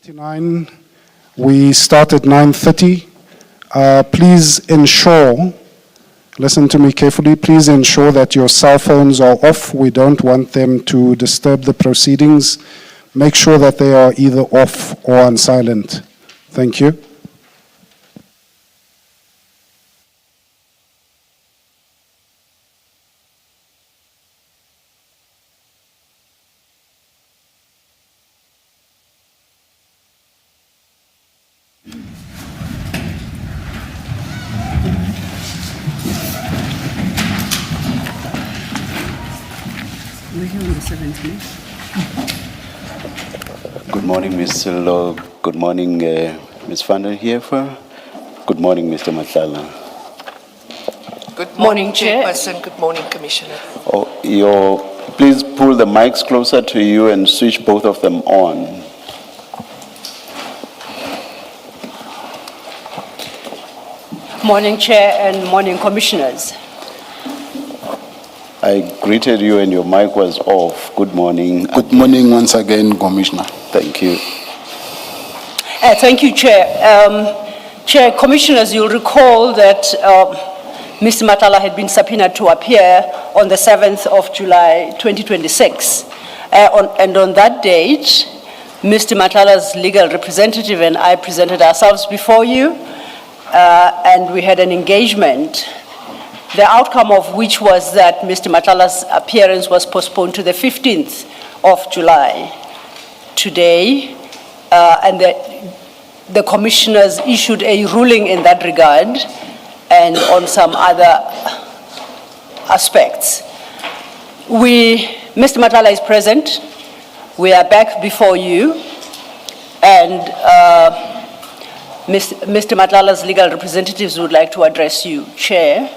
9:59. We start at 9:30. Please ensure, listen to me carefully, please ensure that your cell phones are off. We don't want them to disturb the proceedings. Make sure that they are either off or on silent. Thank you. Good morning, Mr. Law. Good morning, Ms. van der Heever. Good morning, Mr. Madlanga. Good morning, Chairperson. Good morning, Commissioner. Please pull the mics closer to you and switch both of them on. Morning, Chair, and morning, Commissioners. I greeted you and your mic was off. Good morning. Good morning once again, Commissioner. Thank you. Thank you, Chair. Chair, Commissioners, you'll recall that Mr. Matala had been subpoenaed to appear on the 7th of July, 2026. And on that date, Mr. Matala's legal representative and I presented ourselves before you, and we had an engagement, the outcome of which was that Mr. Matala's appearance was postponed to the 15th of July. Today, and the commissioners issued a ruling in that regard and on some other aspects. Mr. Matala is present. We are back before you, and Mr. Matala's legal representatives would like to address you, Chair.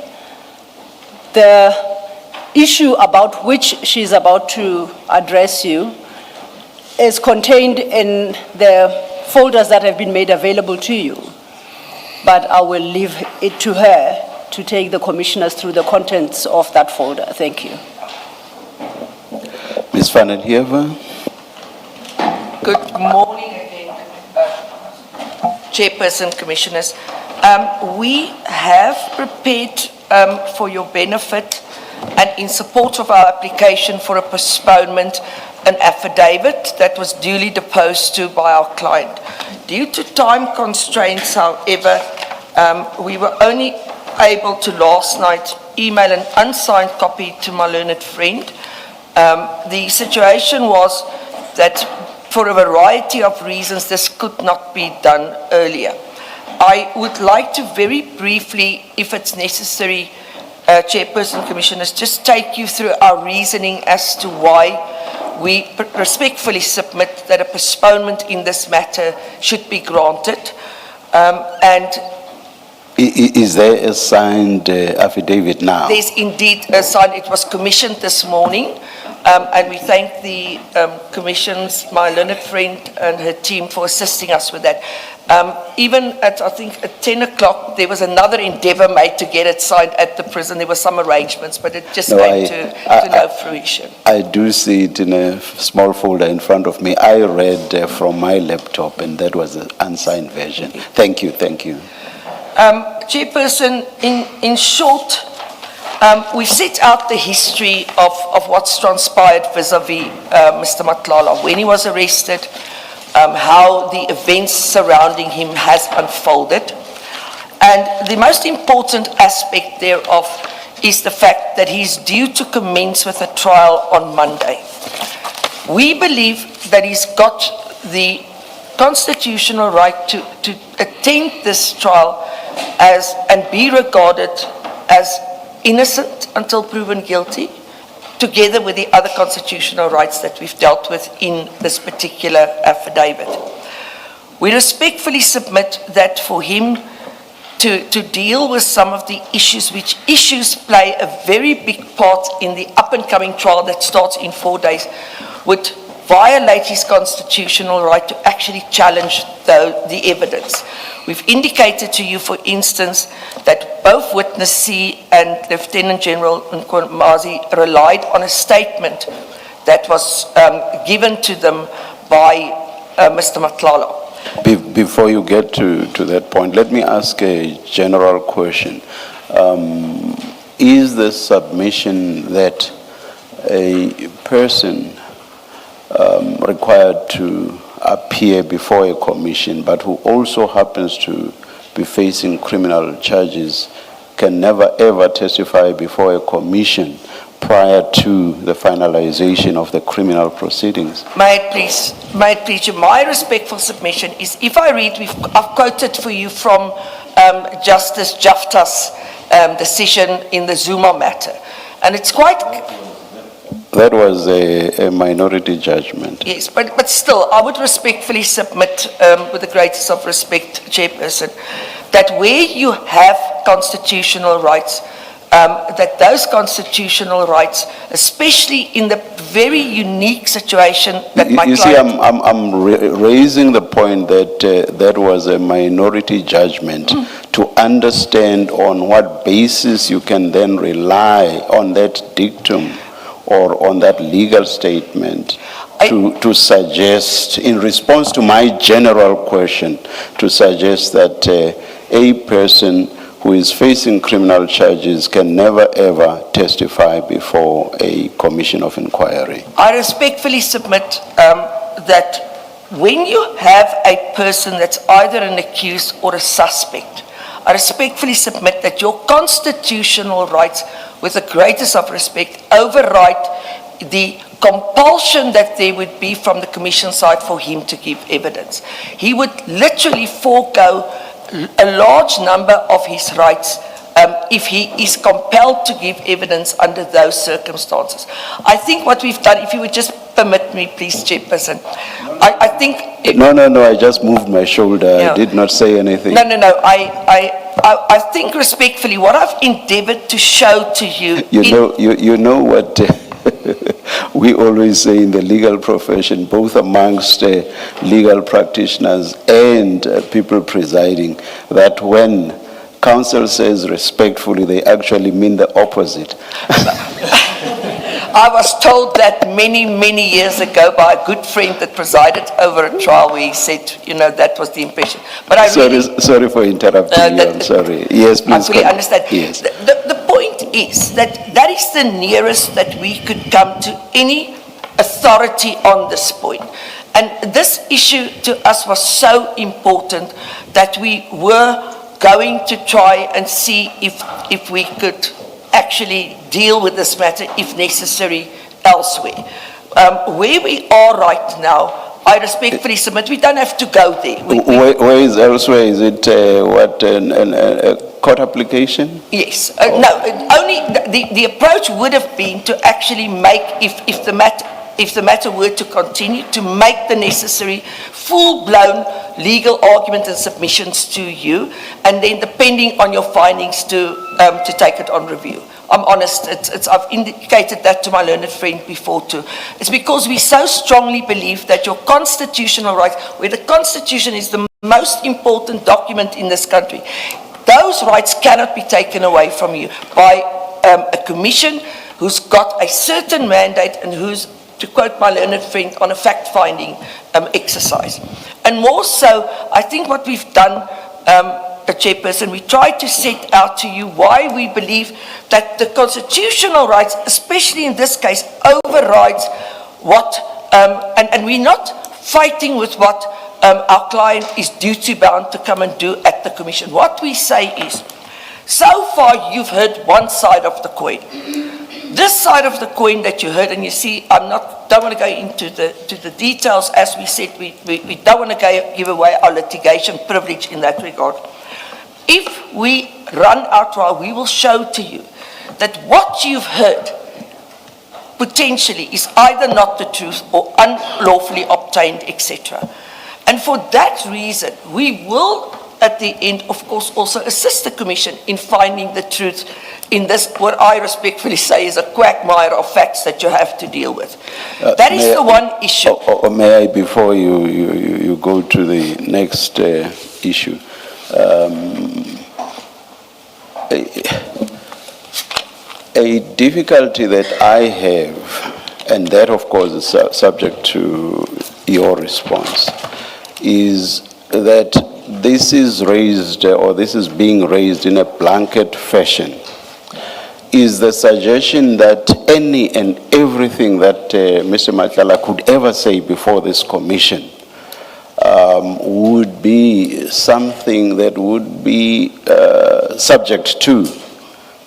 The issue about which she is about to address you is contained in the folders that have been made available to you, but I will leave it to her to take the commissioners through the contents of that folder. Thank you. Ms. van der Heever. Good morning again, Chairperson, Commissioners. We have prepared for your benefit and in support of our application for a postponement, an affidavit that was duly deposed to by our client. Due to time constraints, however, we were only able to last night email an unsigned copy to my learned friend. The situation was that for a variety of reasons this could not be done earlier. I would like to very briefly, if it's necessary, Chairperson, Commissioners, just take you through our reasoning as to why we respectfully submit that a postponement in this matter should be granted. Is there a signed affidavit now? There's indeed a signed. It was commissioned this morning, and we thank the Commission's, my learned friend and her team for assisting us with that. Even at, I think, at 10 o'clock, there was another endeavor made to get it signed at the prison. There were some arrangements, but it just came to no fruition. I do see it in a small folder in front of me. I read from my laptop, and that was an unsigned version. Thank you, thank you. Chairperson, in short, we set out the history of what's transpired vis-a-vis Mr. Matlala, when he was arrested, how the events surrounding him has unfolded. And the most important aspect thereof is the fact that he's due to commence with a trial on Monday. We believe that he's got the constitutional right to attend this trial and be regarded as innocent until proven guilty, together with the other constitutional rights that we've dealt with in this particular affidavit. We respectfully submit that for him to deal with some of the issues, which issues play a very big part in the up-and-coming trial that starts in 4 days, would violate his constitutional right to actually challenge the evidence. We've indicated to you, for instance, that both Witness C and Lieutenant General Nkomazi relied on a statement that was given to them by Mr. Matlala. Before you get to that point, let me ask a general question. Is the submission that a person required to appear before a commission, but who also happens to be facing criminal charges, can never ever testify before a commission prior to the finalization of the criminal proceedings? May I please, my respectful submission is, if I read, I've quoted for you from Justice Jafta's decision in the Zuma matter, and it's quite... That was a minority judgment. Yes, but still, I would respectfully submit, with the greatest of respect, Chairperson, that where you have constitutional rights, that those constitutional rights, especially in the very unique situation that my You client... see, I'm raising the point that that was a minority judgment to understand on what basis you can then rely on that dictum or on that legal statement to suggest, in response to my general question, to suggest that a person who is facing criminal charges can never ever testify before a commission of inquiry. I respectfully submit that when you have a person that's either an accused or a suspect, I respectfully submit that your constitutional rights, with the greatest of respect, override the compulsion that there would be from the commission side for him to give evidence. He would literally forego a large number of his rights if he is compelled to give evidence under those circumstances. I think what we've done, if you would just permit me, please, Chairperson, I think... No, I just moved my shoulder. Yeah. I did not say anything. No, I think respectfully, what I've endeavored to show to you... You know what we always say in the legal profession, both amongst legal practitioners and people presiding, that when counsel says respectfully, they actually mean the opposite. I was told that many years ago by a good friend that presided over a trial where he said, that was the impression. But I sorry for interrupting you, I'm sorry. Yes, please. I fully understand. Yes. The point is that is the nearest that we could come to any authority on this point. And this issue to us was so important that we were going to try and see if we could actually deal with this matter, if necessary, elsewhere. Where we are right now, I respectfully submit we don't have to go there. Where is elsewhere? Is it a court application? Yes. No, only the approach would have been to actually make, if the matter were to continue, to make the necessary full-blown legal argument and submissions to you, and then depending on your findings to take it on review. I'm honest, I've indicated that to my learned friend before too. It's because we so strongly believe that your constitutional rights, where the Constitution is the most important document in this country, those rights cannot be taken away from you by a commission who's got a certain mandate and who's, to quote my learned friend, on a fact-finding exercise. And more so, I think what we've done, Chairperson, we tried to set out to you why we believe that the constitutional rights, especially in this case, overrides what, and we're not fighting with what our client is duty-bound to come and do at the commission. What we say is, so far you've heard one side of the coin. This side of the coin that you heard, and you see, don't want to go into the details. As we said, we don't want to give away our litigation privilege in that regard. If we run our trial, we will show to you that what you've heard potentially is either not the truth or unlawfully obtained, etc. And for that reason, we will, at the end, of course, also assist the Commission in finding the truth in this, what I respectfully say is a quagmire of facts that you have to deal with. That is the one issue. Or may I, before you go to the next issue, a difficulty that I have, and that of course is subject to your response, is that this is raised, or this is being raised in a blanket fashion. Is the suggestion that any and everything that Mr. Matlala could ever say before this commission would be something that would be subject to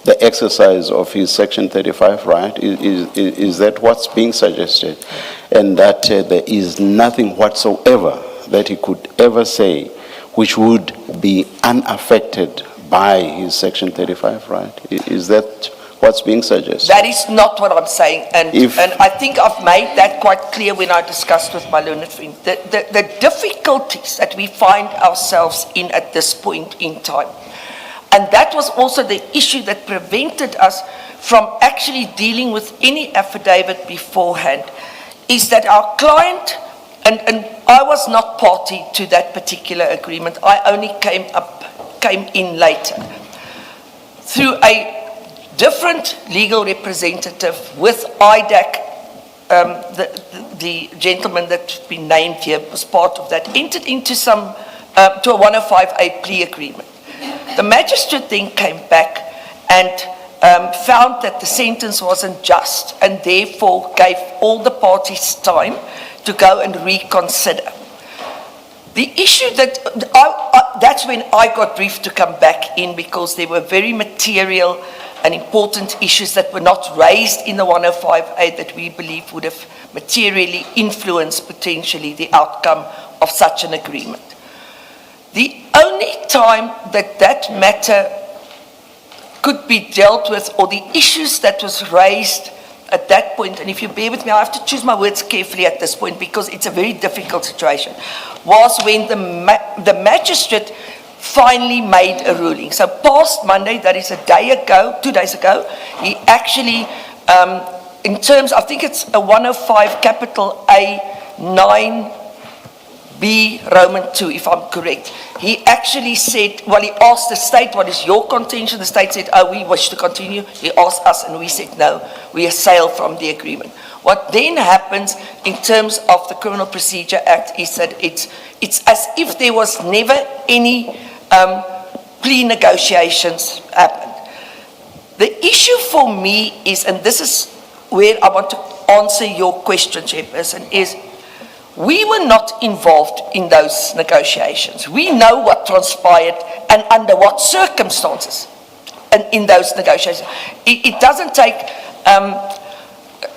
the exercise of his Section 35 right? Is that what's being suggested? And that there is nothing whatsoever that he could ever say which would be unaffected by his Section 35 right? Is that what's being suggested? That is not what I'm saying, and I think I've made that quite clear when I discussed with my learned friend. The difficulties that we find ourselves in at this point in time, and that was also the issue that prevented us from actually dealing with any affidavit beforehand, is that our client, and I was not party to that particular agreement, I only came in later, through a different legal representative with IDAC, the gentleman that's been named here was part of that, entered into to a 105A plea agreement. The magistrate then came back and found that the sentence wasn't just, and therefore gave all the parties time to go and reconsider. The issue that's when I got briefed to come back in, because there were very material and important issues that were not raised in the 105A that we believe would have materially influenced potentially the outcome of such an agreement. The only time that matter could be dealt with, or the issues that was raised at that point, and if you bear with me, I have to choose my words carefully at this point because it's a very difficult situation, was when the magistrate finally made a ruling. So past Monday, that is 2 days ago, he actually, in terms, I think it's a 105 capital A 9B Roman 2, if I'm correct. He actually said, well, he asked the state, what is your contention? The state said, oh, we wish to continue. He asked us and we said, no, we assail from the agreement. What then happens in terms of the Criminal Procedure Act is that it's as if there was never any plea negotiations happened. The issue for me is, and this is where I want to answer your question, Chairperson, is we were not involved in those negotiations. We know what transpired and under what circumstances and in those negotiations. It doesn't take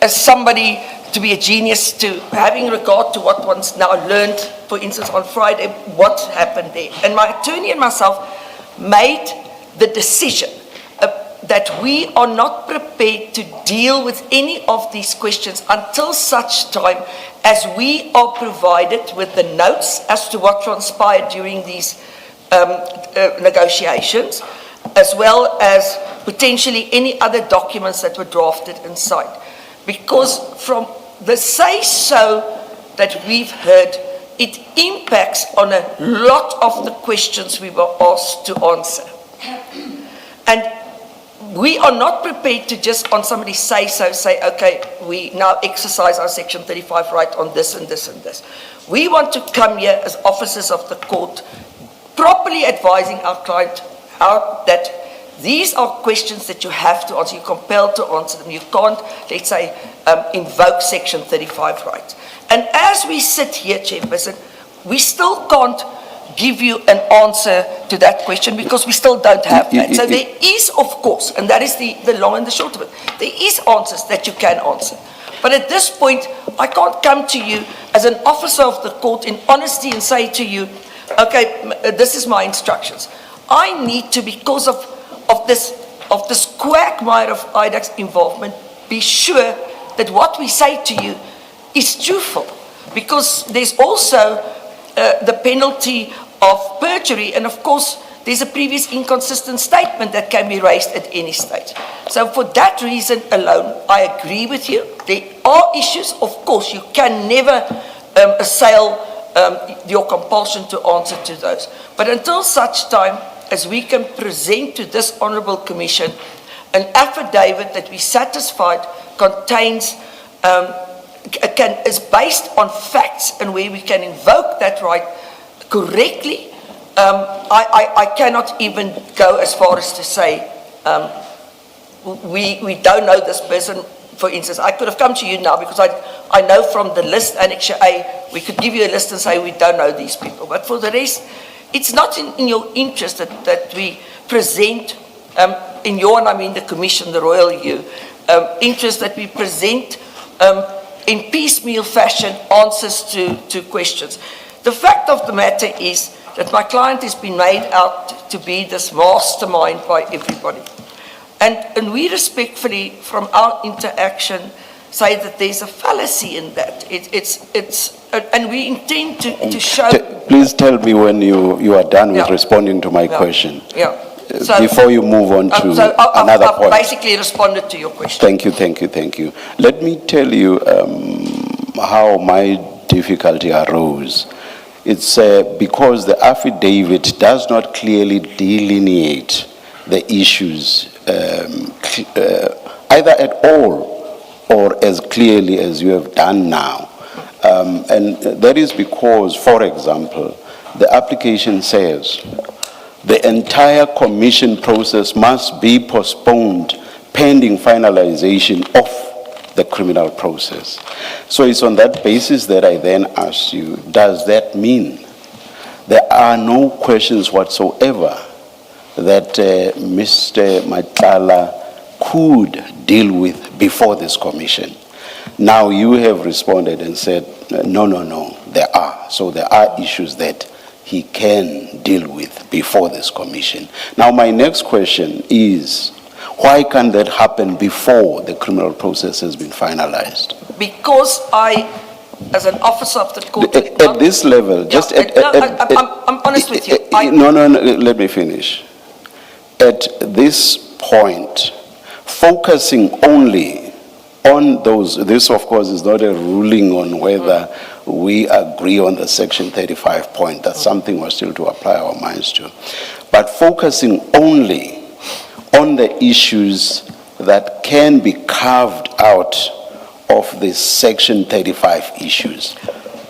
somebody to be a genius to having regard to what one's now learned, for instance, on Friday, what happened there. And my attorney and myself made the decision that we are not prepared to deal with any of these questions until such time as we are provided with the notes as to what transpired during these negotiations, as well as potentially any other documents that were drafted and signed. Because from the say-so that we've heard, it impacts on a lot of the questions we were asked to answer. And we are not prepared to just on somebody's say-so say, okay, we now exercise our Section 35 right on this and this and this. We want to come here as officers of the court, properly advising our client how that these are questions that you have to answer. You're compelled to answer them. You can't, let's say, invoke Section 35 rights. And as we sit here, Chairperson, we still can't give you an answer to that question because we still don't have that. So there is, of course, and that is the long and the short of it, there is answers that you can answer. But at this point, I can't come to you as an officer of the court in honesty and say to you, okay, this is my instructions. I need to, because of this quagmire of IDAC's involvement, be sure that what we say to you is truthful, because there's also the penalty of perjury, and of course there's a previous inconsistent statement that can be raised at any stage. So for that reason alone, I agree with you. There are issues, of course, you can never assail your compulsion to answer to those. But until such time as we can present to this Honourable Commission an affidavit that we satisfied contains, is based on facts and where we can invoke that right, correctly, I cannot even go as far as to say, we don't know this person. For instance, I could have come to you now because I know from the list, Annexure A, we could give you a list and say we don't know these people. But for the rest, it's not in your interest that we present, in your, and I mean the Commission, the Royal U, interest that we present in piecemeal fashion answers to questions. The fact of the matter is that my client has been made out to be this mastermind by everybody. And we respectfully, from our interaction, say that there's a fallacy in that. And we intend to show... Please tell me when you are done with responding to my question. Yeah. Before you move on to another point. I've basically responded to your question. Thank you. Let me tell you how my difficulty arose. It's because the affidavit does not clearly delineate the issues either at all or as clearly as you have done now. And that is because, for example, the application says the entire commission process must be postponed pending finalization of the criminal process. So it's on that basis that I then ask you, does that mean there are no questions whatsoever that Mr. Madlanga could deal with before this commission? Now you have responded and said, no, there are. So there are issues that he can deal with before this commission. Now my next question is, why can't that happen before the criminal process has been finalized? Because I, as an officer of the court... At this level, I'm honest with you. No, let me finish. At this point, focusing only on those, this of course is not a ruling on whether we agree on the Section 35 point. That's something we're still to apply our minds to. But focusing only on the issues that can be carved out of the Section 35 issues.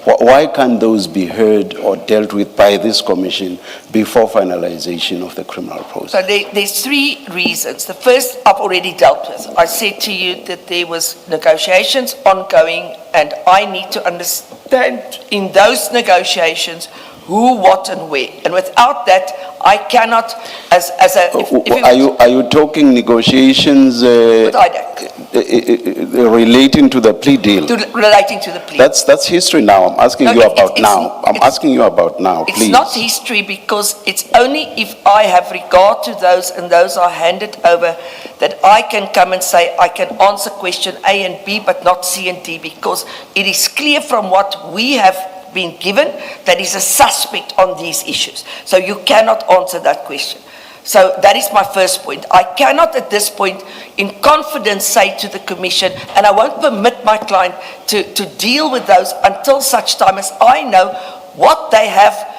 Why can't those be heard or dealt with by this commission before finalization of the criminal process? So there's three reasons. The first I've already dealt with. I said to you that there was negotiations ongoing and I need to understand in those negotiations who, what and where. And without that, I cannot, Are you talking negotiations with IDAC, relating to the plea deal? relating to the plea. That's history now. I'm asking you about now. I'm asking you about now, please. It's not history because it's only if I have regard to those and those are handed over that I can come and say I can answer question A and B but not C and D, because it is clear from what we have been given that is a suspect on these issues. So you cannot answer that question. So that is my first point. I cannot at this point in confidence say to the commission, and I won't permit my client to deal with those until such time as I know what they have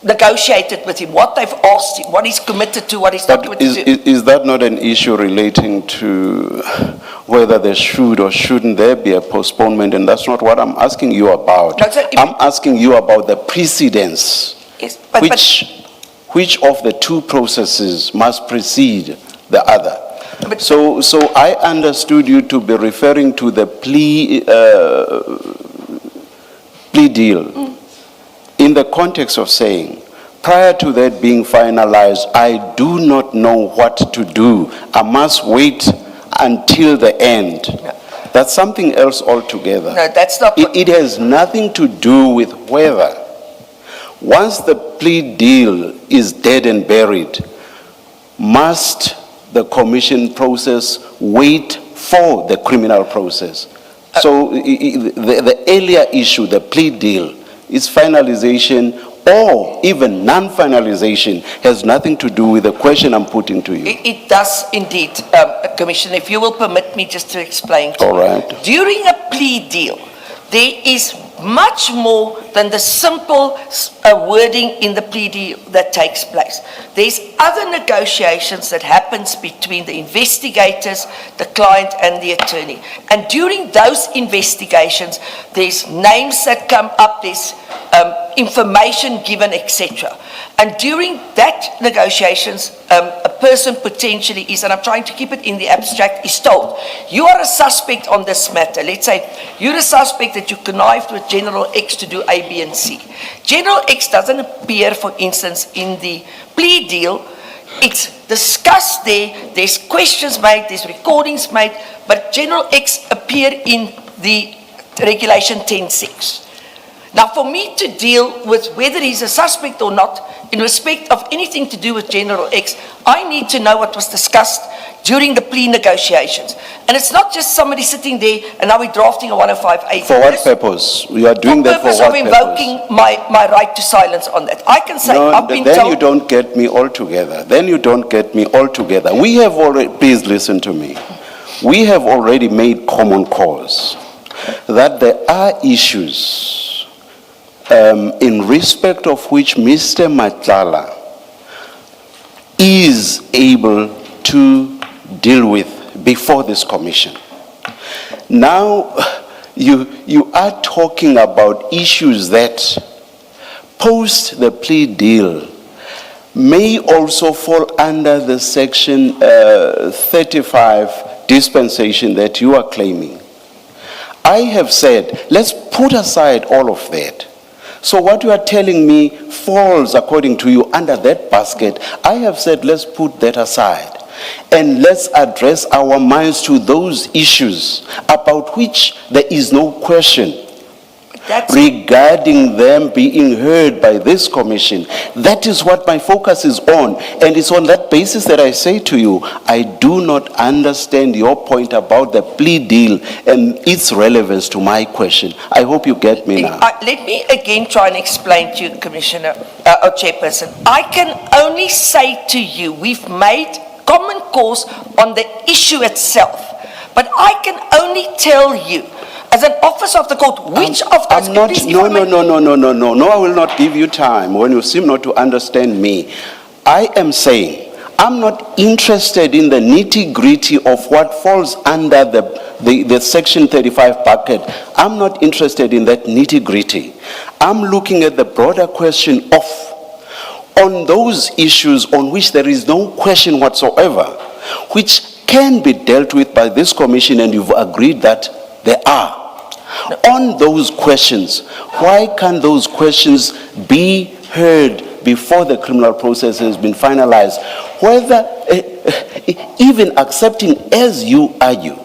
negotiated with him, what they've asked him, what he's committed to, what he's not committed to. Is that not an issue relating to whether there should or shouldn't there be a postponement? And that's not what I'm asking you about. No, sir, I'm asking you about the precedence. Yes, Which of the two processes must precede the other? But- So I understood you to be referring to the plea deal in the context of saying, prior to that being finalized, I do not know what to do. I must wait until the end. No. That's something else altogether. No, that's not. It has nothing to do with whether, once the plea deal is dead and buried, must the commission process wait for the criminal process? So the earlier issue, the plea deal, is finalization or even non-finalization, has nothing to do with the question I'm putting to you. It does indeed, Commissioner, if you will permit me just to explain to you. All right. During a plea deal, there is much more than the simple wording in the plea deal that takes place. There's other negotiations that happens between the investigators, the client and the attorney. And during those investigations, there's names that come up, there's information given, etc. And during that negotiations, a person potentially is, and I'm trying to keep it in the abstract, is told, you are a suspect on this matter. Let's say you're a suspect that you connived with General X to do A, B, and C. General X doesn't appear, for instance, in the plea deal. It's discussed there, there's questions made, there's recordings made, but General X appear in the Regulation 10.6. Now, for me to deal with whether he's a suspect or not, in respect of anything to do with General X, I need to know what was discussed during the plea negotiations. And it's not just somebody sitting there and now we're drafting a 105A. For what purpose? We are doing that for what purpose? For purpose of invoking my right to silence on that. I can say, No, I've been then told... you don't get me altogether. Then you don't get me altogether. We have already, please listen to me. We have already made common cause that there are issues in respect of which Mr. Madlanga is able to deal with before this commission. Now, you are talking about issues that post the plea deal may also fall under the section 35 dispensation that you are claiming. I have said, let's put aside all of that. So what you are telling me falls, according to you, under that basket. I have said, let's put that aside. And let's address our minds to those issues about which there is no question regarding them being heard by this commission. That is what my focus is on. And it's on that basis that I say to you, I do not understand your point about the plea deal and its relevance to my question. I hope you get me now. Let me again try and explain to you, Commissioner, or Chairperson. I can only say to you, we've made common cause on the issue itself. But I can only tell you, as an officer of the court, which of us... No, I will not give you time when you seem not to understand me. I am saying, I'm not interested in the nitty-gritty of what falls under the Section 35 bucket. I'm not interested in that nitty-gritty. I'm looking at the broader question of, on those issues on which there is no question whatsoever, which can be dealt with by this commission, and you've agreed that there are. On those questions, why can't those questions be heard before the criminal process has been finalized? Whether, even accepting, as you argue,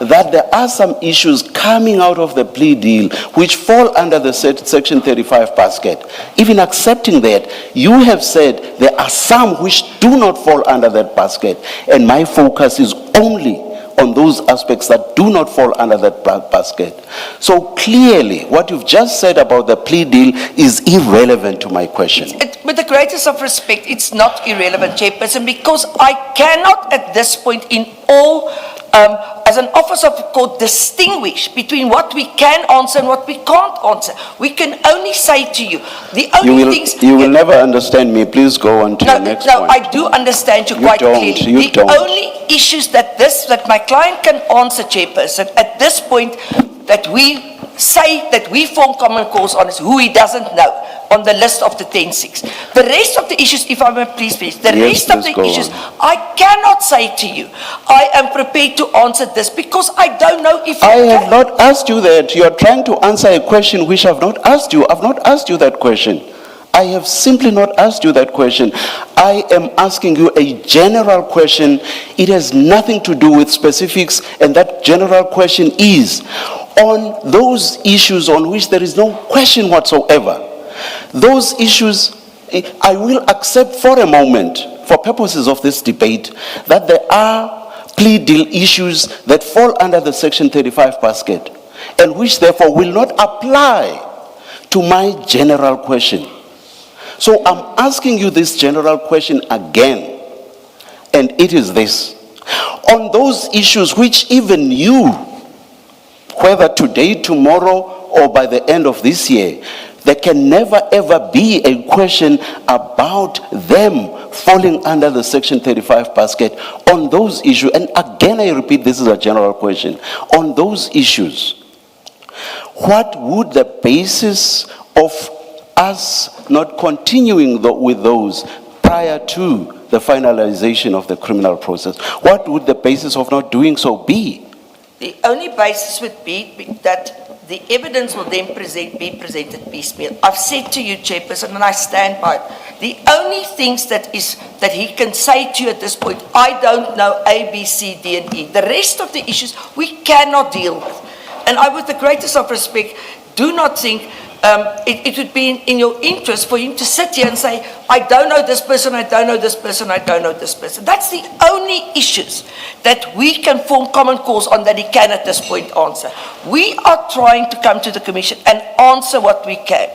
that there are some issues coming out of the plea deal which fall under the Section 35 basket, even accepting that, you have said there are some which do not fall under that basket, and my focus is only on those aspects that do not fall under that basket. So clearly, what you've just said about the plea deal is irrelevant to my question. With the greatest of respect, it's not irrelevant, Chairperson, because I cannot at this point in all, as an officer of the court, distinguish between what we can answer and what we can't answer. We can only say to you, the only things... You will never understand me. Please go on to the next point. No, I do understand you quite clearly. The only issues that my client can answer, Chairperson, at this point that we say that we form common cause on is who he doesn't know on the list of the 10-6. The rest of the issues, if I may please, rest of the issues, I cannot say to you, I am prepared to answer this because I don't know if I have not asked you that. You are trying to answer a question which I have not asked you. I have not asked you that question. I have simply not asked you that question. I am asking you a general question. It has nothing to do with specifics, and that general question is, on those issues on which there is no question whatsoever, those issues, I will accept for a moment, for purposes of this debate, that there are plea deal issues that fall under the Section 35 basket, and which therefore will not apply to my general question. So I'm asking you this general question again, and it is this. On those issues which even you, whether today, tomorrow, or by the end of this year, There can never ever be a question about them falling under the Section 35 basket on those issues. And again, I repeat, this is a general question. On those issues, what would the basis of us not continuing with those prior to the finalization of the criminal process, what would the basis of not doing so be? The only basis would be that the evidence will then be presented piecemeal. I've said to you, Chairperson, and I stand by it, the only things that he can say to you at this point, I don't know A, B, C, D, and E. The rest of the issues we cannot deal with. And I, with the greatest of respect, do not think it would be in your interest for him to sit here and say, I don't know this person, I don't know this person, I don't know this person. That's the only issues that we can form common cause on that he can at this point answer. We are trying to come to the Commission and answer what we can.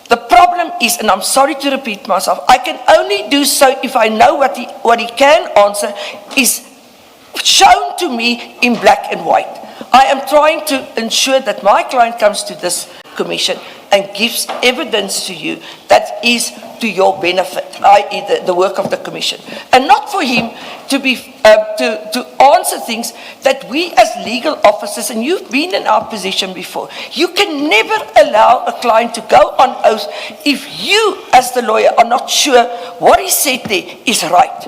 The problem is, and I'm sorry to repeat myself, I can only do so if I know what he can answer is shown to me in black and white. I am trying to ensure that my client comes to this Commission and gives evidence to you that is to your benefit, i.e. the work of the Commission. And not for him to be to answer things that we as legal officers, and you've been in our position before, you can never allow a client to go on oath if you as the lawyer are not sure what he said there is right.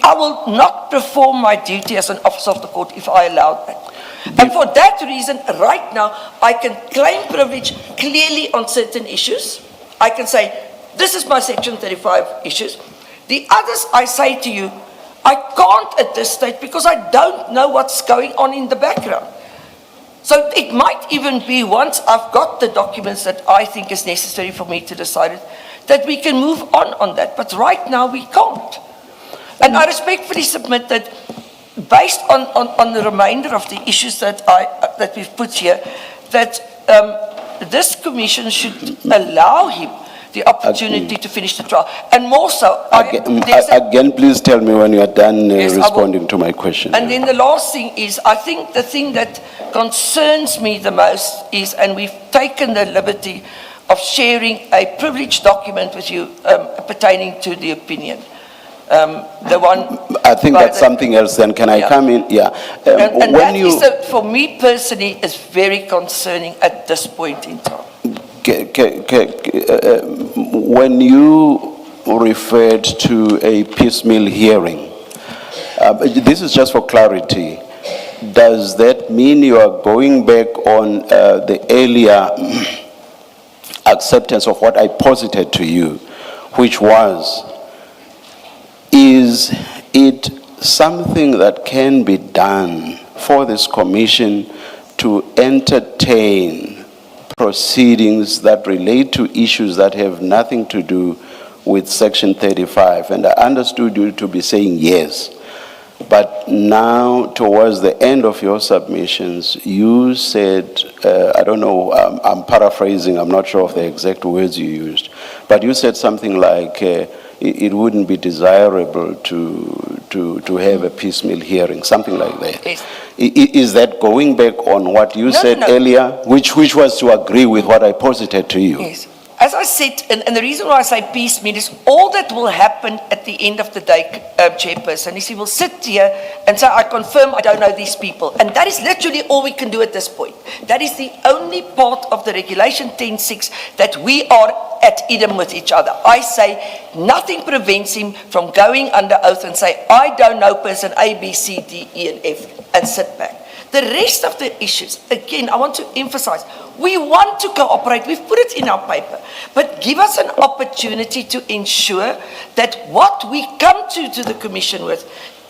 I will not perform my duty as an officer of the court if I allow that. And for that reason, right now, I can claim privilege clearly on certain issues. I can say, this is my Section 35 issues. The others, I say to you, I can't at this stage because I don't know what's going on in the background. So it might even be, once I've got the documents that I think is necessary for me to decide it, that we can move on that. But right now, we can't. And I respectfully submit that based on the remainder of the issues that we've put here, that this Commission should allow him the opportunity to finish the trial. And more so... Again, please tell me when you are done responding to my question. And then the last thing is, I think the thing that concerns me the most is, and we've taken the liberty of sharing a privileged document with you pertaining to the opinion. The one I think that's something else. Then can I come in? Yeah. And that is, for me personally, is very concerning at this point in time. When you referred to a piecemeal hearing, this is just for clarity. Does that mean you are going back on the earlier acceptance of what I posited to you, which was, is it something that can be done for this Commission to entertain proceedings that relate to issues that have nothing to do with Section 35? And I understood you to be saying yes. But now, towards the end of your submissions, you said, I don't know, I'm paraphrasing, I'm not sure of the exact words you used, but you said something like, it wouldn't be desirable to have a piecemeal hearing, something like that. Yes. Is that going back on what you said earlier, which was to agree with what I posited to you? Yes. As I said, and the reason why I say piecemeal is all that will happen at the end of the day, Chairperson, is he will sit here and say, I confirm I don't know these people. And that is literally all we can do at this point. That is the only part of the Regulation 10.6 that we are at idem with each other. I say nothing prevents him from going under oath and say, I don't know person A, B, C, D, E, and F, and sit back. The rest of the issues, again, I want to emphasize, we want to cooperate. We've put it in our paper. But give us an opportunity to ensure that what we come to the Commission with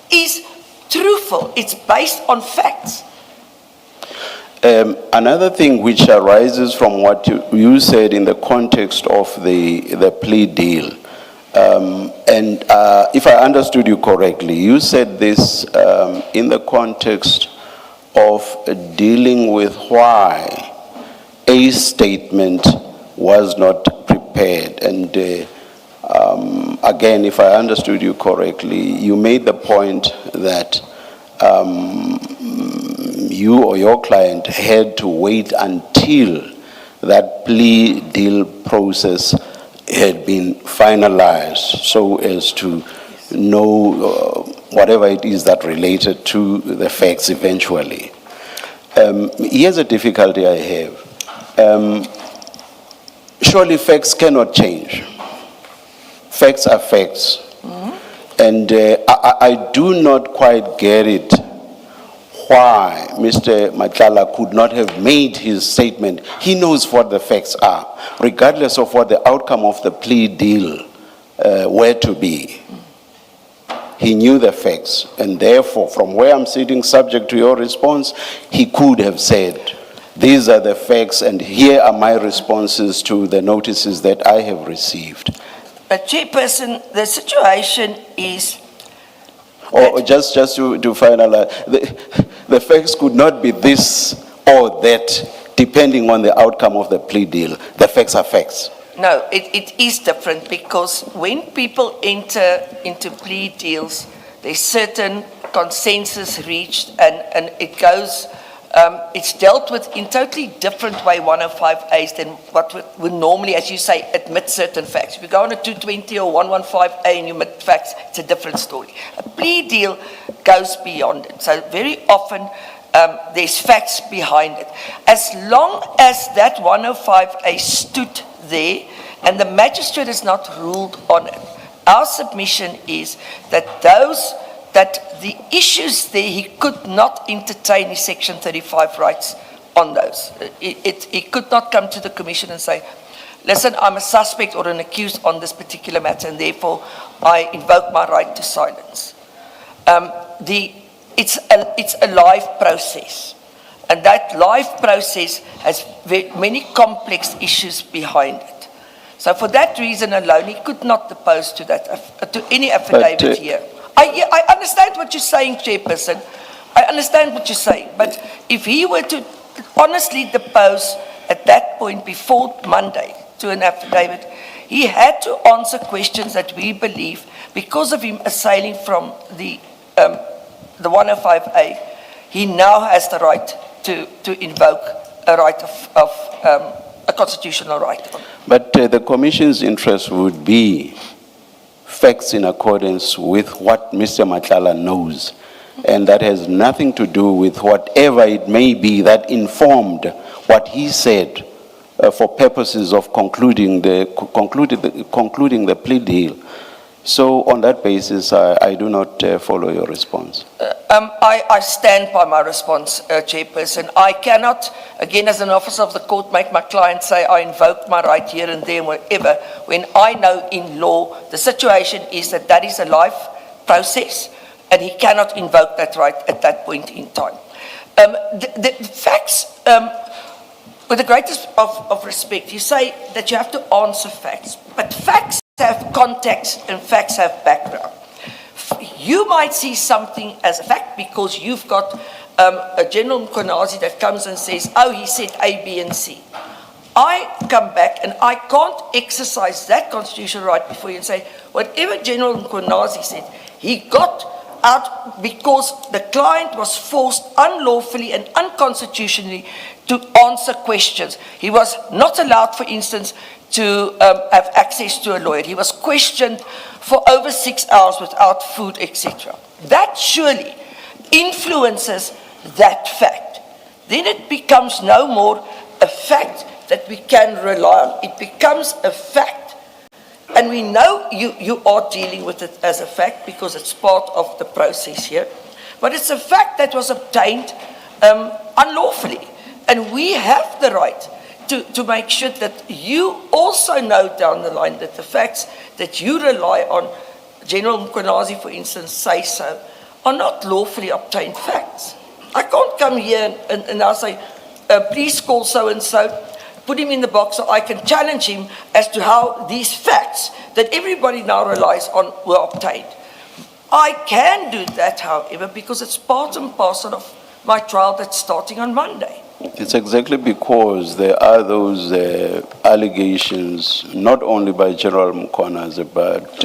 is truthful. It's based on facts. Another thing which arises from what you said in the context of the plea deal, and if I understood you correctly, you said this in the context of dealing with why a statement was not prepared. And again, if I understood you correctly, you made the point that you or your client had to wait until that plea deal process had been finalized so as to know whatever it is that related to the facts eventually. Here's a difficulty I have. Surely facts cannot change. Facts are facts. And I do not quite get it why Mr. Madlanga could not have made his statement. He knows what the facts are, regardless of what the outcome of the plea deal were to be. He knew the facts, and therefore, from where I'm sitting, subject to your response, he could have said, these are the facts, and here are my responses to the notices that I have received. But Chairperson, the situation is... Or just to finalize, the facts could not be this or that, depending on the outcome of the plea deal. The facts are facts. No, it is different, because when people enter into plea deals, there's certain consensus reached, and it goes, it's dealt with in totally different way, 105As, than what would normally, as you say, admit certain facts. If you go on a 220 or 115A and you admit facts, it's a different story. A plea deal goes beyond it. So very often, there's facts behind it. As long as that 105A stood there and the magistrate has not ruled on it, our submission is that the issues there, he could not entertain his Section 35 rights on those. He could not come to the Commission and say, listen, I'm a suspect or an accused on this particular matter, and therefore I invoke my right to silence. It's a live process, and that live process has many complex issues behind it. So for that reason alone, he could not depose to that, to any affidavit here. I understand what you're saying, Chairperson. I understand what you're saying. But if he were to honestly depose at that point before Monday to an affidavit, he had to answer questions that we believe, because of him assailing from the 105A, he now has the right to invoke a right of a constitutional right. But the Commission's interest would be facts in accordance with what Mr. Madlanga knows, and that has nothing to do with whatever it may be that informed what he said for purposes of concluding the plea deal. So on that basis, I do not follow your response. I stand by my response, Chairperson. I cannot, again, as an officer of the court, make my client say I invoke my right here and there and whatever, when I know in law the situation is that is a life process, and he cannot invoke that right at that point in time. The facts, with the greatest of respect, you say that you have to answer facts, but facts have context and facts have background. You might see something as a fact because you've got a General Mkonazi that comes and says, oh, he said A, B, and C. I come back and I can't exercise that constitutional right before you and say, whatever General Mkonazi said, he got out because the client was forced unlawfully and unconstitutionally to answer questions. He was not allowed, for instance, to have access to a lawyer. He was questioned for over 6 hours without food, etc. That surely influences that fact. Then it becomes no more a fact that we can rely on. It becomes a fact. And we know you are dealing with it as a fact because it's part of the process here. But it's a fact that was obtained unlawfully. And we have the right to make sure that you also know down the line that the facts that you rely on, General Mkonazi, for instance, say so, are not lawfully obtained facts. I can't come here and I'll say, please call so-and-so, put him in the box so I can challenge him as to how these facts that everybody now relies on were obtained. I can do that, however, because it's part and parcel of my trial that's starting on Monday. It's exactly because there are those allegations, not only by General Mkonazi, but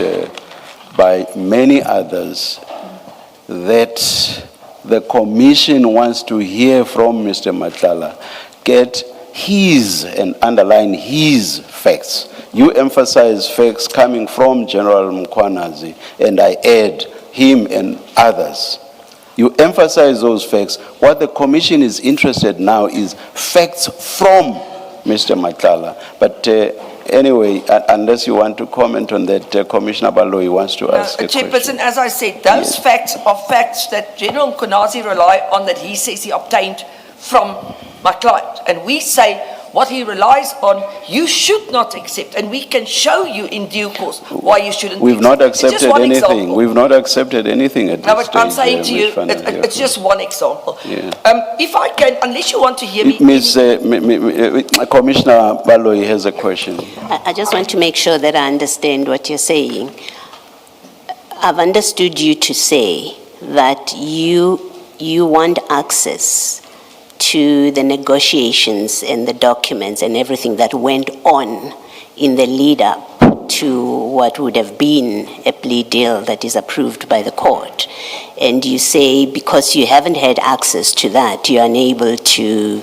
by many others, that the Commission wants to hear from Mr. Madlanga, get his, and underline his facts. You emphasize facts coming from General Mkhwanazi, and I add him and others. You emphasize those facts. What the commission is interested now is facts from Mr. Matlala. But anyway, unless you want to comment on that, Commissioner Baloyi wants to ask a question. Chairperson, as I said, those facts are facts that General Mkhwanazi rely on, that he says he obtained from my client. And we say what he relies on, you should not accept. And we can show you in due course why you shouldn't. We've not It's just accepted one anything. example. We've not accepted anything at No, this but stage. I'm saying to you, Ms. Fanny, it's just one example. Yeah. If I can, unless you want to hear me. Commissioner Baloyi has a question. I just want to make sure that I understand what you're saying. I've understood you to say that you want access to the negotiations and the documents and everything that went on in the lead up to what would have been a plea deal that is approved by the court. And you say because you haven't had access to that, you're unable to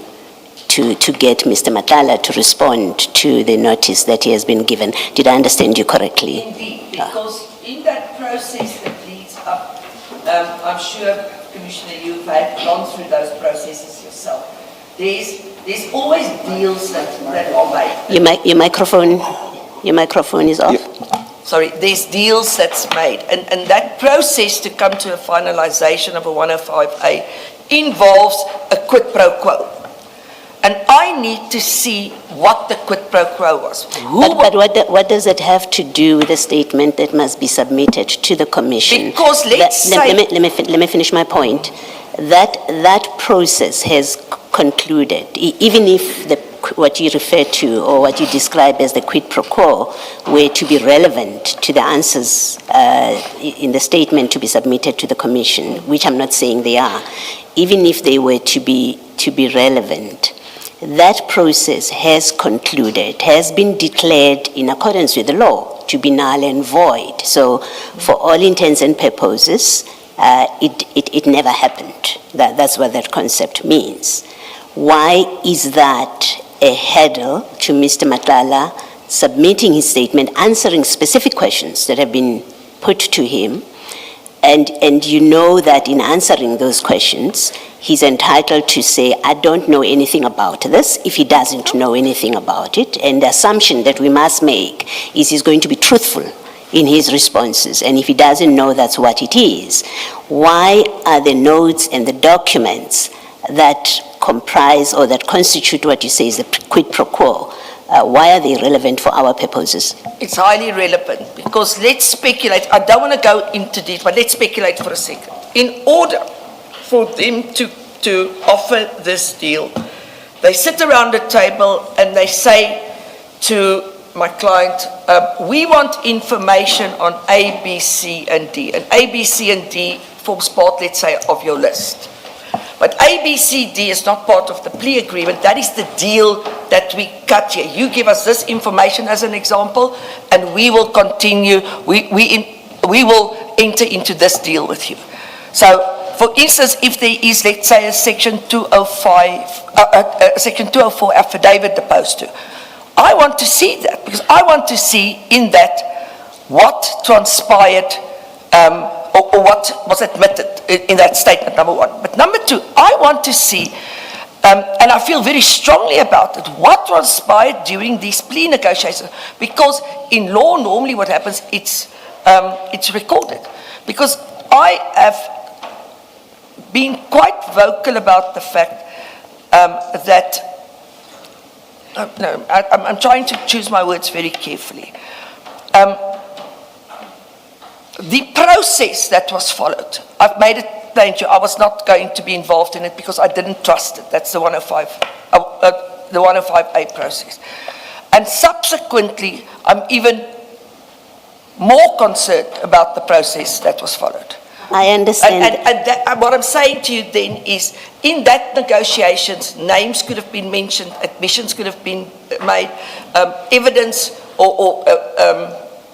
get Mr. Matlala to respond to the notice that he has been given. Did I understand you correctly? Indeed, because in that process that leads up, I'm sure, Commissioner, you've gone through those processes yourself. There's always deals that are made. Your microphone is off. Sorry, there's deals that's made. And that process to come to a finalization of a 105A involves a quid pro quo. And I need to see what the quid pro quo was. But what does it have to do with the statement that must be submitted to the commission? Because let's say... Let me finish my point. That process has concluded, even if what you refer to or what you describe as the quid pro quo were to be relevant to the answers in the statement to be submitted to the commission, which I'm not saying they are, even if they were to be relevant, that process has concluded, has been declared in accordance with the law to be null and void. So for all intents and purposes, it never happened. That's what that concept means. Why is that a hurdle to Mr. Matlala submitting his statement, answering specific questions that have been put to him, and you know that in answering those questions, he's entitled to say, I don't know anything about this, if he doesn't know anything about it, and the assumption that we must make is he's going to be truthful in his responses, and if he doesn't know, that's what it is. Why are the notes and the documents that comprise or that constitute what you say is the quid pro quo, why are they relevant for our purposes? It's highly relevant because let's speculate. I don't want to go into detail, but let's speculate for a second. In order for them to offer this deal, they sit around the table and they say to my client, we want information on A, B, C, and D. And A, B, C, and D forms part, let's say, of your list. But A, B, C, D is not part of the plea agreement. That is the deal that we cut here. You give us this information as an example, and we will continue. We will enter into this deal with you. So, for instance, if there is, let's say, a Section 205, Section 204 affidavit opposed to, I want to see that because I want to see in that what transpired. Or what was admitted in that statement, number one. But number two, I want to see, and I feel very strongly about it, what transpired during these plea negotiations. Because in law, normally what happens, it's recorded. Because I have been quite vocal about the fact that, I'm trying to choose my words very carefully. The process that was followed, I've made it plain to you, I was not going to be involved in it because I didn't trust it. That's the 105A process. And subsequently, I'm even more concerned about the process that was followed. I understand. And what I'm saying to you then is, in that negotiations, names could have been mentioned, admissions could have been made, evidence or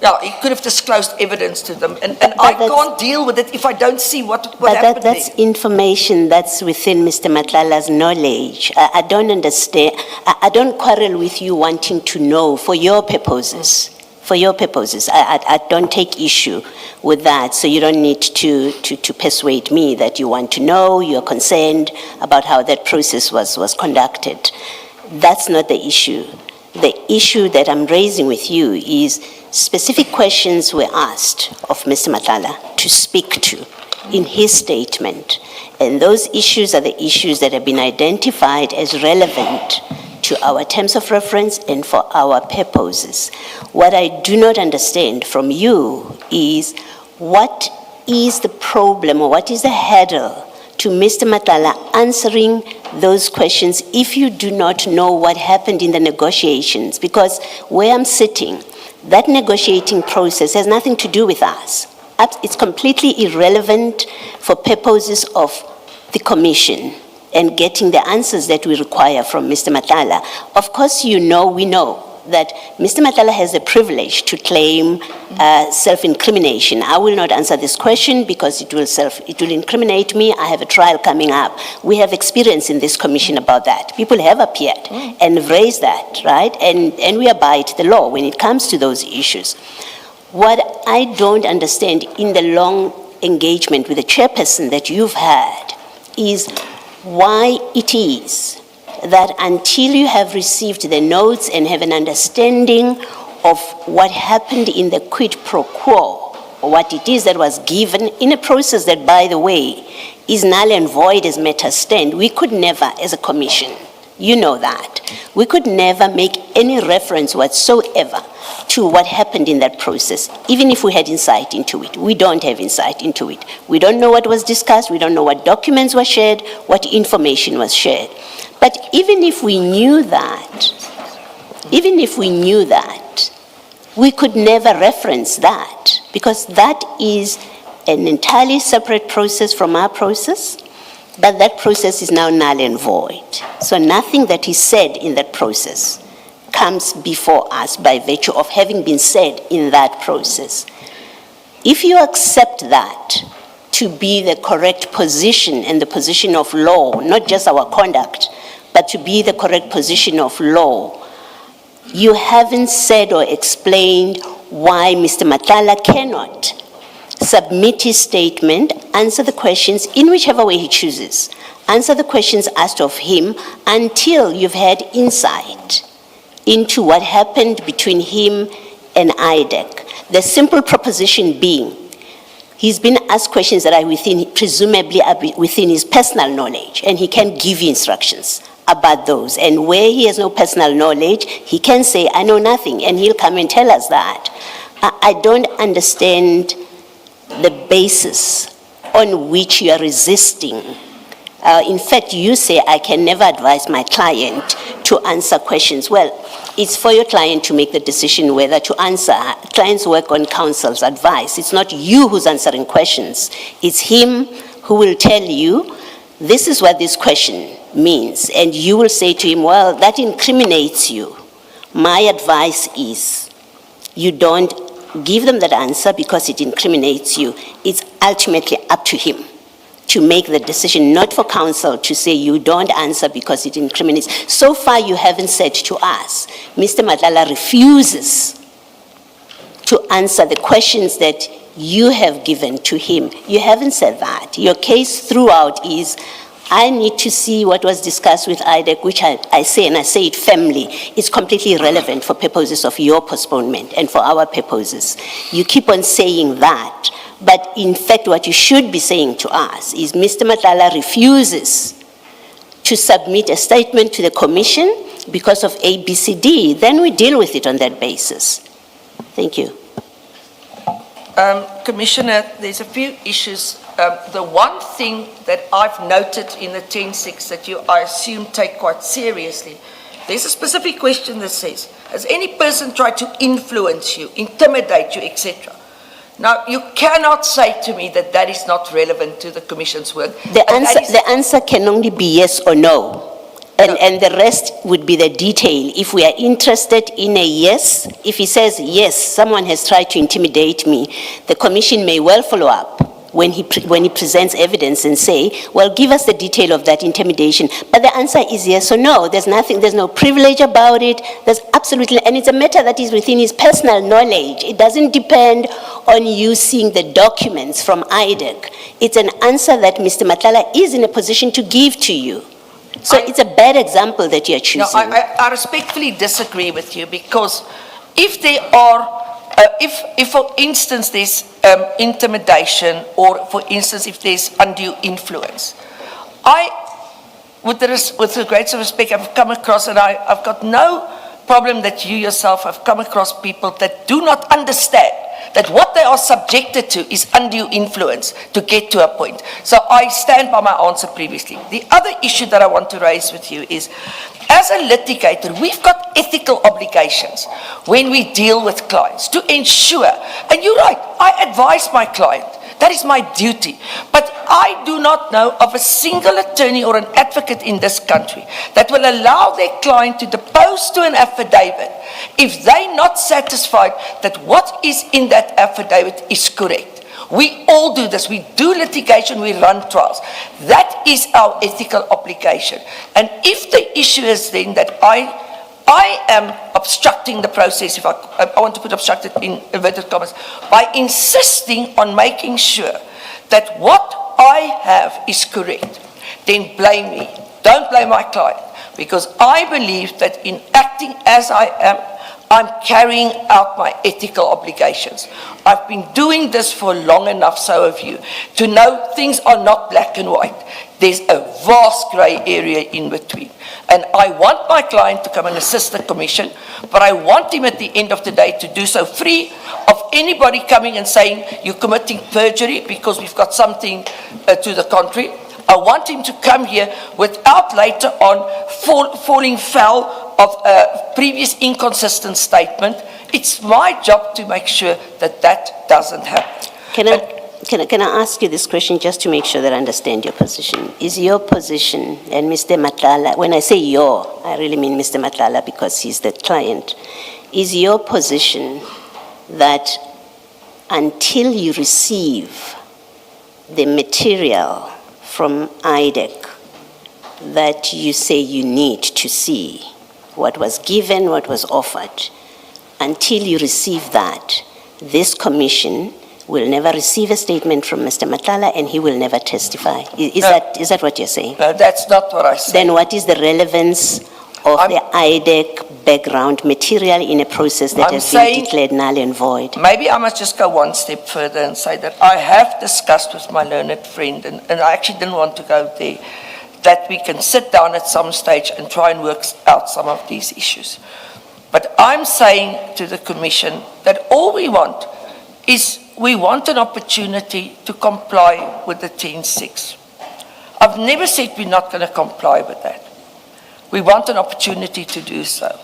Yeah, he could have disclosed evidence to them, and I that's- can't deal with it if I don't see what But happened that's there. information that's within Mr. Matlala's knowledge. I don't understand, I don't quarrel with you wanting to know for your purposes. For your purposes, I don't take issue with that, so you don't need to persuade me that you want to know, you're concerned about how that process was conducted. That's not the issue. The issue that I'm raising with you is specific questions were asked of Mr. Matlala to speak to in his statement. And those issues are the issues that have been identified as relevant to our terms of reference and for our purposes. What I do not understand from you is what is the problem or what is the hurdle to Mr. Matlala answering those questions if you do not know what happened in the negotiations? Because where I'm sitting, that negotiating process has nothing to do with us. It's completely irrelevant for purposes of the commission and getting the answers that we require from Mr. Matlala. Of course, we know that Mr. Matlala has the privilege to claim self-incrimination. I will not answer this question because it will incriminate me. I have a trial coming up. We have experience in this commission about that. People have appeared and raised that, right? And we abide the law when it comes to those issues. What I don't understand in the long engagement with the chairperson that you've had is why it is that until you have received the notes and have an understanding of what happened in the quid pro quo, or what it is that was given in a process that, by the way, is null and void as matters stand, we could never, as a commission, you know that, we could never make any reference whatsoever to what happened in that process, even if we had insight into it. We don't have insight into it. We don't know what was discussed, we don't know what documents were shared, what information was shared. But even if we knew that, we could never reference that, because that is an entirely separate process from our process, but that process is now null and void. So nothing that is said in that process comes before us by virtue of having been said in that process. If you accept that to be the correct position and the position of law, not just our conduct, but to be the correct position of law, you haven't said or explained why Mr. Matlala cannot submit his statement, answer the questions in whichever way he chooses, answer the questions asked of him until you've had insight into what happened between him and IDEC. The simple proposition being, he's been asked questions that are presumably within his personal knowledge, and he can give you instructions about those. And where he has no personal knowledge, he can say, I know nothing, and he'll come and tell us that. I don't understand the basis on which you are resisting. In fact, you say, I can never advise my client to answer questions. Well, it's for your client to make the decision whether to answer. Clients work on counsel's advice. It's not you who's answering questions. It's him who will tell you, this is what this question means. And you will say to him, well, that incriminates you. My advice is, you don't give them that answer because it incriminates you. It's ultimately up to him to make the decision, not for counsel to say you don't answer because it incriminates. So far you haven't said to us, Mr. Matlala refuses to answer the questions that you have given to him. You haven't said that. Your case throughout is, I need to see what was discussed with IDEC, which I say, and I say it firmly, is completely irrelevant for purposes of your postponement and for our purposes. You keep on saying that, but in fact what you should be saying to us is Mr. Matlala refuses to submit a statement to the commission because of ABCD. Then we deal with it on that basis. Thank you. Commissioner, there's a few issues. The one thing that I've noted in the 10-6 that you, I assume, take quite seriously, there's a specific question that says, has any person tried to influence you, intimidate you, etc.? Now, you cannot say to me that that is not relevant to the Commission's work. The answer can only be yes or no. And the rest would be the detail. If we are interested in a yes, if he says, yes, someone has tried to intimidate me, the commission may well follow up when he presents evidence and say, well, give us the detail of that intimidation. But the answer is yes or no. There's nothing, there's no privilege about it. There's absolutely, and it's a matter that is within his personal knowledge. It doesn't depend on you seeing the documents from IDEC. It's an answer that Mr. Matlala is in a position to give to you. So it's a bad example that you're choosing. No, I respectfully disagree with you, because if there are, if for instance there's intimidation, or for instance if there's undue influence, with the greatest respect, I've come across, and I've got no problem that you yourself have come across people that do not understand that what they are subjected to is undue influence to get to a point. So I stand by my answer previously. The other issue that I want to raise with you is, as a litigator, we've got ethical obligations when we deal with clients to ensure, and you're right, I advise my client, that is my duty. But I do not know of a single attorney or an advocate in this country that will allow their client to depose to an affidavit if they're not satisfied that what is in that affidavit is correct. We all do this. We do litigation, we run trials. That is our ethical obligation. And if the issue is then that I am obstructing the process, if I want to put obstructed in inverted commas, by insisting on making sure that what I have is correct, then blame me. Don't blame my client, because I believe that in acting as I am, I'm carrying out my ethical obligations. I've been doing this for long enough, so have you, to know things are not black and white. There's a vast grey area in between. And I want my client to come and assist the commission, but I want him at the end of the day to do so free of anybody coming and saying, you're committing perjury because we've got something to the contrary. I want him to come here without later on falling foul of a previous inconsistent statement. It's my job to make sure that that doesn't happen. Can I ask you this question just to make sure that I understand your position? Is your position, and Mr. Matlala, when I say your, I really mean Mr. Matlala because he's the client, is your position that until you receive the material from IDEC that you say you need to see, what was given, what was offered, until you receive that, this commission will never receive a statement from Mr. Matlala and he will never testify? Is that what you're saying? No, that's not what I said. Then what is the relevance of the IDEC background material in a process that has been declared null and void? Maybe I must just go one step further and say that I have discussed with my learned friend, and I actually didn't want to go there, that we can sit down at some stage and try and work out some of these issues. But I'm saying to the commission that all we want is we want an opportunity to comply with the 10.6. I've never said we're not going to comply with that. We want an opportunity to do so.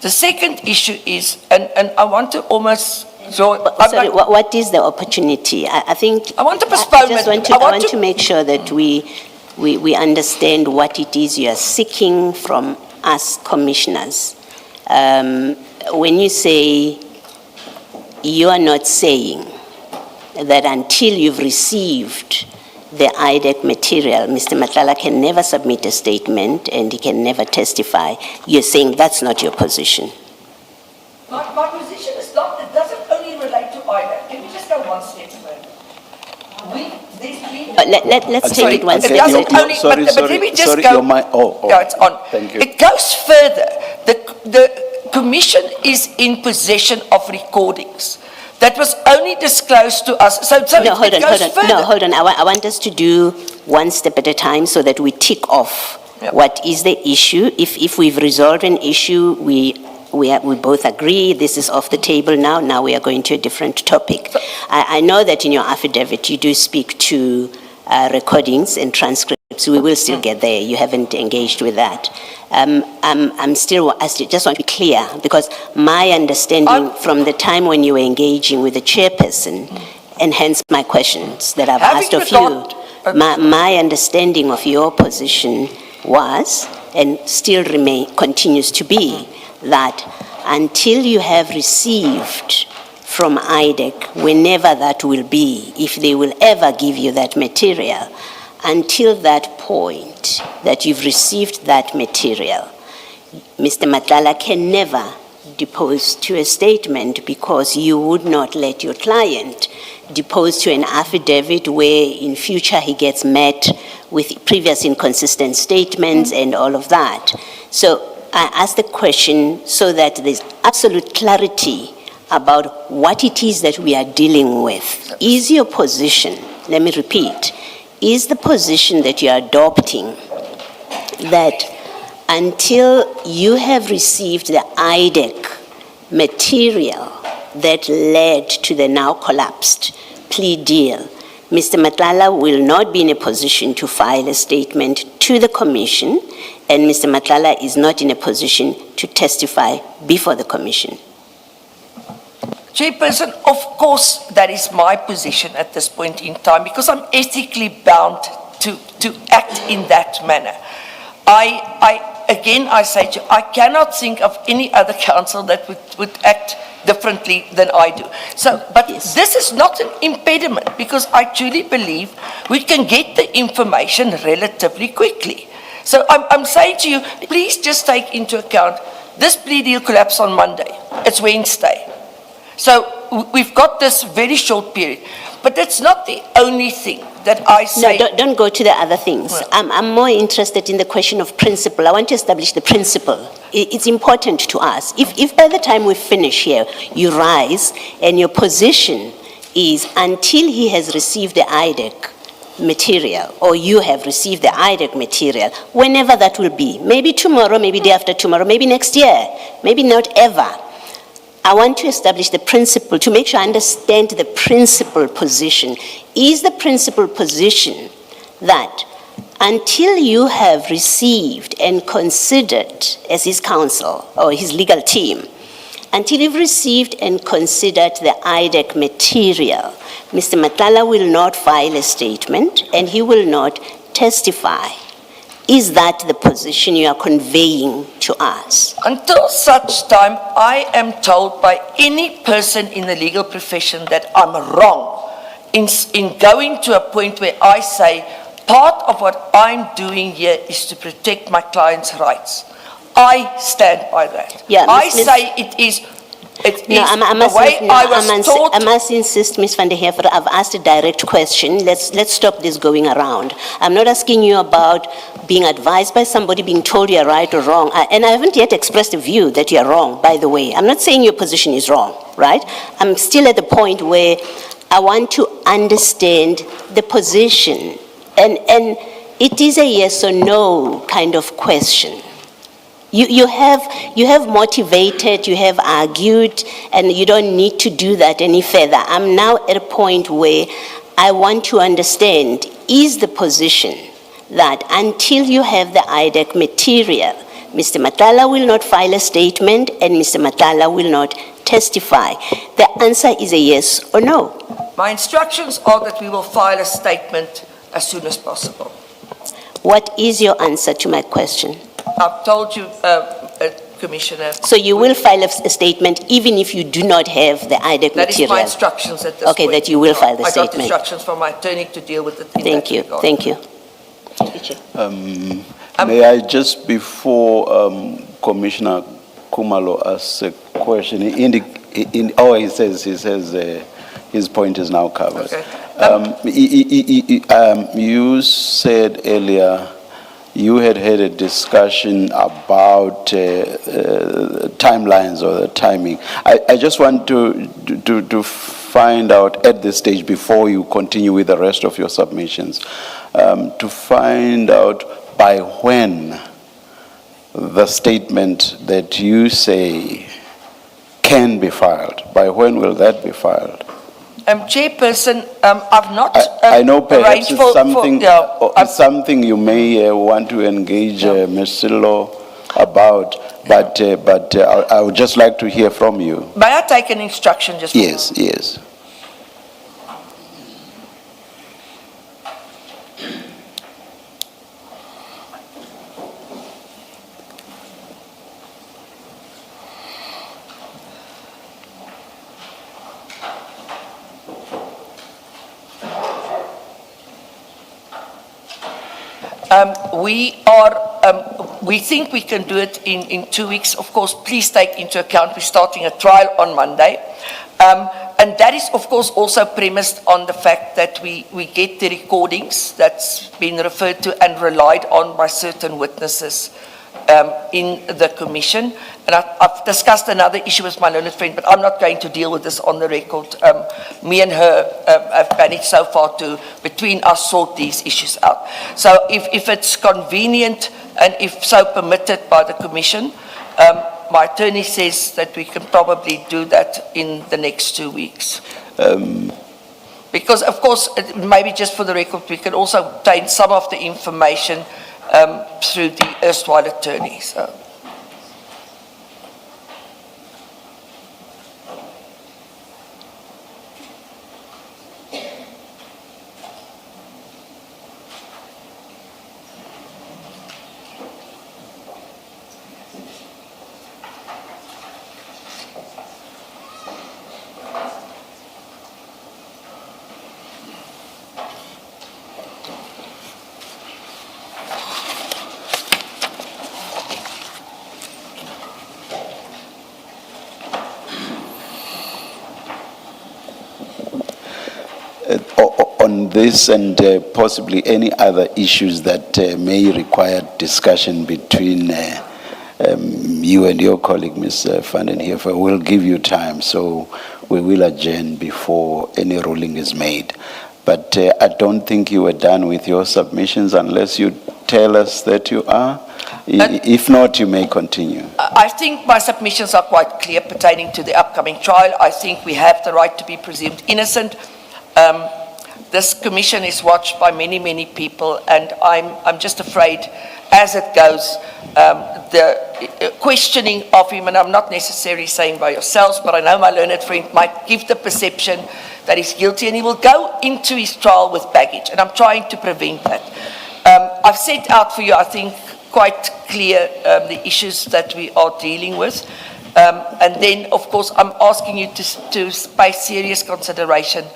The second issue is, and I want to almost... Sorry, what is the opportunity? I think... I want a postponement. I want to make sure that we understand what it is you are seeking from us commissioners. When you say, you are not saying that until you've received the IDEC material, Mr. Matlala can never submit a statement and he can never testify. You're saying that's not your position. My position is not, it doesn't only relate to IDEC. Can we just go one step further? Let's take it one step. Yeah, it's on. Thank you. It goes further. The commission is in possession of recordings that was only disclosed to us. So no, hold on. I want us to do one step at a time so that we tick off what is the issue. If we've resolved an issue, we both agree this is off the table now. Now we are going to a different topic. I know that in your affidavit you do speak to recordings and transcripts. We will still get there. You haven't engaged with that. I just want to be clear, because my understanding from the time when you were engaging with the chairperson, and hence my questions that I've asked of you, my understanding of your position was, and still continues to be, that until you have received from IDEC, whenever that will be, if they will ever give you that material, until that point that you've received that material, Mr. Madlanga can never depose to a statement, because you would not let your client depose to an affidavit where in future he gets met with previous inconsistent statements and all of that. So I ask the question so that there's absolute clarity about what it is that we are dealing with. Is your position, let me repeat, is the position that you are adopting that until you have received the IDEC material that led to the now collapsed plea deal, Mr. Madlanga will not be in a position to file a statement to the commission, and Mr. Madlanga is not in a position to testify before the commission? Chairperson, of course, that is my position at this point in time, because I'm ethically bound to act in that manner. I say to you, I cannot think of any other council that would act differently than I do. So, but Yes. This is not an impediment, because I truly believe we can get the information relatively quickly. So I'm saying to you, please just take into account, this plea deal collapsed on Monday. It's Wednesday. So we've got this very short period. But that's not the only thing that I say. No, don't go to the other things. Well. I'm more interested in the question of principle. I want to establish the principle. It's important to us. If by the time we finish here, you rise and your position is until he has received the IDEC material, or you have received the IDEC material, whenever that will be, maybe tomorrow, maybe day after tomorrow, maybe next year, maybe not ever. I want to establish the principle to make sure I understand the principal position. Is the principal position that until you have received and considered as his counsel or his legal team, until you've received and considered the IDEC material, Mr. Madlanga will not file a statement and he will not testify? Is that the position you are conveying to us? Until such time I am told by any person in the legal profession that I'm wrong in going to a point where I say part of what I'm doing here is to protect my client's rights. I stand by that. Yeah, I Ms. say it is I was taught. must insist, Ms. van der Heever, I've asked a direct question. Let's stop this going around. I'm not asking you about being advised by somebody, being told you're right or wrong. And I haven't yet expressed a view that you're wrong, by the way. I'm not saying your position is wrong, right? I'm still at the point where I want to understand the position. And it is a yes or no kind of question. You have motivated, you have argued, and you don't need to do that any further. I'm now at a point where I want to understand, is the position that until you have the IDEC material, Mr. Madlanga will not file a statement and Mr. Madlanga will not testify? The answer is a yes or no. My instructions are that we will file a statement as soon as possible. What is your answer to my question? I've told you, Commissioner. So you will file a statement even if you do not have the IDEC That is material? my instructions at this point. Okay, that you will file the I got statement. instructions from my attorney to deal with it in Thank that you, regard. thank you. May I just, before Commissioner Kumalo asks a question, he says his point is now covered. Okay. You said earlier you had a discussion about timelines or the timing. I just want to find out at this stage, before you continue with the rest of your submissions, to find out by when the statement that you say can be filed, by when will that be filed? Chairperson, I've not I know perhaps arranged it's for something you may want to engage Ms. Silo about, but I would just like to hear from you. May I take an instruction just for Yes, yes. We think we can do it in 2 weeks. Of course, please take into account we're starting a trial on Monday. And that is, of course, also premised on the fact that we get the recordings that's been referred to and relied on by certain witnesses in the commission. And I've discussed another issue with my learned friend, but I'm not going to deal with this on the record. Me and her have managed so far to, between us, sort these issues out. So if it's convenient and if so permitted by the commission, my attorney says that we can probably do that in the next 2 weeks. Because, of course, maybe just for the record, we can also obtain some of the information through the erstwhile attorney. So. On this and possibly any other issues that may require discussion between you and your colleague, Ms. van den Heever, we'll give you time, so we will adjourn before any ruling is made. But I don't think you were done with your submissions unless you tell us that you are. If not, you may continue. I think my submissions are quite clear pertaining to the upcoming trial. I think we have the right to be presumed innocent. This commission is watched by many, many people, and I'm just afraid, as it goes, the questioning of him, and I'm not necessarily saying by yourselves, but I know my learned friend might give the perception that he's guilty, and he will go into his trial with baggage, and I'm trying to prevent that. I've set out for you, I think, quite clear the issues that we are dealing with. And then, of course, I'm asking you to pay serious consideration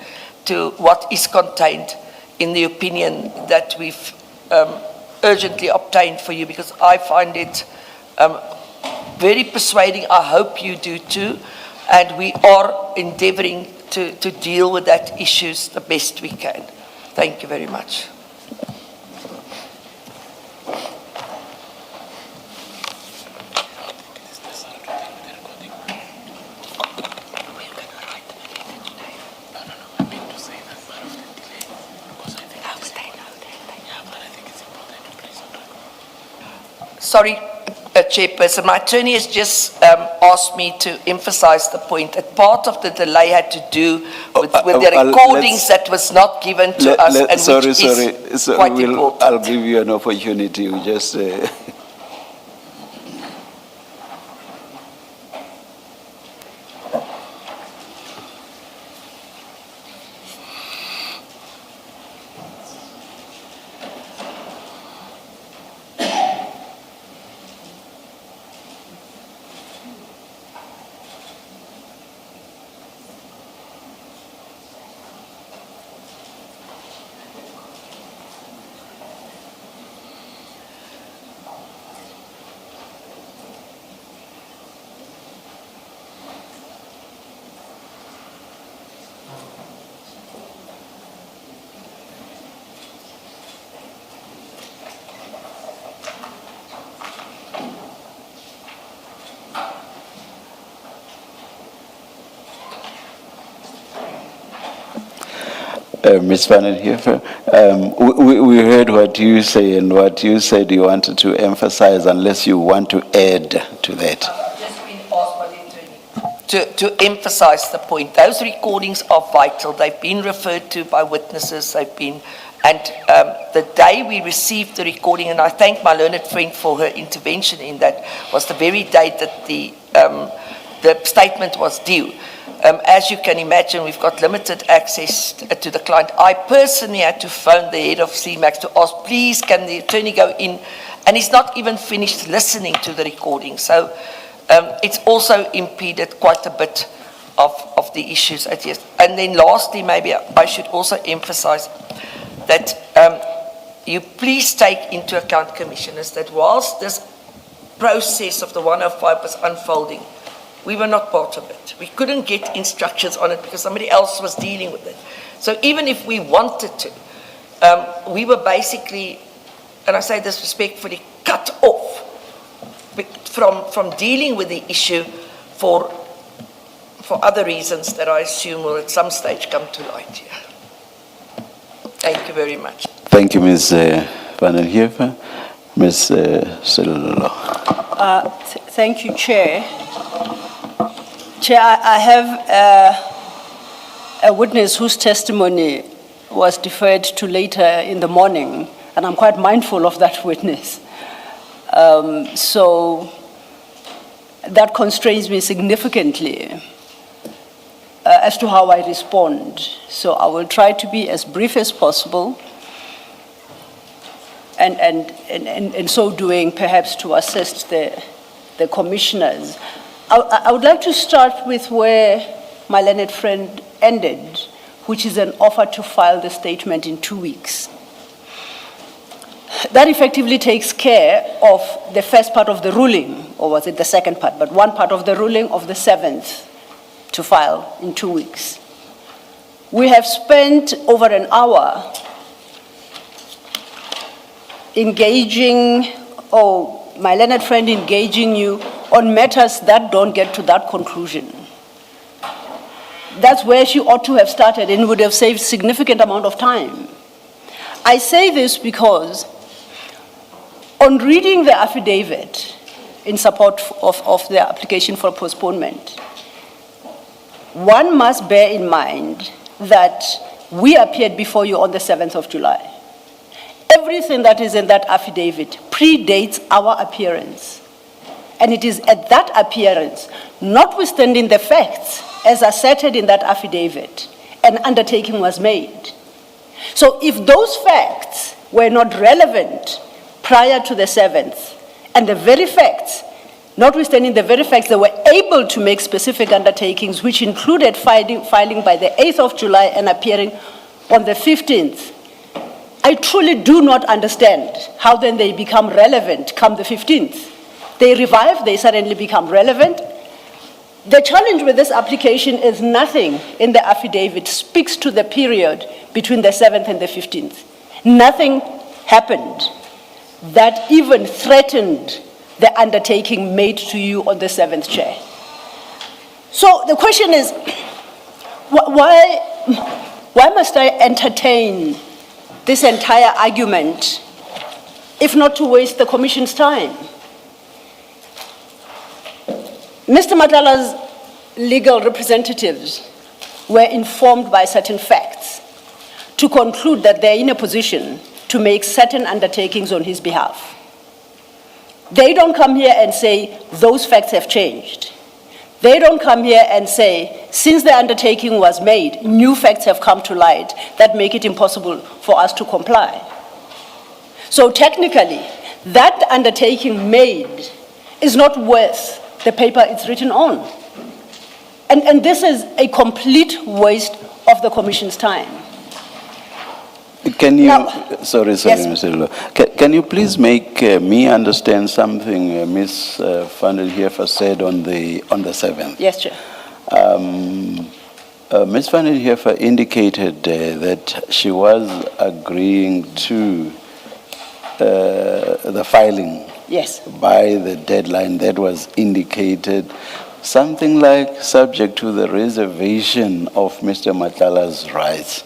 to what is contained in the opinion that we've urgently obtained for you, because I find it very persuading. I hope you do too. And we are endeavoring to deal with that issues the best we can. Thank you very much. Sorry, Chairperson, my attorney has just asked me to emphasize the point that part of the delay had to do with the recordings that was not given to us, and which is quite important. I'll give you an opportunity. You just... Ms. van den Heever, we heard what you say, and what you said you wanted to emphasize, unless you want to add to that. I've just been asked by the attorney to emphasize the point. Those recordings are vital. They've been referred to by witnesses. They've been, and the day we received the recording, and I thank my learned friend for her intervention in that, was the very day that the statement was due. As you can imagine, we've got limited access to the client. I personally had to phone the head of CMAX to ask, please, can the attorney go in? And he's not even finished listening to the recording. So it's also impeded quite a bit of the issues. And then lastly, maybe I should also emphasize that you please take into account, Commissioners, that whilst this process of the 105 was unfolding, we were not part of it. We couldn't get instructions on it because somebody else was dealing with it. So even if we wanted to, we were basically, and I say this respectfully, cut off from dealing with the issue for other reasons that I assume will at some stage come to light here. Thank you very much. Thank you, Ms. Van den Heever. Ms. Sello. Thank you, Chair. Chair, I have a witness whose testimony was deferred to later in the morning, and I'm quite mindful of that witness. So that constrains me significantly as to how I respond. So I will try to be as brief as possible, and in so doing, perhaps to assist the commissioners. I would like to start with where my learned friend ended, which is an offer to file the statement in 2 weeks. That effectively takes care of the first part of the ruling, or was it the second part, but one part of the ruling of the 7th to file in 2 weeks. We have spent over an hour engaging, my learned friend engaging you on matters that don't get to that conclusion. That's where she ought to have started and would have saved significant amount of time. I say this because on reading the affidavit in support of the application for postponement, one must bear in mind that we appeared before you on the 7th of July. Everything that is in that affidavit predates our appearance. And it is at that appearance, notwithstanding the facts as asserted in that affidavit, an undertaking was made. So if those facts were not relevant prior to the 7th, and the very facts, notwithstanding the very facts, they were able to make specific undertakings, which included filing by the 8th of July and appearing on the 15th, I truly do not understand how then they become relevant come the 15th. They revive, they suddenly become relevant. The challenge with this application is nothing in the affidavit speaks to the period between the 7th and the 15th. Nothing happened that even threatened the undertaking made to you on the 7th, Chair. So the question is, why must I entertain this entire argument if not to waste the Commission's time? Mr. Matlala's legal representatives were informed by certain facts to conclude that they're in a position to make certain undertakings on his behalf. They don't come here and say, those facts have changed. They don't come here and say, since the undertaking was made, new facts have come to light that make it impossible for us to comply. So technically, that undertaking made is not worth the paper it's written on. And this is a complete waste of the Commission's time. Can you, Now, sorry, yes. Mr. Lilo. Can you please make me understand something Ms. Van den Heever said on the 7th? Yes, Chair. Ms. Van den Heever indicated that she was agreeing to the filing Yes. by the deadline that was indicated, something like subject to the reservation of Mr. Matlala's rights.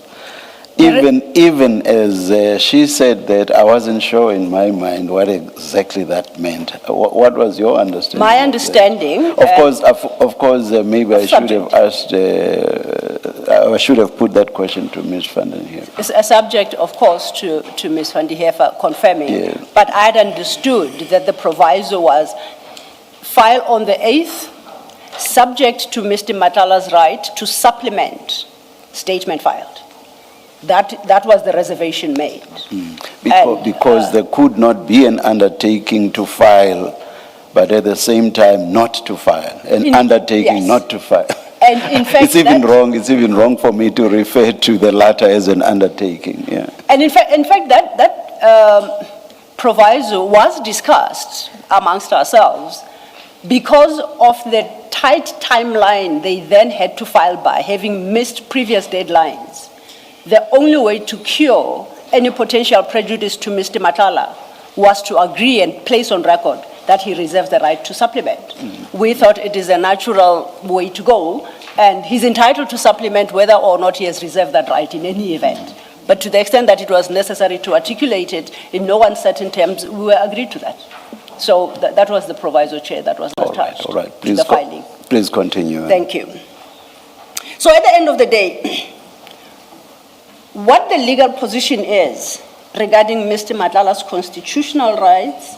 Even as she said that, I wasn't sure in my mind what exactly that meant. What was your understanding? My understanding... Of course, maybe I should have asked, I should have put that question to Ms. Van den Heever. It's a subject, of course, to Ms. Van den Heever confirming, Yeah. but I'd understood that the proviso was file on the 8th, subject to Mr. Matlala's right to supplement statement filed. That was the reservation made. Because there could not be an undertaking to file, but at the same time not to file, an undertaking yes. not to file. And in fact, It's even wrong for me to refer to the latter as an undertaking, yeah. And in fact, that proviso was discussed amongst ourselves because of the tight timeline they then had to file by, having missed previous deadlines. The only way to cure any potential prejudice to Mr. Matala was to agree and place on record that he reserves the right to supplement. We thought it is a natural way to go, and he's entitled to supplement whether or not he has reserved that right in any event. But to the extent that it was necessary to articulate it in no uncertain terms, we were agreed to that. So that was the proviso, Chair, that was attached All right. to the filing. Please continue. Thank you. So at the end of the day, what the legal position is regarding Mr. Matlala's constitutional rights,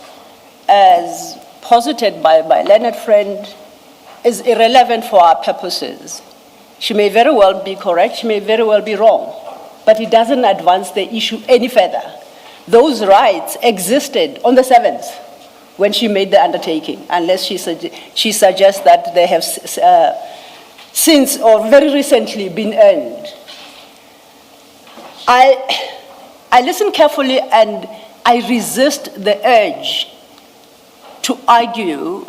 as posited by Leonard Friend, is irrelevant for our purposes. She may very well be correct, she may very well be wrong, but it doesn't advance the issue any further. Those rights existed on the 7th when she made the undertaking, unless she suggests that they have since or very recently been earned. I listen carefully and I resist the urge to argue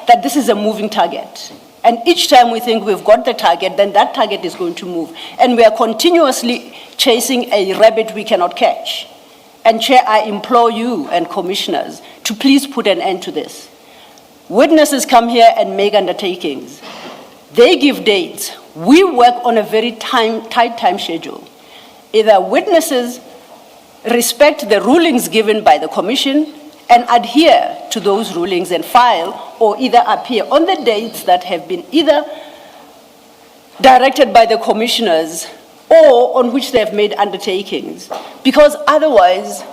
that this is a moving target. And each time we think we've got the target, then that target is going to move. And we are continuously chasing a rabbit we cannot catch. And Chair, I implore you and commissioners to please put an end to this. Witnesses come here and make undertakings. They give dates. We work on a very tight time schedule. Either witnesses respect the rulings given by the commission and adhere to those rulings and file, or either appear on the dates that have been either directed by the commissioners or on which they have made undertakings, because otherwise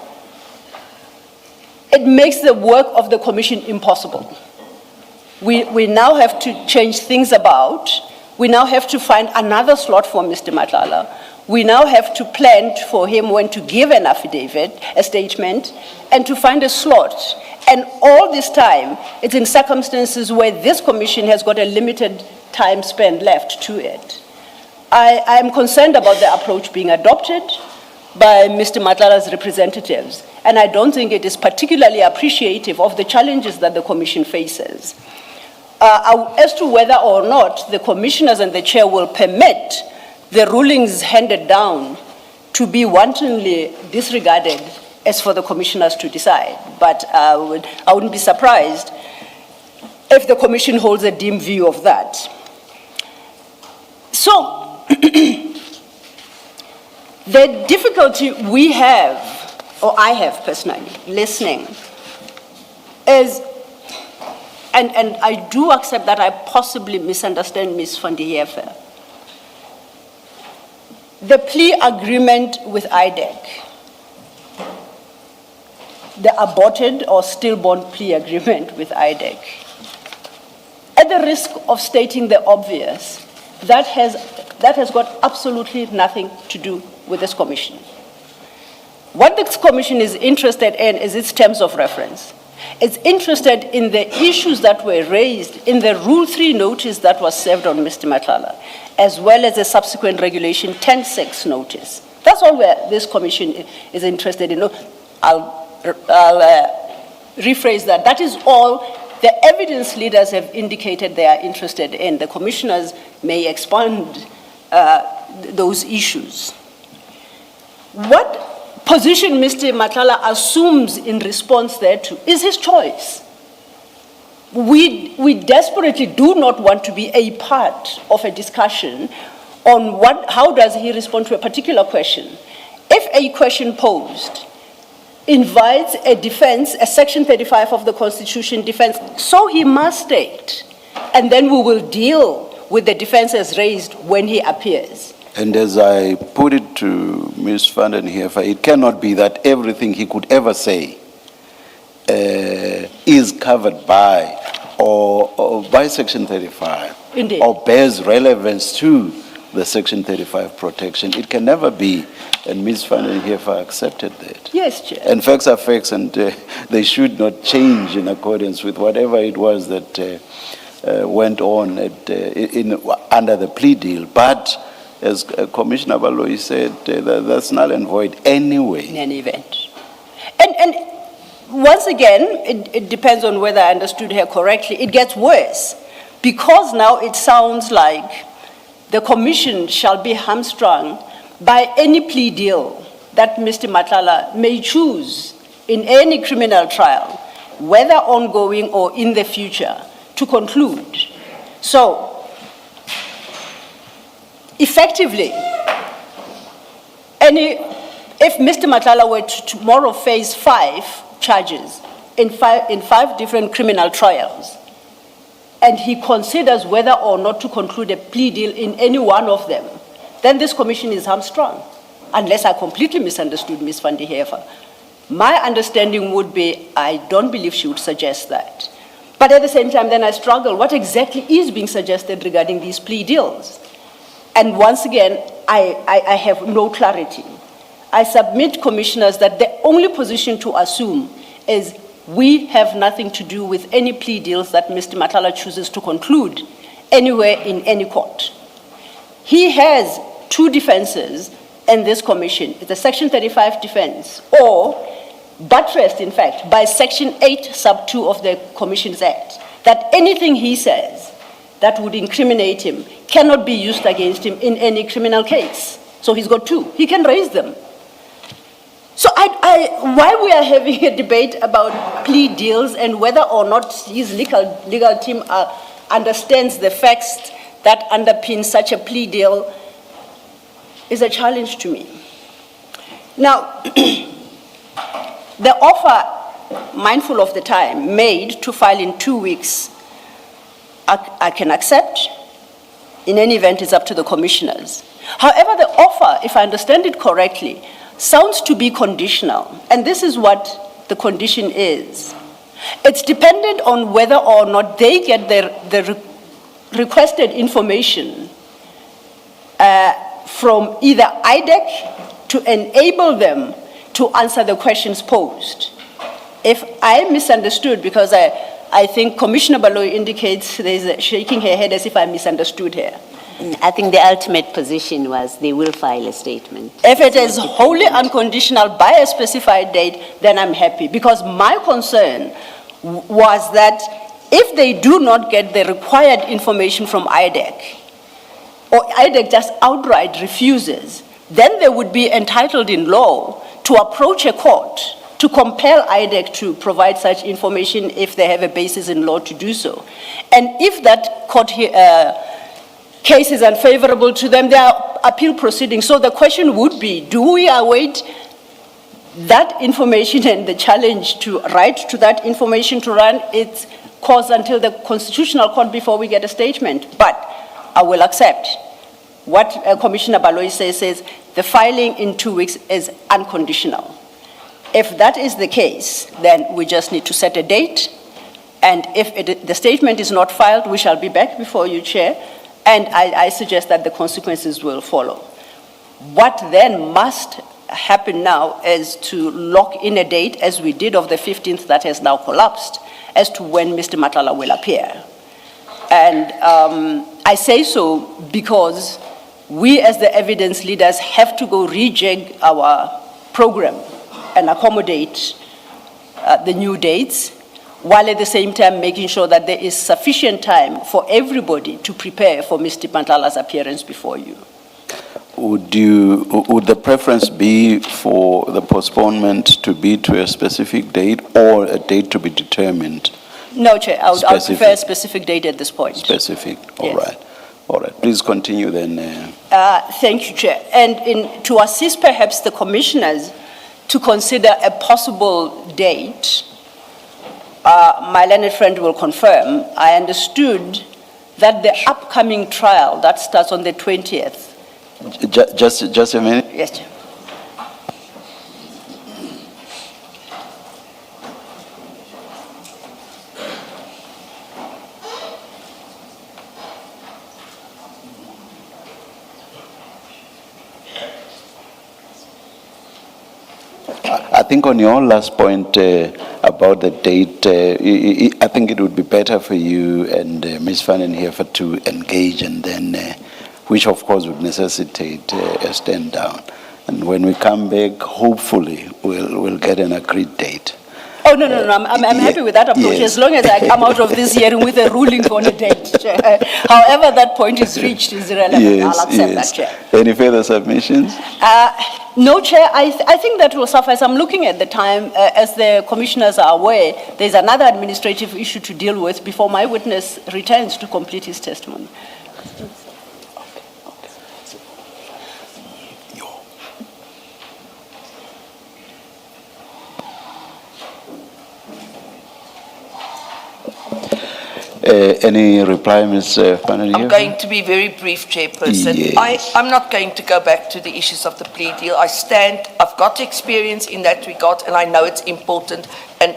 it makes the work of the commission impossible. We now have to change things about. We now have to find another slot for Mr. Matlala. We now have to plan for him when to give an affidavit, a statement, and to find a slot. And all this time, it's in circumstances where this commission has got a limited time span left to it. I am concerned about the approach being adopted by Mr. Matlala's representatives, and I don't think it is particularly appreciative of the challenges that the commission faces. As to whether or not the commissioners and the chair will permit the rulings handed down to be wantonly disregarded as for the commissioners to decide. But I wouldn't be surprised if the commission holds a dim view of that. So, the difficulty we have, or I have personally, listening, is, and I do accept that I possibly misunderstand Ms. van der Heever. The plea agreement with IDEC, the aborted or stillborn plea agreement with IDEC, at the risk of stating the obvious, that has got absolutely nothing to do with this commission. What this commission is interested in is its terms of reference. It's interested in the issues that were raised in the Rule 3 notice that was served on Mr. Matlala, as well as the subsequent Regulation 10.6 notice. That's all where this commission is interested in. I'll rephrase that. That is all the evidence leaders have indicated they are interested in. The commissioners may expand those issues. What position Mr. Matlala assumes in response thereto is his choice. We desperately do not want to be a part of a discussion on how does he respond to a particular question. If a question posed invites a defense, a Section 35 of the Constitution defense, so he must state, and then we will deal with the defense as raised when he appears. And as I put it to Ms. van der Heever, it cannot be that everything he could ever say is covered by or by Section 35. Indeed. Or bears relevance to the Section 35 protection. It can never be, and Ms. van der Heever accepted that. Yes, Chair. And facts are facts, and they should not change in accordance with whatever it was that went on under the plea deal. But as Commissioner Baloyi said, that's null and void anyway. In any event. And once again, it depends on whether I understood her correctly, it gets worse. Because now it sounds like the commission shall be hamstrung by any plea deal that Mr. Matlala may choose in any criminal trial, whether ongoing or in the future, to conclude. So, effectively, if Mr. Matlala were to tomorrow face 5 charges in five different criminal trials, and he considers whether or not to conclude a plea deal in any one of them, then this commission is hamstrung, unless I completely misunderstood Ms. van der Heever. My understanding would be, I don't believe she would suggest that. But at the same time, then I struggle, what exactly is being suggested regarding these plea deals? And once again, I have no clarity. I submit, commissioners, that the only position to assume is we have nothing to do with any plea deals that Mr. Matlala chooses to conclude anywhere in any court. He has 2 defenses in this commission. It's a Section 35 defense, or buttressed, in fact, by Section 8, sub 2 of the Commissions Act, that anything he says that would incriminate him cannot be used against him in any criminal case. So he's got 2. He can raise them. So why we are having a debate about plea deals and whether or not his legal team understands the facts that underpin such a plea deal is a challenge to me. Now, the offer, mindful of the time, made to file in 2 weeks, I can accept. In any event, it's up to the commissioners. However, the offer, if I understand it correctly, sounds to be conditional, and this is what the condition is. It's dependent on whether or not they get the requested information from either IDEC to enable them to answer the questions posed. If I misunderstood, because I think Commissioner Baloyi indicates there's shaking her head as if I misunderstood her. I think the ultimate position was they will file a statement. If it is wholly unconditional by a specified date, then I'm happy. Because my concern was that if they do not get the required information from IDEC, or IDEC just outright refuses, then they would be entitled in law to approach a court to compel IDEC to provide such information if they have a basis in law to do so. And if that court case is unfavorable to them, there are appeal proceedings. So the question would be, do we await that information and the challenge to right to that information to run its course until the Constitutional Court before we get a statement? But I will accept what Commissioner Baloyi says the filing in 2 weeks is unconditional. If that is the case, then we just need to set a date, and if the statement is not filed, we shall be back before you, Chair, and I suggest that the consequences will follow. What then must happen now is to lock in a date, as we did of the 15th that has now collapsed, as to when Mr. Matlala will appear. And I say so because we as the evidence leaders have to go rejig our program and accommodate the new dates, while at the same time making sure that there is sufficient time for everybody to prepare for Mr. Matlala's appearance before you. Would the preference be for the postponement to be to a specific date or a date to be determined? No, Chair, I would prefer a specific date at this point. Specific, all Yes. right. All right, please continue then. Thank you, Chair. And to assist perhaps the commissioners to consider a possible date, my learned friend will confirm, I understood that the upcoming trial that starts on the 20th. Just a minute. Yes, Chair. I think on your last point about the date, I think it would be better for you and Ms. Van den Heever to engage, and then, which of course would necessitate a stand down. And when we come back, hopefully, we'll get an agreed date. Oh, no, I'm happy with that approach, Yes. as long as I come out of this hearing with a ruling on a date. However that point is reached is irrelevant. I'll accept that, Chair. Any further submissions? No, Chair, I think that will suffice. I'm looking at the time. As the commissioners are aware, there's another administrative issue to deal with before my witness returns to complete his testimony. Any reply, Ms. Fanny? I'm going to be very brief, Chairperson. Yes. I'm not going to go back to the issues of the plea deal. I've got experience in that regard, and I know it's important. And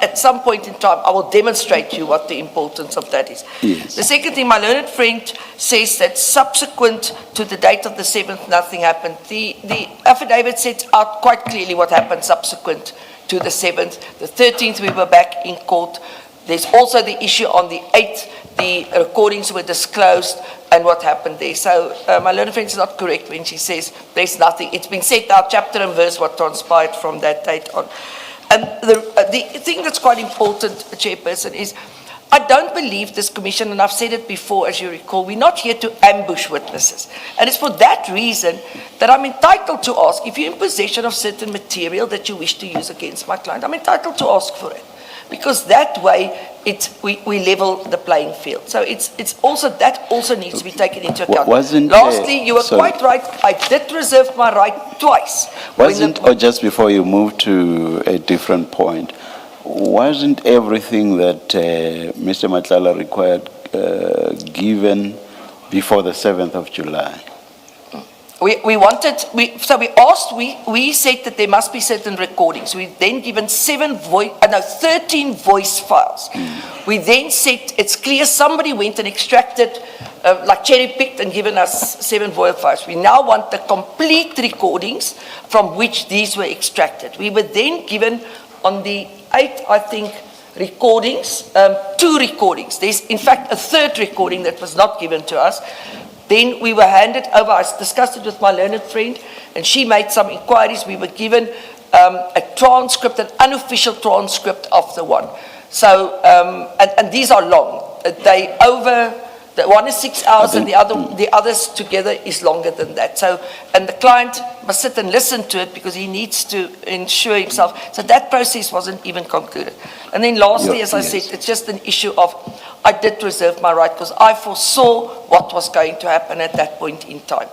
at some point in time, I will demonstrate to you what the importance of that is. Yes. The second thing, my learned friend says that subsequent to the date of the 7th, nothing happened. The affidavit sets out quite clearly what happened subsequent to the 7th. The 13th, we were back in court. There's also the issue on the 8th, the recordings were disclosed and what happened there. So my learned friend is not correct when she says there's nothing. It's been set out chapter and verse what transpired from that date on. And the thing that's quite important, Chairperson, is I don't believe this commission, and I've said it before, as you recall, we're not here to ambush witnesses. And it's for that reason that I'm entitled to ask, if you're in possession of certain material that you wish to use against my client, I'm entitled to ask for it. Because that way, we level the playing field. So that also needs to be taken into account. Lastly, you were quite right. I did reserve my right twice. Or just before you move to a different point, wasn't everything that Mr. Matlala required given before the 7th of July? We said that there must be certain recordings. We then given 13 voice files. We then said it's clear somebody went and extracted, like cherry picked and given us 7 voice files. We now want the complete recordings from which these were extracted. We were then given on the 8th, I think, recordings, 2 recordings. There's in fact a 3rd recording that was not given to us. Then we were handed over, I discussed it with my learned friend, and she made some inquiries. We were given a transcript, an unofficial transcript of the one. So, and these are long. The one is 6 hours and the others together is longer than that. So, and the client must sit and listen to it because he needs to ensure himself. So that process wasn't even concluded. And then lastly, as I said, it's just an issue of, I did reserve my right because I foresaw what was going to happen at that point in time.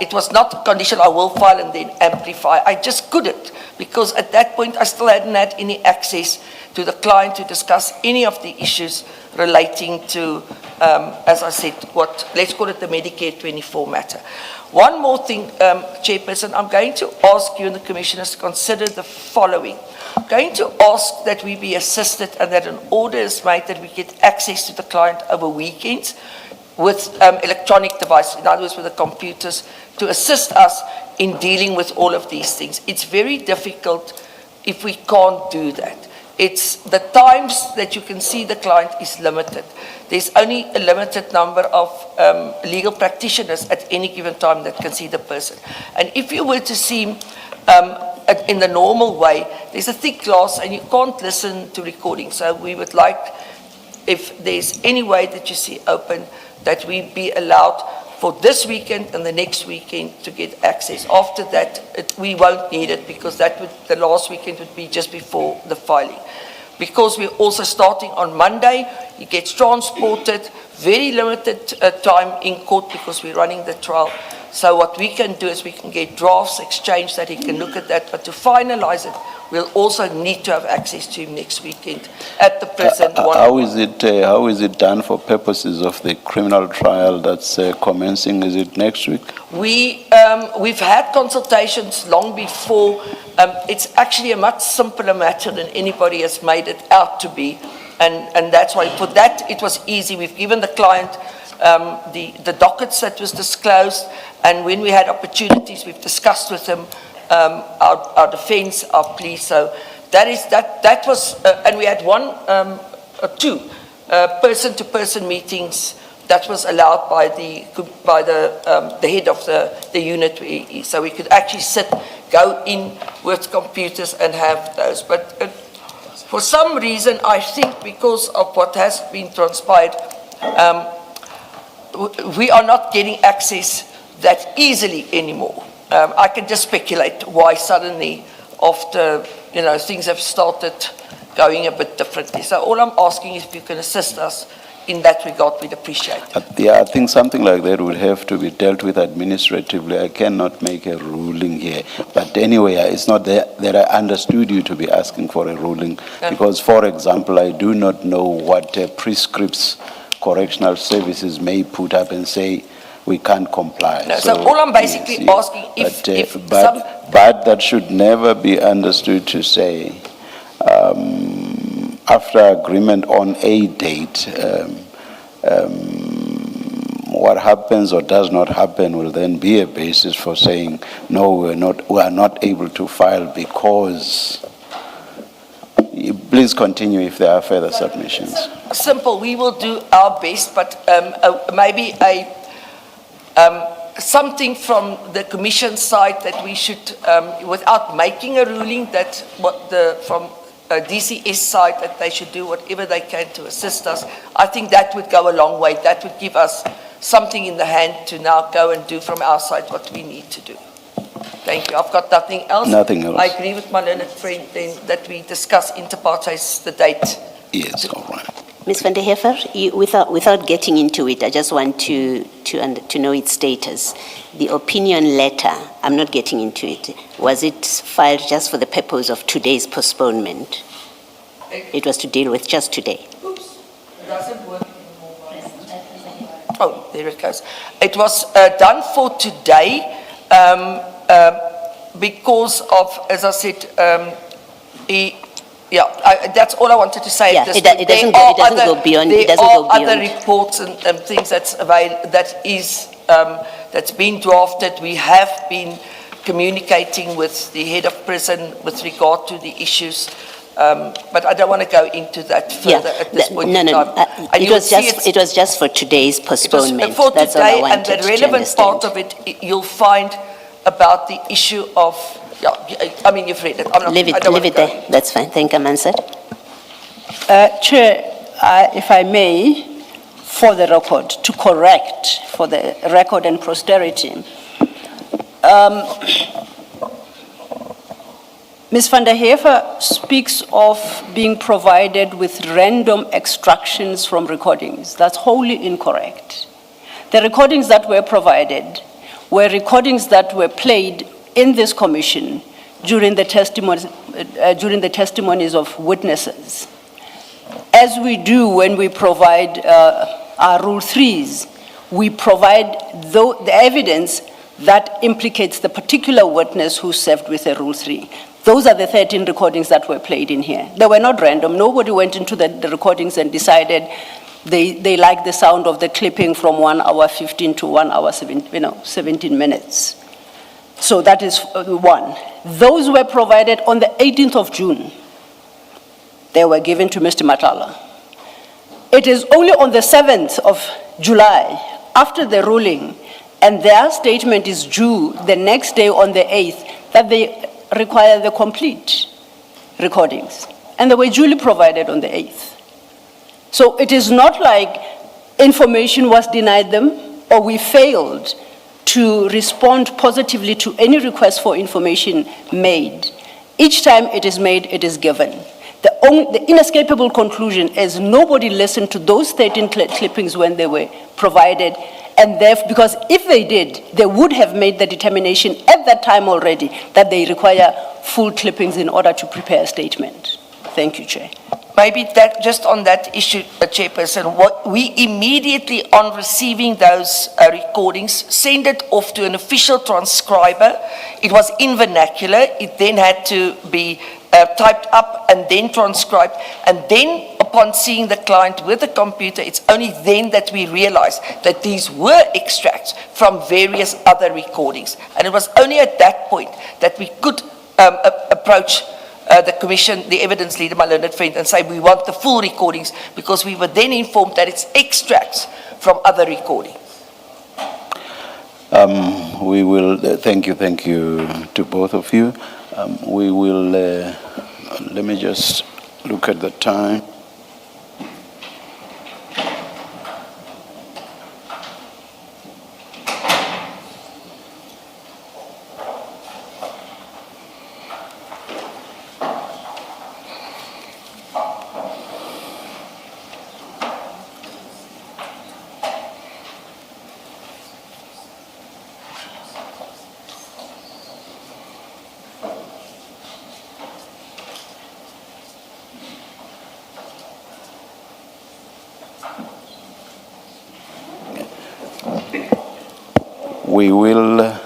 It was not a condition I will file and then amplify. I just couldn't because at that point I still hadn't had any access to the client to discuss any of the issues relating to, as I said, let's call it the Medicare 24 matter. One more thing, Chairperson, I'm going to ask you and the commissioners to consider the following. I'm going to ask that we be assisted and that an order is made that we get access to the client over weekends with electronic devices, in other words with the computers, to assist us in dealing with all of these things. It's very difficult if we can't do that. It's the times that you can see the client is limited. There's only a limited number of legal practitioners at any given time that can see the person. And if you were to see him in the normal way, there's a thick glass and you can't listen to recordings. So we would like, if there's any way that you see open, that we be allowed for this weekend and the next weekend to get access. After that, we won't need it because the last weekend would be just before the filing. Because we're also starting on Monday, he gets transported, very limited time in court because we're running the trial. So what we can do is we can get drafts exchanged that he can look at that, but to finalize it, we'll also need to have access to him next weekend at the present one. How is it done for purposes of the criminal trial that's commencing? Is it next week? We've had consultations long before. It's actually a much simpler matter than anybody has made it out to be. And that's why for that it was easy. We've given the client the dockets that was disclosed, and when we had opportunities, we've discussed with him our defense, our plea. So that was, and we had two person-to-person meetings that was allowed by the head of the unit. So we could actually go in with computers and have those. But for some reason, I think because of what has been transpired, we are not getting access that easily anymore. I can just speculate why suddenly, after things have started going a bit differently. So all I'm asking is if you can assist us in that regard, we'd appreciate it. Yeah, I think something like that would have to be dealt with administratively. I cannot make a ruling here. But anyway, it's not that I understood you to be asking for a ruling. No. Because, for example, I do not know what prescripts correctional services may put up and say, we can't comply. No, so all I'm basically asking, but that should never be understood to say, after agreement on a date, what happens or does not happen will then be a basis for saying, no, we are not able to file because. Please continue if there are further submissions. Simple, we will do our best, but maybe something from the Commission side that we should, without making a ruling, that from DCS side that they should do whatever they can to assist us. I think that would go a long way. That would give us something in the hand to now go and do from our side what we need to do. Thank you. I've got nothing else. Nothing else. I agree with my learned friend then that we discuss inter partes the date. Yes, all right. Ms. van der Heever, without getting into it, I just want to know its status. The opinion letter, I'm not getting into it. Was it filed just for the purpose of today's postponement? It was to deal with just today. Oops, it doesn't work anymore. Oh, there it goes. It was done for today because of, as I said, that's all I wanted to say. Yeah, it doesn't go beyond. There are other reports and things that's been drafted. We have been communicating with the head of prison with regard to the issues. But I don't want to go into that further at this point in time. It was just for today's postponement. For That's today, all I wanted and the relevant part of it, you'll find about the issue of, I mean, you've read it. Leave it there. That's fine. Thank you, Mansur. Chair, if I may, for the record, to correct for the record and posterity, Ms. van der Heever speaks of being provided with random extractions from recordings. That's wholly incorrect. The recordings that were provided were recordings that were played in this commission during the testimonies of witnesses. As we do when we provide our Rule 3s, we provide the evidence that implicates the particular witness who served with a Rule 3. Those are the 13 recordings that were played in here. They were not random. Nobody went into the recordings and decided they like the sound of the clipping from 1 hour 15 to 1 hour 17 minutes. So that is one. Those were provided on the 18th of June. They were given to Mr. Matala. It is only on the 7th of July, after the ruling, and their statement is due the next day on the 8th, that they require the complete recordings. And they were duly provided on the 8th. So it is not like information was denied them or we failed to respond positively to any request for information made. Each time it is made, it is given. The inescapable conclusion is nobody listened to those 13 clippings when they were provided, and because if they did, they would have made the determination at that time already that they require full clippings in order to prepare a statement. Thank you, Chair. Maybe that, just on that issue, Chairperson, what we immediately on receiving those recordings, send it off to an official transcriber. It was in vernacular. It then had to be typed up and then transcribed. And then upon seeing the client with the computer, it's only then that we realized that these were extracts from various other recordings. And it was only at that point that we could approach the commission, the evidence leader, my learned friend, and say we want the full recordings, because we were then informed that it's extracts from other recordings. We will, thank you to both of you. We will, let me just look at the time. We will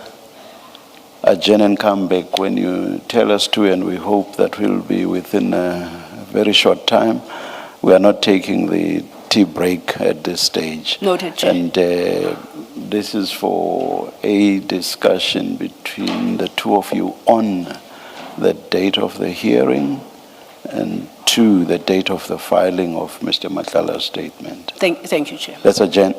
adjourn and come back when you tell us to, and we hope that we'll be within a very short time. We are not taking the tea break at this stage. Noted, Chair. And this is for a discussion between the two of you on the date of the hearing, and two, the date of the filing of Mr. Matlala's statement. Thank you, Chair. Let's adjourn.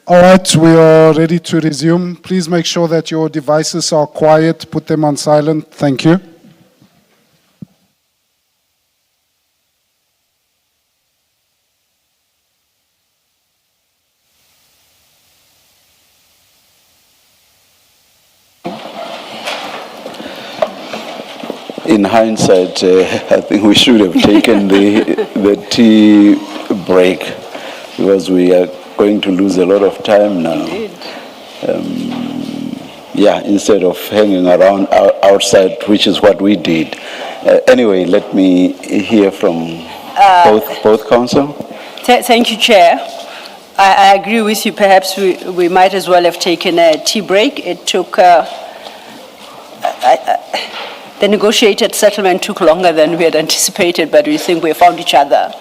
All right, we are ready to resume. Please make sure that your devices are quiet. Put them on silent. Thank you. In hindsight, I think we should have taken the tea break because we are going to lose a lot of time now. Yeah, instead of hanging around outside, which is what we did. Anyway, let me hear from both counsel. Thank you, Chair. I agree with you. Perhaps we might as well have taken a tea break. It took, the negotiated settlement took longer than we had anticipated, but we think we found each other.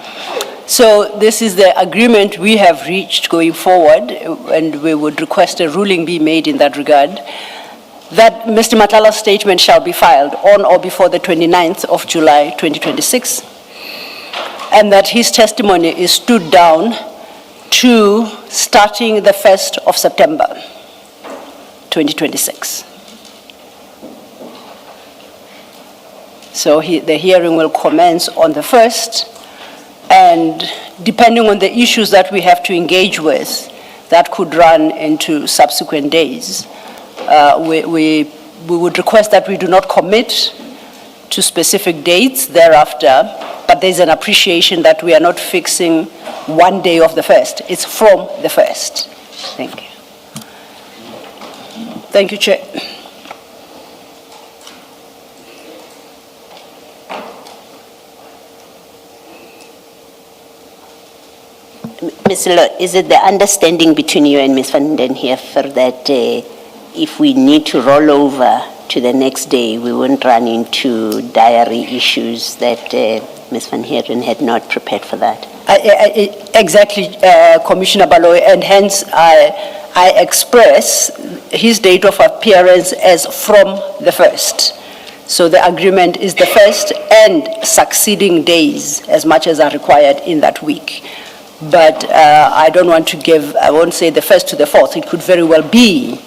So this is the agreement we have reached going forward, and we would request a ruling be made in that regard, that Mr. Matlala's statement shall be filed on or before the 29th of July 2026, and that his testimony is stood down to starting the 1st of September 2026. So the hearing will commence on the 1st, and depending on the issues that we have to engage with, that could run into subsequent days. We would request that we do not commit to specific dates thereafter, but there's an appreciation that we are not fixing one day of the 1st. It's from the 1st. Thank you. Thank you, Chair. Ms. Lo, is it the understanding between you and Ms. van den Heever that if we need to roll over to the next day, we won't run into diary issues that Ms. van Heeren had not prepared for that? Exactly, Commissioner Baloyi, and hence I express his date of appearance as from the 1st. So the agreement is the 1st and succeeding days as much as are required in that week. But I don't want to give, I won't say the 1st to the 4th, it could very well be,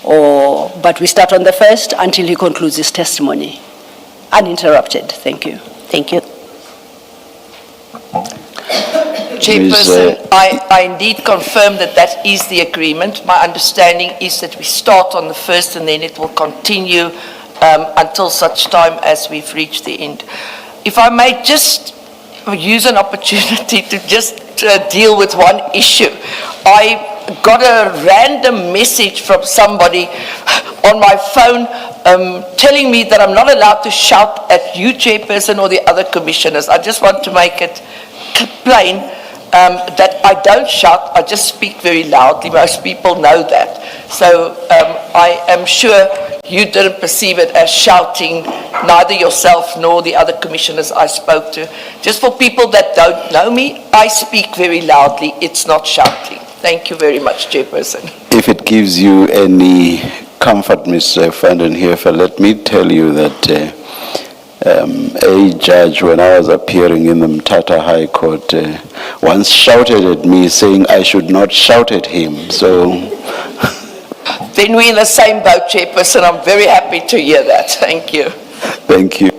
but we start on the 1st until he concludes his testimony. Uninterrupted, thank you. Thank you. Chairperson, I indeed confirm that that is the agreement. My understanding is that we start on the 1st and then it will continue until such time as we've reached the end. If I may just use an opportunity to just deal with one issue. I got a random message from somebody on my phone telling me that I'm not allowed to shout at you, Chairperson, or the other commissioners. I just want to make it plain that I don't shout, I just speak very loudly. Most people know that. So I am sure you didn't perceive it as shouting, neither yourself nor the other commissioners I spoke to. Just for people that don't know me, I speak very loudly. It's not shouting. Thank you very much, Chairperson. If it gives you any comfort, Ms. van den Heever, let me tell you that a judge, when I was appearing in the Mthatha High Court, once shouted at me saying I should not shout at him. So Then we're in the same boat, Chairperson. I'm very happy to hear that. Thank you. thank you.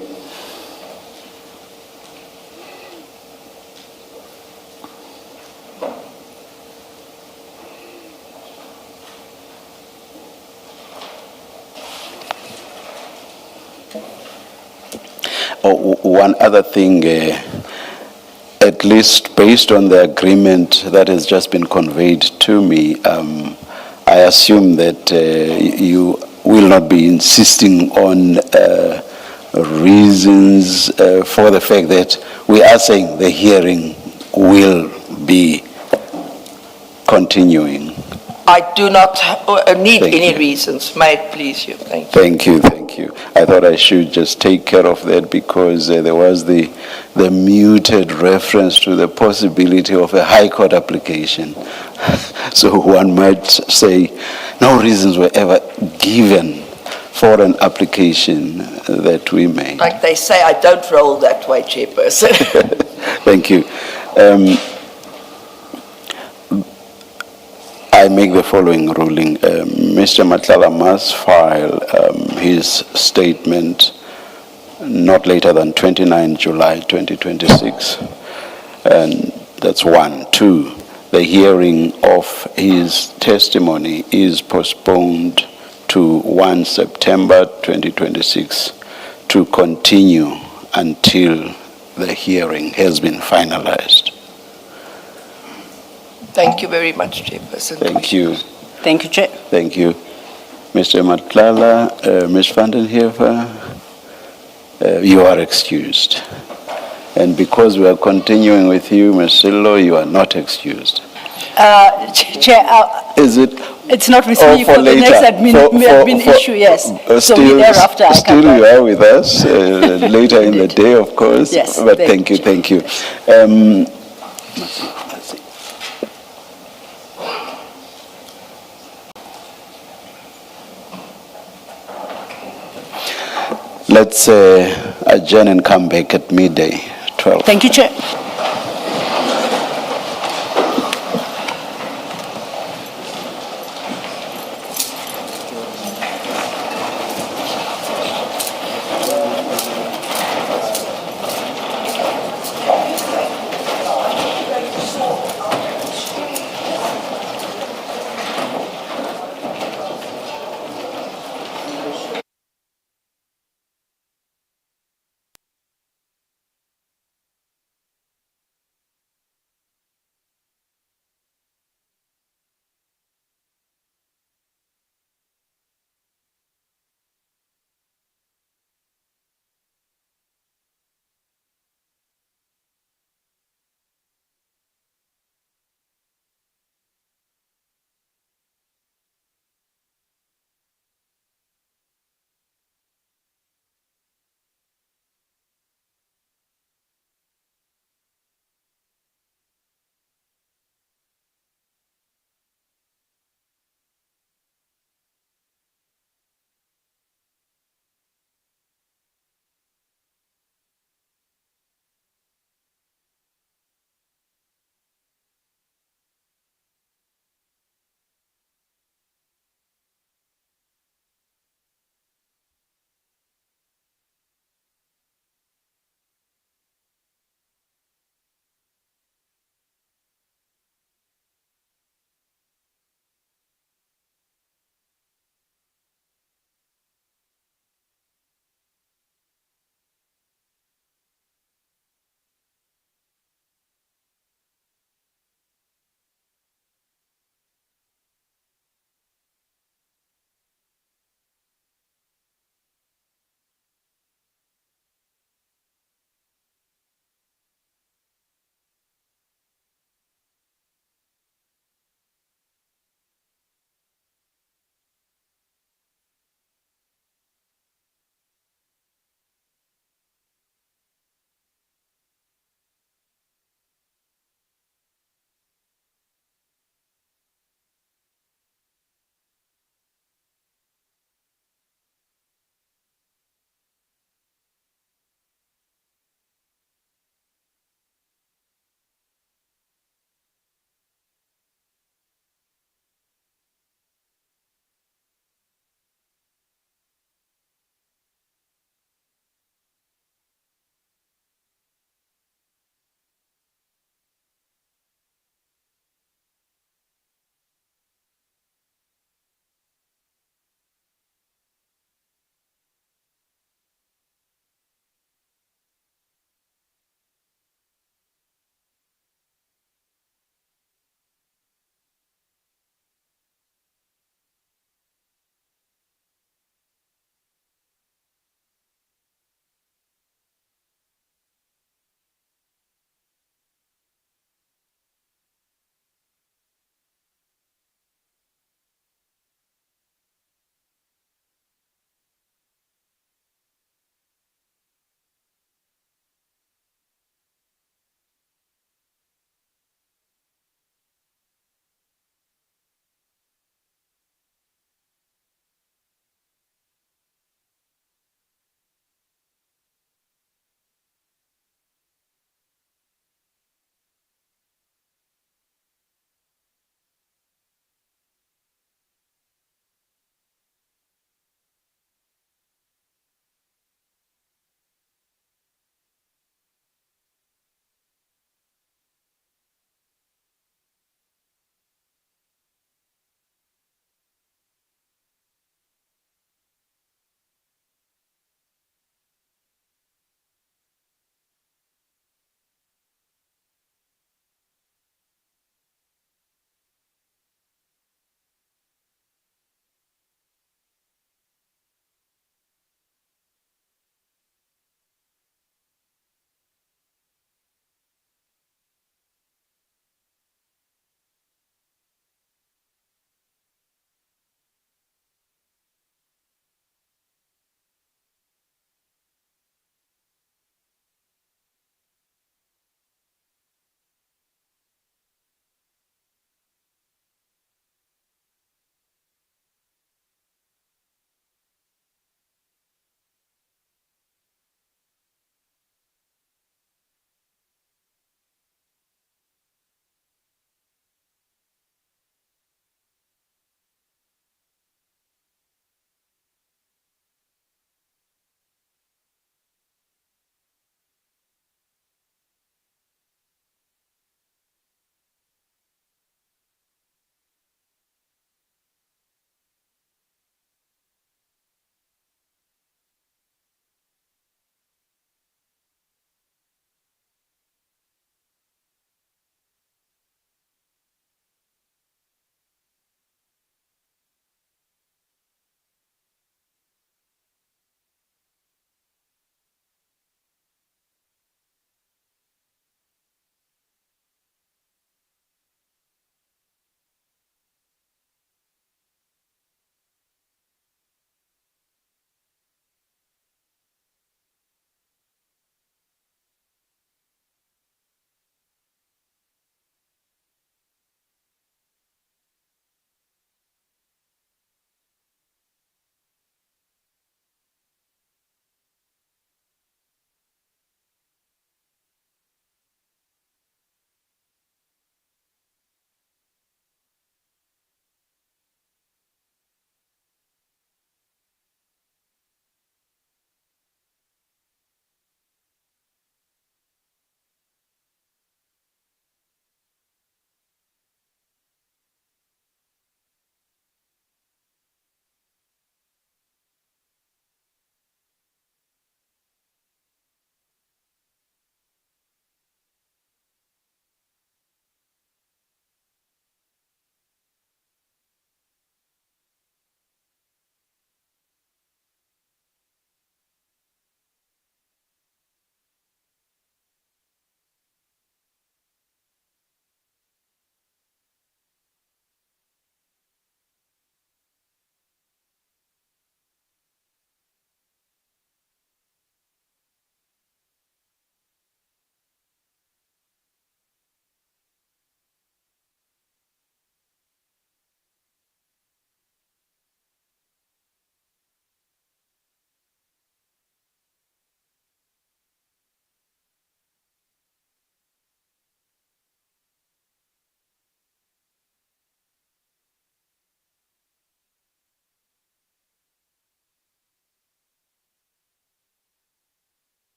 Oh, one other thing, at least based on the agreement that has just been conveyed to me, I assume that you will not be insisting on reasons for the fact that we are saying the hearing will be continuing. I do not need Thank any you. reasons. May it please you. Thank you. Thank you, thank you. I thought I should just take care of that because there was the muted reference to the possibility of a High Court application. So one might say no reasons were ever given for an application that we made. Like they say, I don't roll that way, Chairperson. I make the following ruling. Mr. Matlala must file his statement not later than 29 July 2026. And that's one. Two, the hearing of his testimony is postponed to 1 September 2026 to continue until the hearing has been finalized. Thank you very much, Chairperson. Thank you. Thank you, Chair. Thank you. Mr. Matlala, Ms. van den Heever, you are excused. And because we are continuing with you, Ms. Sillo, you are not excused. Chair, Is it? it's not with Oh, me for for the later. next admin issue, yes. So thereafter I come Still back. you are with us, later in the day, of course. Yes, But thank thank you. you, thank you. Let's adjourn and come back at midday, 12. Thank you, Chair.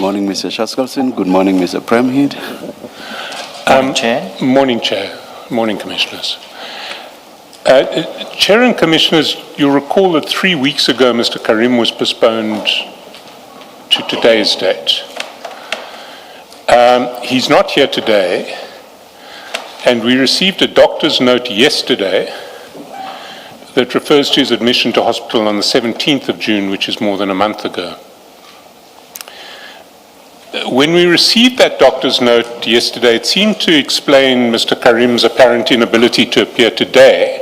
morning, Mr. Shaskalson. Good morning, Mr. Premhead. Chair. Morning, Chair. Morning, Commissioners. Chair and Commissioners, you'll recall that 3 weeks ago, Mr. Karim was postponed to today's date. He's not here today, and we received a doctor's note yesterday that refers to his admission to hospital on the 17th of June, which is more than a month ago. When we received that doctor's note yesterday, it seemed to explain Mr. Karim's apparent inability to appear today,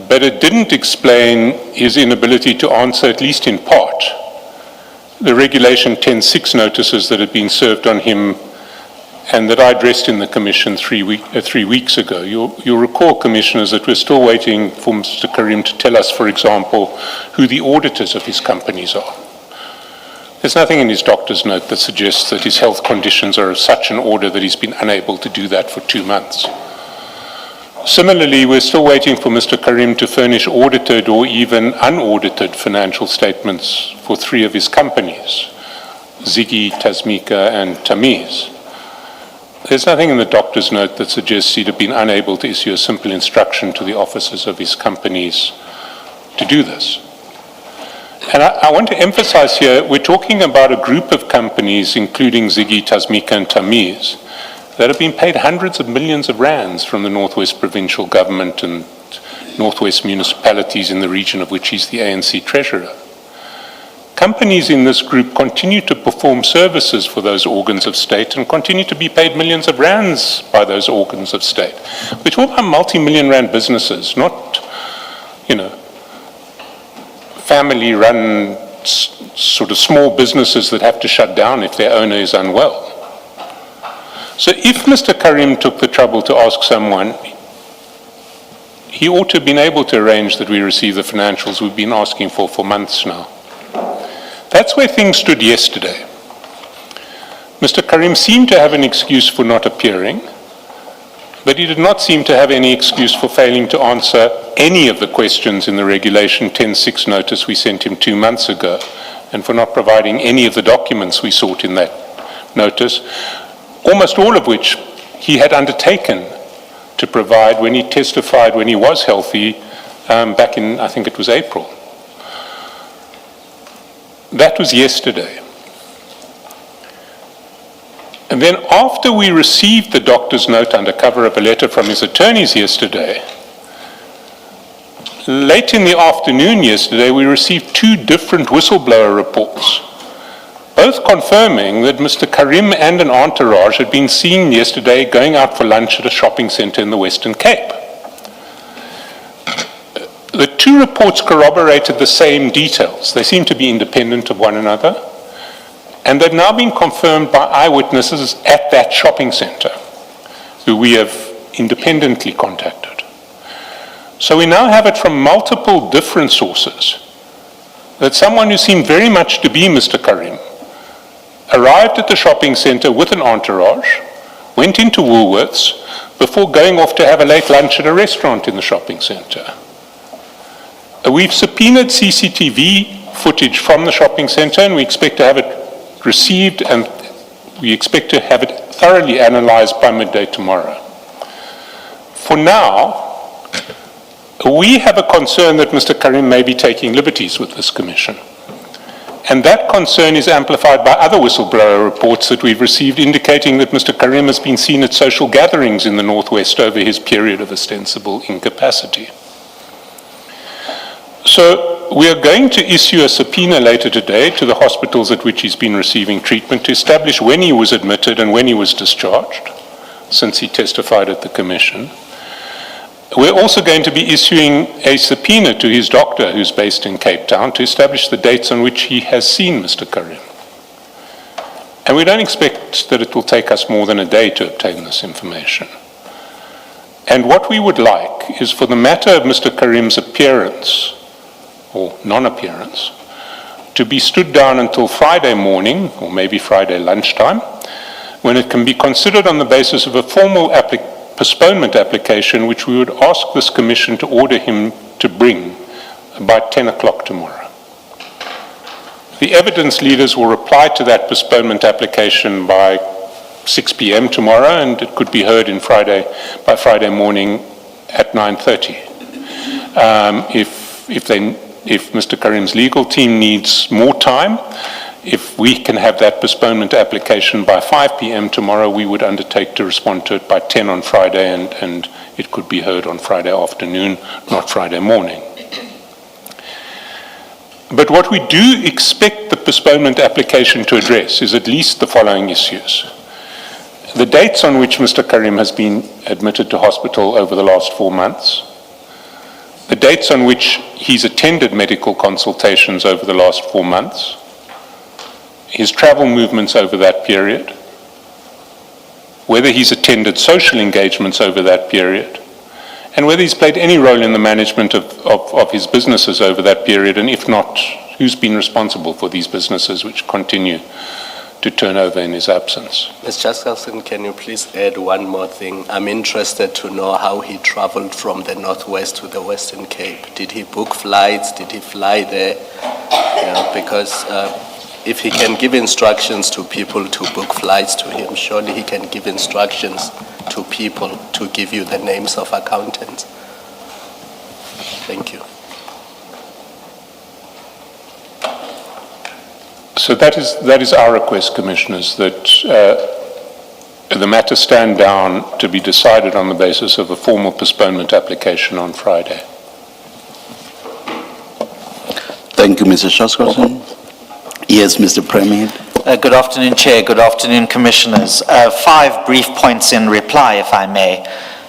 but it didn't explain his inability to answer, at least in part, the Regulation 10.6 notices that had been served on him and that I addressed in the Commission 3 weeks ago. You'll recall, Commissioners, that we're still waiting for Mr. Karim to tell us, for example, who the auditors of his companies are. There's nothing in his doctor's note that suggests that his health conditions are of such an order that he's been unable to do that for 2 months. Similarly, we're still waiting for Mr. Karim to furnish audited or even unaudited financial statements for 3 of his companies, Ziggy, Tasmika, and Tamiz. There's nothing in the doctor's note that suggests he'd have been unable to issue a simple instruction to the officers of his companies to do this. And I want to emphasize here, we're talking about a group of companies, including Ziggy, Tasmika, and Tamiz, that have been paid hundreds of millions of rands from the Northwest Provincial Government and Northwest municipalities in the region of which he's the ANC Treasurer. Companies in this group continue to perform services for those organs of state and continue to be paid millions of rands by those organs of state. We're talking about multi-million rand businesses, not, family-run sort of small businesses that have to shut down if their owner is unwell. So if Mr. Karim took the trouble to ask someone, he ought to have been able to arrange that we receive the financials we've been asking for months now. That's where things stood yesterday. Mr. Karim seemed to have an excuse for not appearing, but he did not seem to have any excuse for failing to answer any of the questions in the Regulation 10.6 notice we sent him 2 months ago, and for not providing any of the documents we sought in that notice, almost all of which he had undertaken to provide when he testified when he was healthy back in, I think it was April. That was yesterday. And then after we received the doctor's note under cover of a letter from his attorneys yesterday, late in the afternoon yesterday, we received 2 different whistleblower reports, both confirming that Mr. Karim and an entourage had been seen yesterday going out for lunch at a shopping centre in the Western Cape. The 2 reports corroborated the same details. They seem to be independent of one another, and they've now been confirmed by eyewitnesses at that shopping centre, who we have independently contacted. So we now have it from multiple different sources that someone who seemed very much to be Mr. Karim arrived at the shopping centre with an entourage, went into Woolworths before going off to have a late lunch at a restaurant in the shopping centre. We've subpoenaed CCTV footage from the shopping centre, and we expect to have it received, and we expect to have it thoroughly analysed by midday tomorrow. For now, we have a concern that Mr. Karim may be taking liberties with this commission. And that concern is amplified by other whistleblower reports that we've received indicating that Mr. Karim has been seen at social gatherings in the Northwest over his period of ostensible incapacity. So we are going to issue a subpoena later today to the hospitals at which he's been receiving treatment to establish when he was admitted and when he was discharged, since he testified at the commission. We're also going to be issuing a subpoena to his doctor, who's based in Cape Town, to establish the dates on which he has seen Mr. Karim. And we don't expect that it will take us more than a day to obtain this information. And what we would like is for the matter of Mr. Karim's appearance, or non-appearance, to be stood down until Friday morning, or maybe Friday lunchtime, when it can be considered on the basis of a formal postponement application, which we would ask this commission to order him to bring by 10 o'clock tomorrow. The evidence leaders will reply to that postponement application by 6 p.m. tomorrow, and it could be heard by Friday morning at 9:30. If Mr. Karim's legal team needs more time, if we can have that postponement application by 5 p.m. tomorrow, we would undertake to respond to it by 10 on Friday, and it could be heard on Friday afternoon, not Friday morning. But what we do expect the postponement application to address is at least the following issues. The dates on which Mr. Karim has been admitted to hospital over the last 4 months, the dates on which he's attended medical consultations over the last 4 months, his travel movements over that period, whether he's attended social engagements over that period, and whether he's played any role in the management of his businesses over that period, and if not, who's been responsible for these businesses which continue to turn over in his absence. Ms. Jasperson, can you please add one more thing? I'm interested to know how he traveled from the Northwest to the Western Cape. Did he book flights? Did he fly there? Because if he can give instructions to people to book flights to him, surely he can give instructions to people to give you the names of accountants. Thank you. So that is our request, Commissioners, that the matter stand down to be decided on the basis of a formal postponement application on Friday. Thank you, Mr. Shoskelson. Yes, Mr. Premier. Good afternoon, Chair. Good afternoon, Commissioners. 5 brief points in reply, if I may.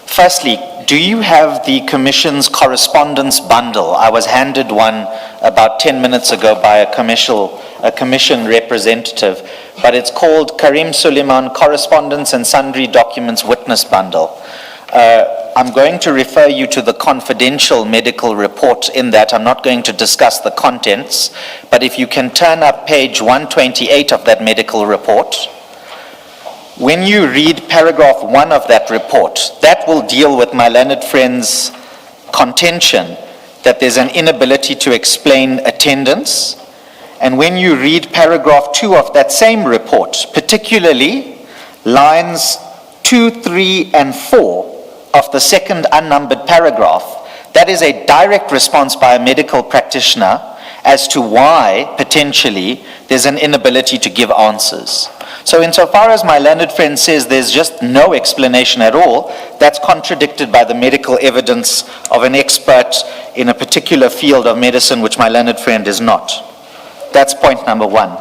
Firstly, do you have the Commission's correspondence bundle? I was handed one about 10 minutes ago by a Commission representative, but it's called Karim Suleiman Correspondence and Sundry Documents Witness Bundle. I'm going to refer you to the confidential medical report in that. I'm not going to discuss the contents, but if you can turn up page 128 of that medical report, when you read paragraph 1 of that report, that will deal with my learned friend's contention that there's an inability to explain attendance. And when you read paragraph 2 of that same report, particularly lines 2, 3, and 4 of the second unnumbered paragraph, that is a direct response by a medical practitioner as to why, potentially, there's an inability to give answers. So insofar as my learned friend says there's just no explanation at all, that's contradicted by the medical evidence of an expert in a particular field of medicine, which my learned friend is not. That's point number 1.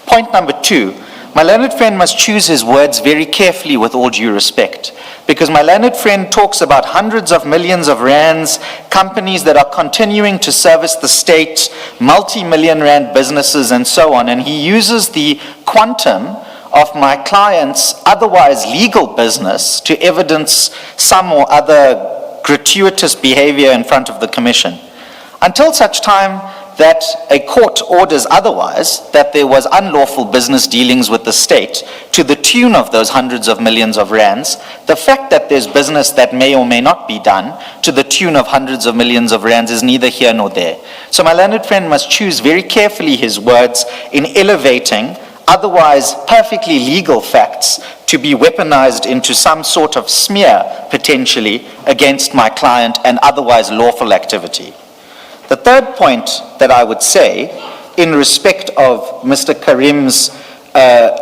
Point number 2, my learned friend must choose his words very carefully with all due respect, because my learned friend talks about hundreds of millions of rands, companies that are continuing to service the state, multi-million rand businesses and so on, and he uses the quantum of my client's otherwise legal business to evidence some or other gratuitous behavior in front of the Commission. Until such time that a court orders otherwise, that there was unlawful business dealings with the state to the tune of those hundreds of millions of rands, the fact that there's business that may or may not be done to the tune of hundreds of millions of rands is neither here nor there. So my learned friend must choose very carefully his words in elevating otherwise perfectly legal facts to be weaponized into some sort of smear, potentially, against my client and otherwise lawful activity. The third point that I would say, in respect of Mr. Karim's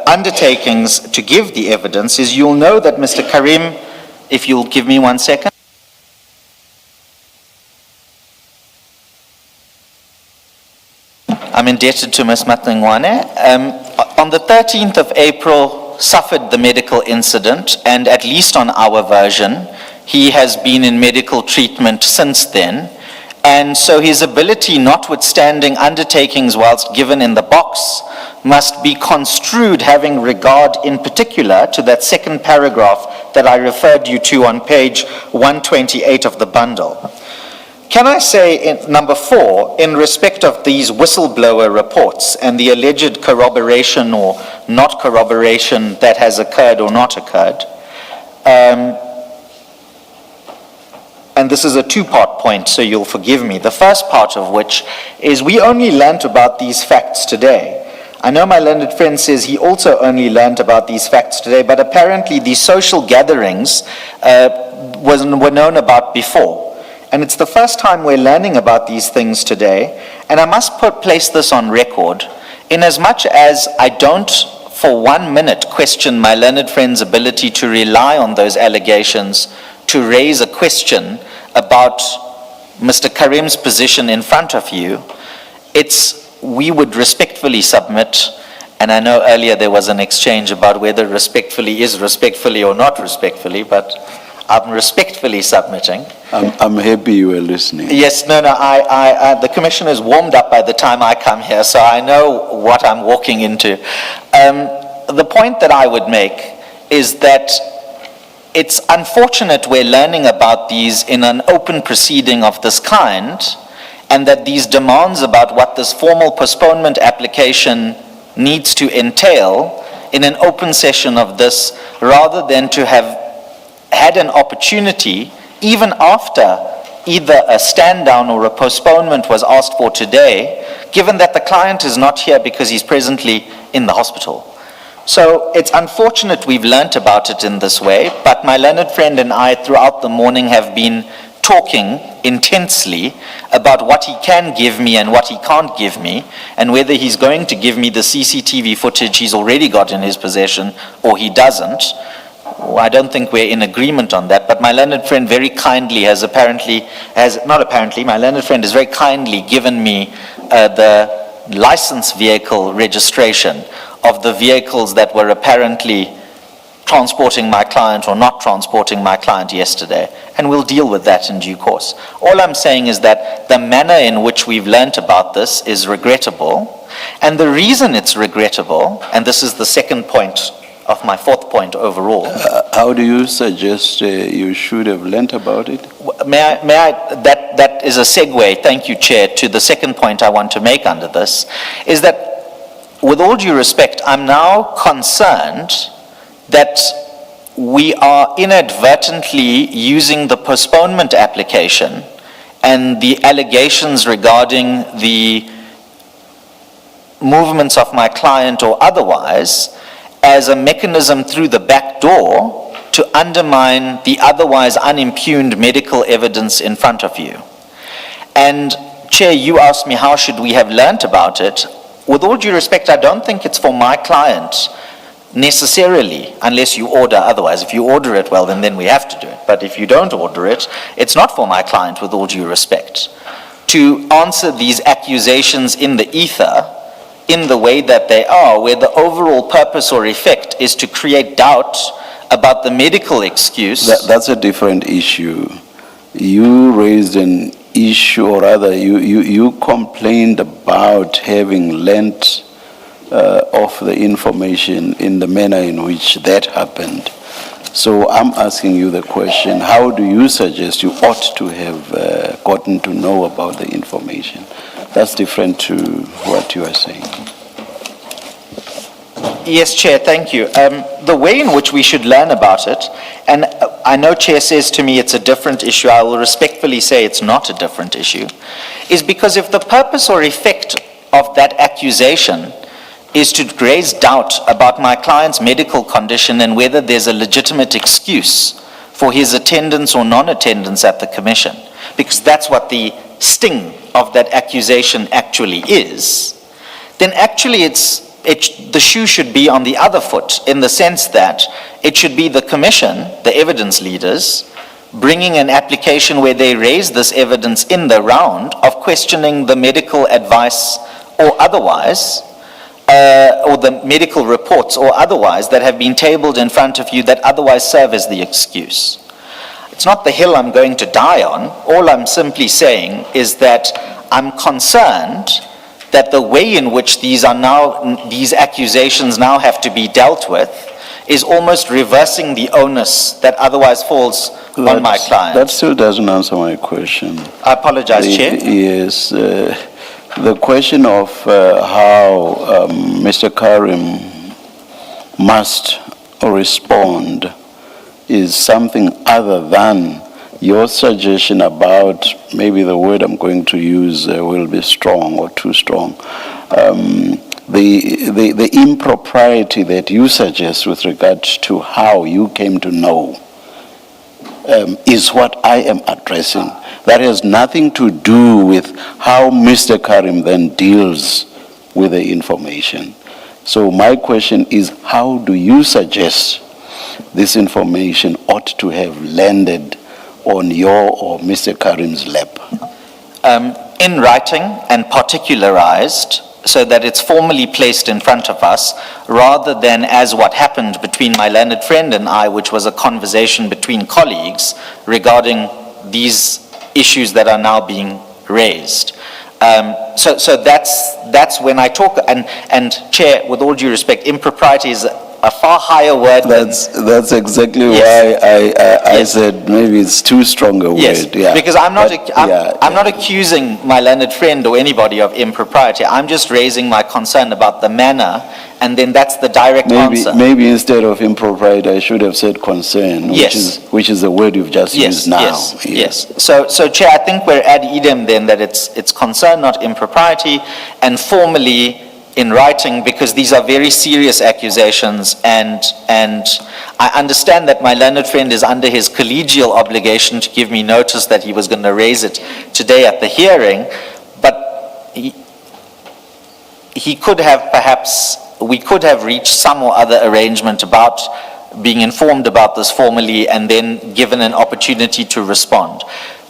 undertakings to give the evidence, is you'll know that Mr. Karim, if you'll give me 1 second. I'm indebted to Ms. Madlanga. On the 13th of April, suffered the medical incident, and at least on our version, he has been in medical treatment since then. And so his ability, notwithstanding undertakings whilst given in the box, must be construed having regard in particular to that second paragraph that I referred you to on page 128 of the bundle. Can I say, in number 4, in respect of these whistleblower reports and the alleged corroboration or not corroboration that has occurred or not occurred, and and this is a two-part point, so you'll forgive me. The first part of which is we only learnt about these facts today. I know my learned friend says he also only learnt about these facts today, but apparently these social gatherings were known about before. And it's the first time we're learning about these things today, and I must place this on record, in as much as I don't for 1 minute question my learned friend's ability to rely on those allegations to raise a question about Mr. Karim's position in front of you. We would respectfully submit, and I know earlier there was an exchange about whether respectfully is respectfully or not respectfully, but I'm respectfully submitting. I'm happy you were listening. Yes, no, the commission is warmed up by the time I come here, so I know what I'm walking into. The point that I would make is that it's unfortunate we're learning about these in an open proceeding of this kind, and that these demands about what this formal postponement application needs to entail in an open session of this, rather than to have had an opportunity, even after either a stand down or a postponement was asked for today, given that the client is not here because he's presently in the hospital. So it's unfortunate we've learnt about it in this way, but my learned friend and I throughout the morning have been talking intensely about what he can give me and what he can't give me, and whether he's going to give me the CCTV footage he's already got in his possession or he doesn't. I don't think we're in agreement on that, but my learned friend very kindly my learned friend has very kindly given me the license vehicle registration of the vehicles that were apparently transporting my client or not transporting my client yesterday, and we'll deal with that in due course. All I'm saying is that the manner in which we've learnt about this is regrettable, and the reason it's regrettable, and this is the second point of my fourth point overall. How do you suggest you should have learnt about it? That is a segue, thank you, Chair, to the second point I want to make under this, is that with all due respect, I'm now concerned that we are inadvertently using the postponement application and the allegations regarding the movements of my client or otherwise as a mechanism through the back door to undermine the otherwise unimpugned medical evidence in front of you. And Chair, you asked me how should we have learnt about it. With all due respect, I don't think it's for my client necessarily, unless you order otherwise. If you order it, well, then we have to do it. But if you don't order it, it's not for my client, with all due respect, to answer these accusations in the ether in the way that they are, where the overall purpose or effect is to create doubt about the medical excuse. That's a different issue. You raised an issue, or rather, you complained about having lent of the information in the manner in which that happened. So I'm asking you the question, how do you suggest you ought to have gotten to know about the information? That's different to what you are saying. Yes, Chair, thank you. The way in which we should learn about it, and I know Chair says to me it's a different issue, I will respectfully say it's not a different issue, is because if the purpose or effect of that accusation is to raise doubt about my client's medical condition and whether there's a legitimate excuse for his attendance or non-attendance at the commission, because that's what the sting of that accusation actually is, then actually the shoe should be on the other foot, in the sense that it should be the commission, the evidence leaders, bringing an application where they raise this evidence in the round of questioning the medical advice or otherwise, or the medical reports or otherwise that have been tabled in front of you that otherwise serve as the excuse. It's not the hill I'm going to die on. All I'm simply saying is that I'm concerned that the way in which these accusations now have to be dealt with is almost reversing the onus that otherwise falls on my client. That still doesn't answer my question. I apologize, Chair. Yes. The question of how Mr. Karim must respond is something other than your suggestion about, maybe the word I'm going to use will be strong or too strong, the impropriety that you suggest with regard to how you came to know is what I am addressing. That has nothing to do with how Mr. Karim then deals with the information. So my question is, how do you suggest this information ought to have landed on your or Mr. Karim's lap? In writing and particularized, so that it's formally placed in front of us, rather than as what happened between my learned friend and I, which was a conversation between colleagues regarding these issues that are now being raised. So that's when I talk, and Chair, with all due respect, impropriety is a far higher word That's exactly Yes. why I Yes. said maybe it's too strong a word. Yes, Yeah. because I'm not, But, I'm not accusing my learned friend or anybody of impropriety. I'm just raising my concern about the manner, and then that's the direct answer. Maybe instead of impropriety, I should have said concern, Yes. which is the word you've just used now. Yes. So Chair, I think we're ad idem then that it's concern, not impropriety, and formally in writing, because these are very serious accusations, and I understand that my learned friend is under his collegial obligation to give me notice that he was going to raise it today at the hearing, but he could have perhaps, we could have reached some or other arrangement about being informed about this formally and then given an opportunity to respond.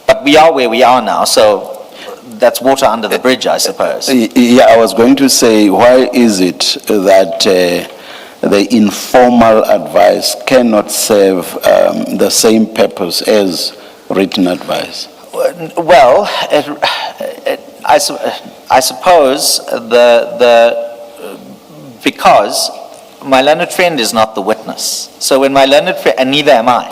But we are where we are now, so that's water under the bridge, I suppose. Yeah, I was going to say, why is it that the informal advice cannot serve the same purpose as written advice? Well, I suppose because my learned friend is not the witness. So when my learned friend, and neither am I.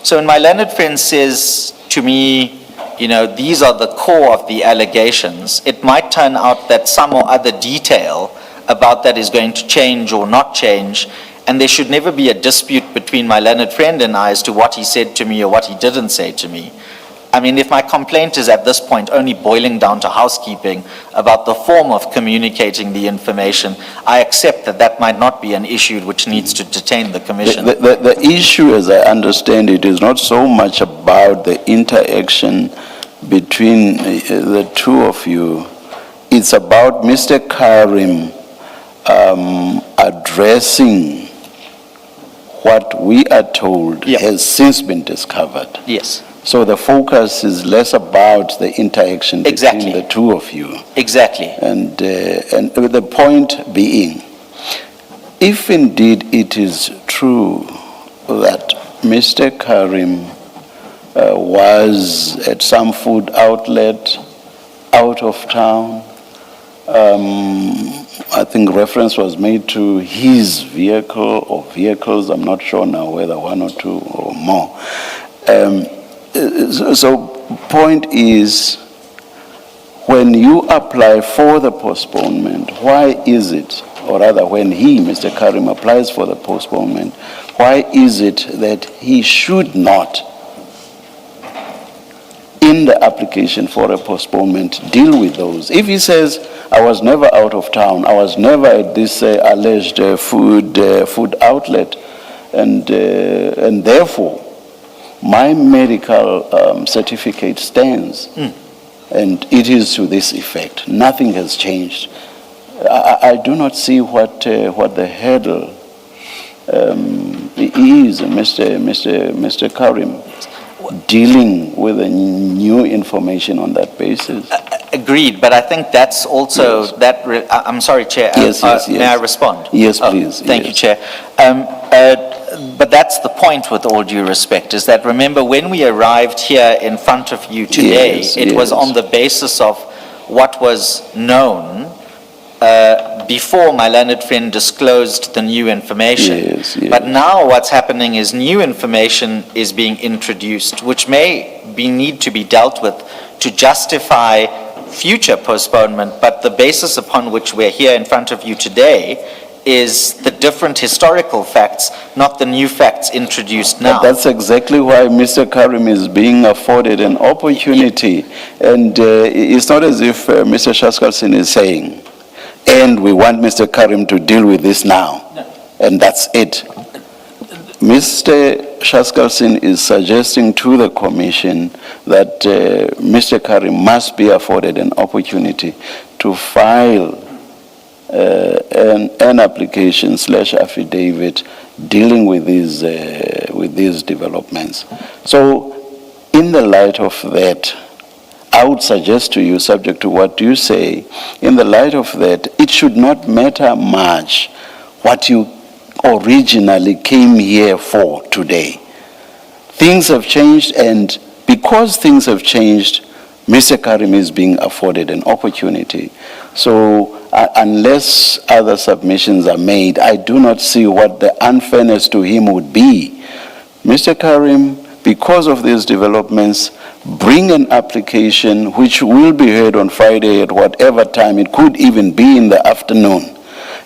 So when my learned friend says to me, you know, these are the core of the allegations, it might turn out that some or other detail about that is going to change or not change, and there should never be a dispute between my learned friend and I as to what he said to me or what he didn't say to me. I mean, if my complaint is at this point only boiling down to housekeeping about the form of communicating the information, I accept that that might not be an issue which needs to detain the Commission. The issue, as I understand it, is not so much about the interaction between the two of you. It's about Mr. Karim addressing what we are told has since been discovered. Yes. So the focus is less about the interaction between the two of you. Exactly. And the point being, if indeed it is true that Mr. Karim was at some food outlet out of town, I think reference was made to his vehicle or vehicles, I'm not sure now whether one or two or more. So point is, when you apply for the postponement, why is it, or rather when he, Mr. Karim, applies for the postponement, why is it that he should not, in the application for a postponement, deal with those? If he says, I was never out of town, I was never at this alleged food outlet, and therefore, my medical certificate stands, and it is to this effect. Nothing has changed. I do not see what the hurdle is, Mr. Karim, dealing with the new information on that basis. Agreed, but I think that's also I'm sorry, Chair. Yes. May I respond? Yes, please. Thank you, Chair. But that's the point, with all due respect, is that, remember, when we arrived here in front of you today, it was on the basis of what was known before my learned friend disclosed the new information. But now what's happening is new information is being introduced, which may need to be dealt with to justify future postponement, but the basis upon which we're here in front of you today is the different historical facts, not the new facts introduced now. But that's exactly why Mr. Karim is being afforded an opportunity. And it's not as if Mr. Shaskalsin is saying, and we want Mr. Karim to deal with this now. And that's it. Mr. Shaskalsin is suggesting to the commission that Mr. Karim must be afforded an opportunity to file an application / affidavit dealing with these developments. So, in the light of that, I would suggest to you, subject to what you say, in the light of that, it should not matter much what you originally came here for today. Things have changed, and because things have changed, Mr. Karim is being afforded an opportunity. So unless other submissions are made, I do not see what the unfairness to him would be. Mr. Karim, because of these developments, bring an application which will be heard on Friday at whatever time. It could even be in the afternoon,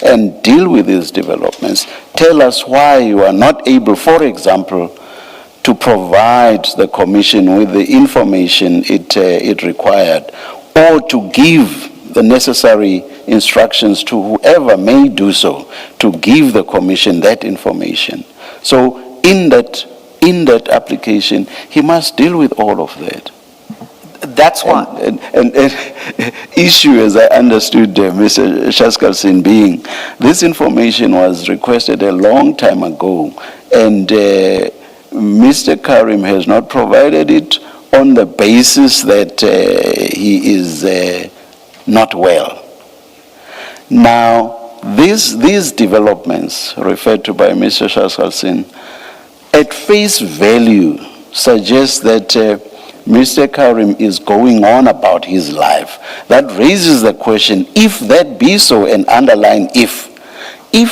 and deal with these developments. Tell us why you are not able, for example, to provide the commission with the information it required, or to give the necessary instructions to whoever may do so, to give the commission that information. So in that application, he must deal with all of that. That's why. And issue, as I understood Mr. Shaskalsin being, this information was requested a long time ago, and Mr. Karim has not provided it on the basis that he is not well. Now, these developments referred to by Mr. Shaskalsin, at face value, suggest that Mr. Karim is going on about his life. That raises the question, if that be so, and underline if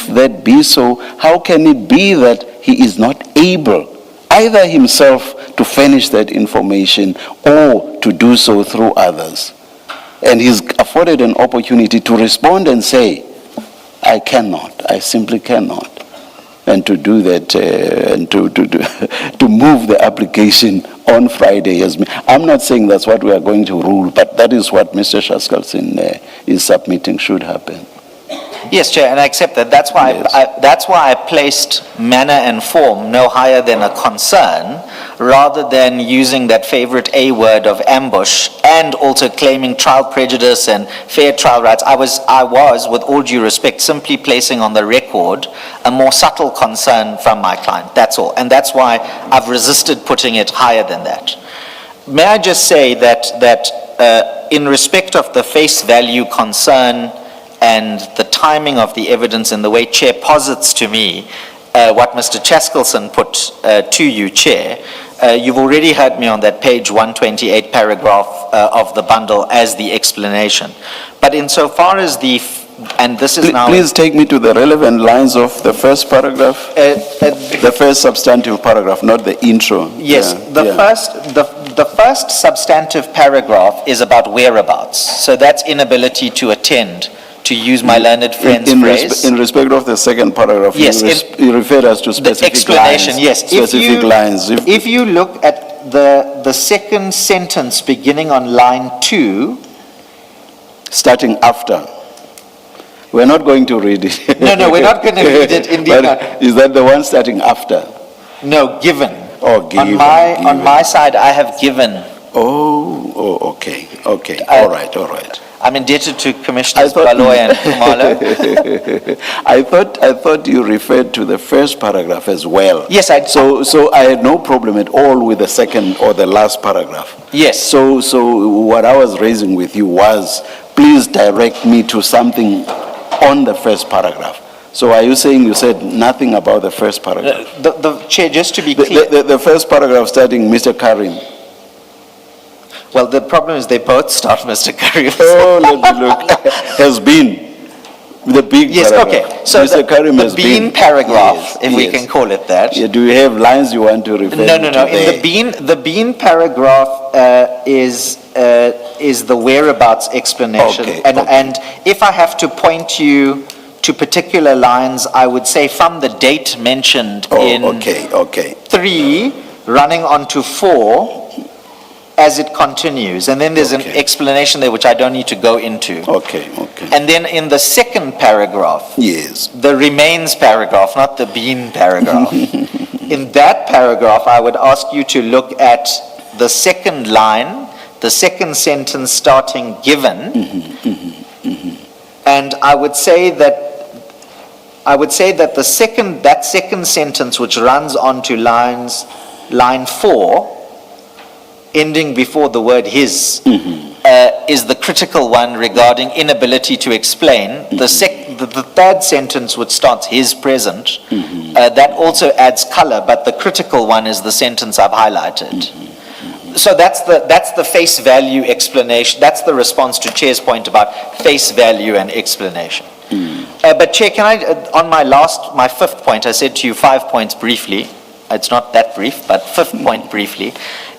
that be so, how can it be that he is not able, either himself to furnish that information or to do so through others? And he's afforded an opportunity to respond and say, I cannot, I simply cannot. And to do that, and to move the application on Friday. I'm not saying that's what we are going to rule, but that is what Mr. Shaskalsin is submitting should happen. Yes, Chair, and I accept that. That's why, Yes. that's why I placed manner and form no higher than a concern, rather than using that favorite A word of ambush, and also claiming trial prejudice and fair trial rights. I was, with all due respect, simply placing on the record a more subtle concern from my client. That's all. And that's why I've resisted putting it higher than that. May I just say that in respect of the face value concern and the timing of the evidence and the way Chair posits to me what Mr. Chaskelson put to you, Chair, you've already heard me on that page 128 paragraph of the bundle as the explanation. But insofar as and this is now... Please take me to the relevant lines of the first paragraph, the first substantive paragraph, not the intro. Yes, the first substantive paragraph is about whereabouts. So that's inability to attend, to use my learned friend's phrase. In respect of the second paragraph, yes, you referred us to specific the explanation, lines. yes. Specific lines. If you look at the second sentence beginning on line 2. Starting after. We're not going to read it. No, we're not going to read it indeed. But is that the one starting after? No, given. Oh, given. On my side, I have given. Oh, okay. All right. I'm indebted to Commissioners Baloy and Kumalo. I thought you referred to the first paragraph as well. Yes, I did. So I had no problem at all with the second or the last paragraph. Yes. So what I was raising with you was, please direct me to something on the first paragraph. So are you saying you said nothing about the first paragraph? The Chair, just to be clear. The first paragraph starting Mr. Karim. Well, the problem is they both start Mr. Karim. Oh, let me look. Has been. The big yes, paragraph. Okay. So Mr. Karim has been. The bean paragraph, if we can call it that. Yeah, do you have lines you want to refer to? No. In the bean paragraph is the whereabouts explanation. Okay, And if I have to point you to particular lines, I would say from the date mentioned in Oh, okay. 3, running on to 4, as it continues. And then there's an Okay. explanation there which I don't need to go into. Okay. And then in the second paragraph, Yes. the remains paragraph, not the been paragraph. In that paragraph, I would ask you to look at the second line, the second sentence starting given. And I would say that that second sentence, which runs on to line 4, ending before the word his, is the critical one regarding inability to explain. The third sentence, which starts his present, that also adds color, but the critical one is the sentence I've highlighted. So that's the face value explanation. That's the response to Chair's point about face value and explanation. But Chair, can I, on my fifth point, I said to you 5 points briefly. It's not that brief, but fifth point briefly,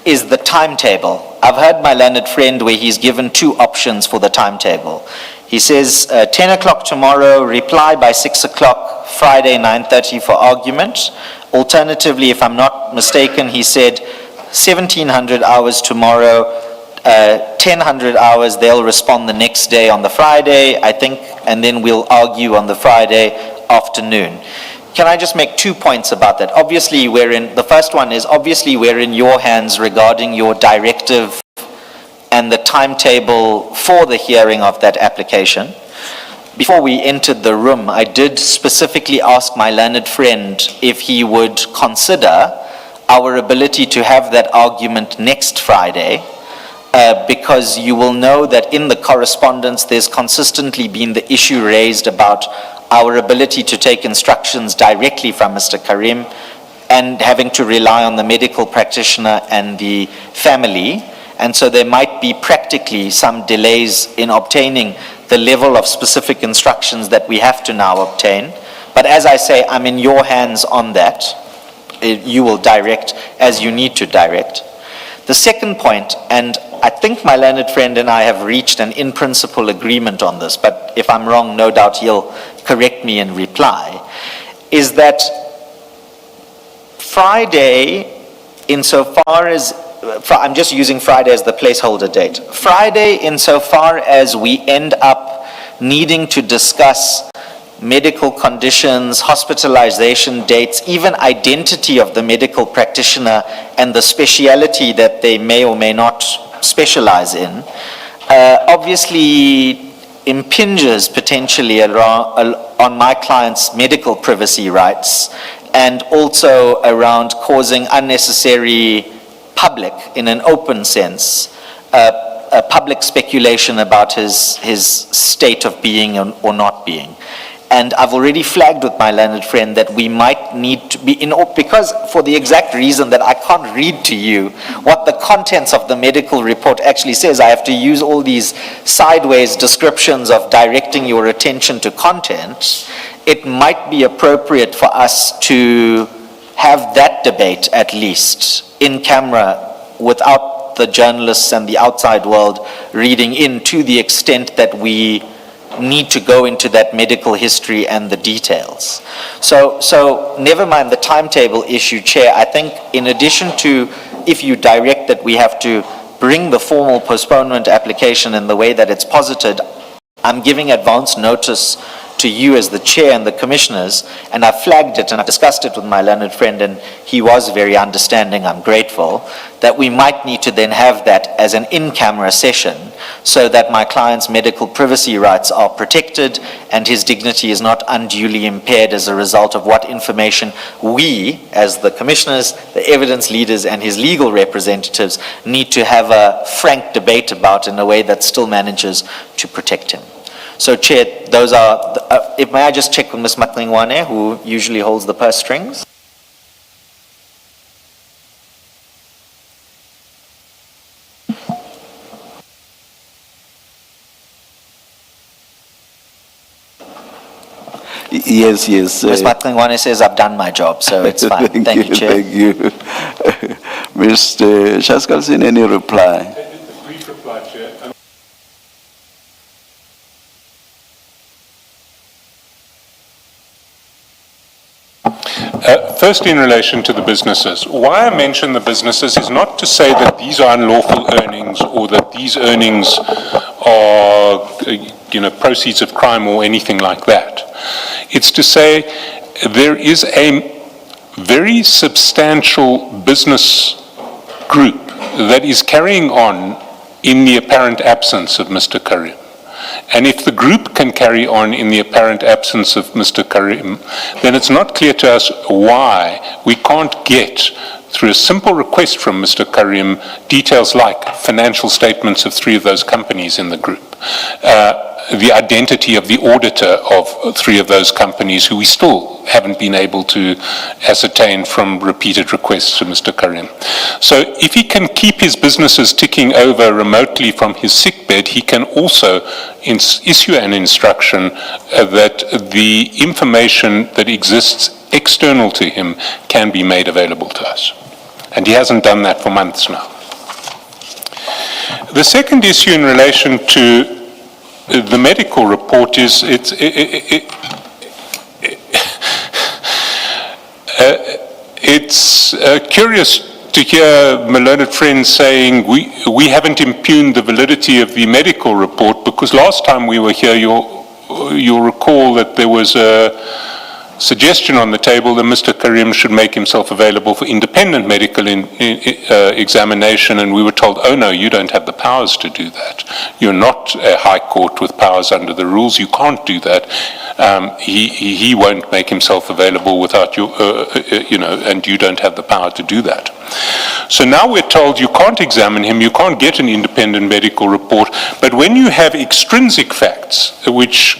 is the timetable. I've heard my learned friend where he's given 2 options for the timetable. He says 10 o'clock tomorrow, reply by 6 o'clock, Friday 9:30 for argument. Alternatively, if I'm not mistaken, he said 1700 hours tomorrow, 1000 hours, they'll respond the next day on the Friday, I think, and then we'll argue on the Friday afternoon. Can I just make 2 points about that? Obviously, the first one is obviously we're in your hands regarding your directive and the timetable for the hearing of that application. Before we entered the room, I did specifically ask my learned friend if he would consider our ability to have that argument next Friday, because you will know that in the correspondence there's consistently been the issue raised about our ability to take instructions directly from Mr. Karim and having to rely on the medical practitioner and the family. And so there might be practically some delays in obtaining the level of specific instructions that we have to now obtain. But as I say, I'm in your hands on that. You will direct as you need to direct. The second point, and I think my learned friend and I have reached an in-principle agreement on this, but if I'm wrong, no doubt he'll correct me in reply, is that Friday, insofar as, I'm just using Friday as the placeholder date, Friday, insofar as we end up needing to discuss medical conditions, hospitalization dates, even identity of the medical practitioner and the speciality that they may or may not specialize in, obviously impinges potentially on my client's medical privacy rights, and also around causing unnecessary public, in an open sense, public speculation about his state of being or not being. And I've already flagged with my learned friend that we might need to be because for the exact reason that I can't read to you what the contents of the medical report actually says. I have to use all these sideways descriptions of directing your attention to content. It might be appropriate for us to have that debate at least in camera without the journalists and the outside world reading in, to the extent that we need to go into that medical history and the details. So never mind the timetable issue, Chair. I think in addition to, if you direct that we have to bring the formal postponement application in the way that it's posited, I'm giving advance notice to you as the Chair and the Commissioners, and I've flagged it and I've discussed it with my learned friend, and he was very understanding, I'm grateful, that we might need to then have that as an in-camera session so that my client's medical privacy rights are protected and his dignity is not unduly impaired as a result of what information we, as the Commissioners, the evidence leaders and his legal representatives, need to have a frank debate about in a way that still manages to protect him. So, Chair, those are, may I just check with Ms. Madlanga, who usually holds the purse strings? Yes. Ms. Madlanga says I've done my job, so it's fine. Thank you, Chair. Thank you. Mr. Shaskalsin, any reply? Brief reply, Chair. First, in relation to the businesses. Why I mention the businesses is not to say that these are unlawful earnings or that these earnings are, proceeds of crime or anything like that. It's to say there is a very substantial business group that is carrying on in the apparent absence of Mr. Karim. And if the group can carry on in the apparent absence of Mr. Karim, then it's not clear to us why we can't get, through a simple request from Mr. Karim, details like financial statements of 3 of those companies in the group, the identity of the auditor of 3 of those companies who we still haven't been able to ascertain from repeated requests to Mr. Karim. So if he can keep his businesses ticking over remotely from his sickbed, he can also issue an instruction that the information that exists external to him can be made available to us. And he hasn't done that for months now. The second issue in relation to the medical report is it's curious to hear my learned friends saying we haven't impugned the validity of the medical report, because last time we were here, you'll recall that there was a suggestion on the table that Mr. Karim should make himself available for independent medical examination, and we were told, oh no, you don't have the powers to do that. You're not a high court with powers under the rules, you can't do that. He won't make himself available without you, and you don't have the power to do that. So now we're told you can't examine him, you can't get an independent medical report, but when you have extrinsic facts which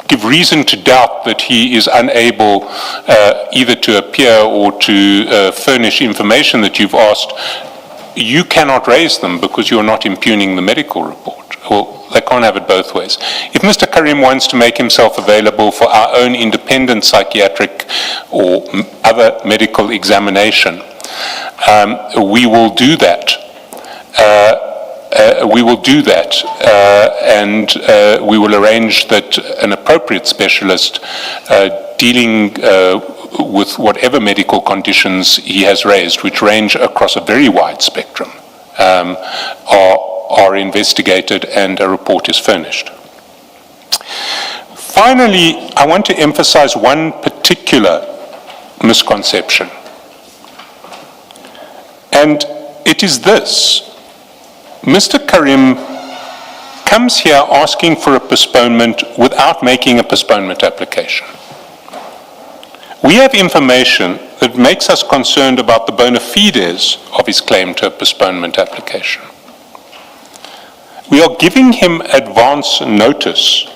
give reason to doubt that he is unable either to appear or to furnish information that you've asked, you cannot raise them because you're not impugning the medical report. Well, they can't have it both ways. If Mr. Karim wants to make himself available for our own independent psychiatric or other medical examination, we will do that. And we will arrange that an appropriate specialist dealing with whatever medical conditions he has raised, which range across a very wide spectrum, are investigated and a report is furnished. Finally, I want to emphasize one particular misconception, and it is this. Mr. Karim comes here asking for a postponement without making a postponement application. We have information that makes us concerned about the bona fides of his claim to a postponement application. We are giving him advance notice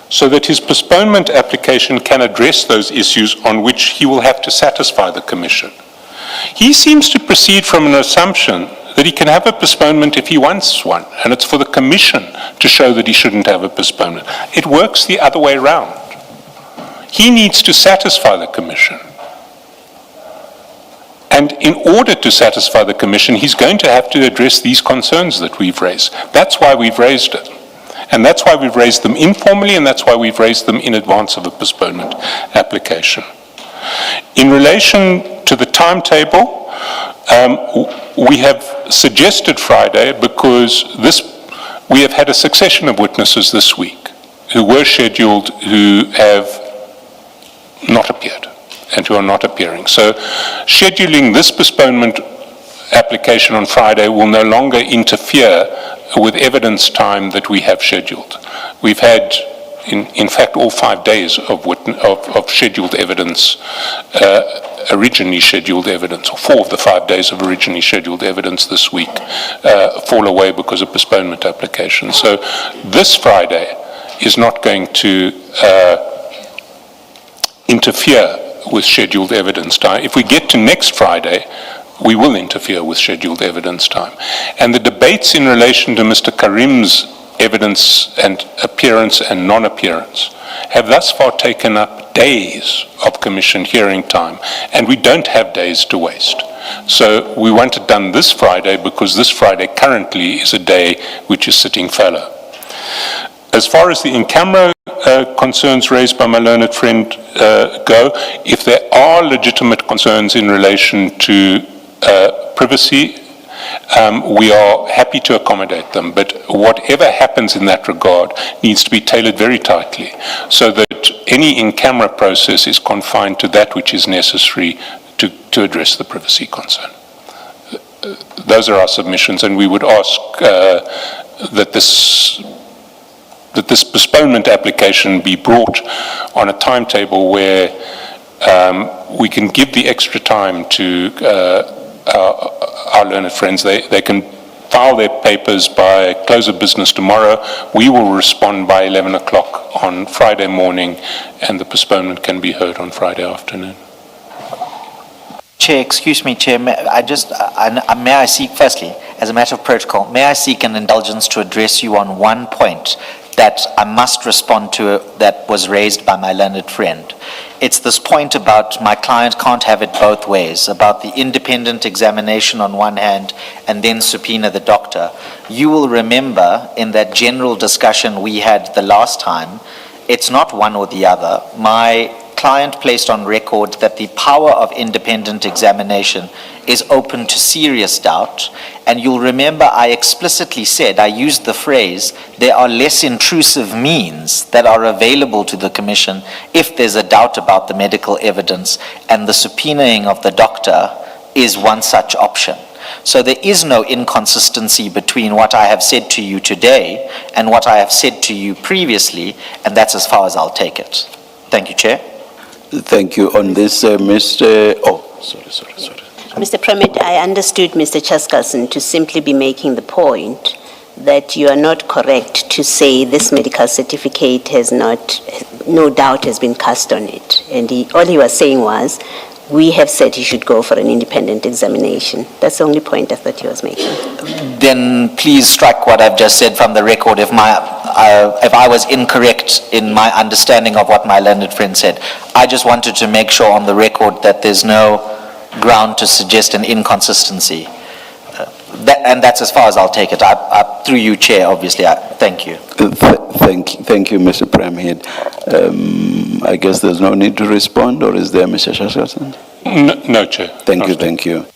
so that his postponement application can address those issues on which he will have to satisfy the Commission. He seems to proceed from an assumption that he can have a postponement if he wants one, and it's for the Commission to show that he shouldn't have a postponement. It works the other way around. He needs to satisfy the Commission. And in order to satisfy the Commission, he's going to have to address these concerns that we've raised. That's why we've raised it. And that's why we've raised them informally, and that's why we've raised them in advance of a postponement application. In relation to the timetable, we have suggested Friday because we have had a succession of witnesses this week who were scheduled who have not appeared and who are not appearing. So scheduling this postponement application on Friday will no longer interfere with evidence time that we have scheduled. We've had, in fact, all 5 days of scheduled evidence, originally scheduled evidence, or 4 of the 5 days of originally scheduled evidence this week fall away because of postponement applications. So this Friday is not going to interfere with scheduled evidence time. If we get to next Friday, we will interfere with scheduled evidence time. And the debates in relation to Mr. Karim's evidence and appearance and non-appearance have thus far taken up days of Commission hearing time, and we don't have days to waste. So we want it done this Friday because this Friday currently is a day which is sitting fallow. As far as the in-camera concerns raised by my learned friend go. If there are legitimate concerns in relation to privacy, we are happy to accommodate them, but whatever happens in that regard needs to be tailored very tightly so that any in-camera process is confined to that which is necessary to address the privacy concern. Those are our submissions, and we would ask that this postponement application be brought on a timetable where we can give the extra time to our learned friends. They can file their papers by close of business tomorrow. We will respond by 11 o'clock on Friday morning, and the postponement can be heard on Friday afternoon. Chair, excuse me, Chair, may I seek, firstly, as a matter of protocol, may I seek an indulgence to address you on one point that I must respond to that was raised by my learned friend. It's this point about my client can't have it both ways, about the independent examination on one hand and then subpoena the doctor. You will remember in that general discussion we had the last time, it's not one or the other. My client placed on record that the power of independent examination is open to serious doubt, and you'll remember I explicitly said, I used the phrase, there are less intrusive means that are available to the Commission if there's a doubt about the medical evidence, and the subpoenaing of the doctor is one such option. So there is no inconsistency between what I have said to you today and what I have said to you previously, and that's as far as I'll take it. Thank you, Chair. Thank you. On this, Mr. Mr. Premier, I understood Mr. Chaskalson to simply be making the point that you are not correct to say this medical certificate has not, no doubt has been cast on it. And all he was saying was, we have said he should go for an independent examination. That's the only point I thought he was making. Then please strike what I've just said from the record if I was incorrect in my understanding of what my learned friend said. I just wanted to make sure on the record that there's no ground to suggest an inconsistency. And that's as far as I'll take it. Through you, Chair, obviously. Thank you. Thank you, Mr. Premier. I guess there's no need to respond, or is there, Mr. Shaskalson? No, Chair. Thank you.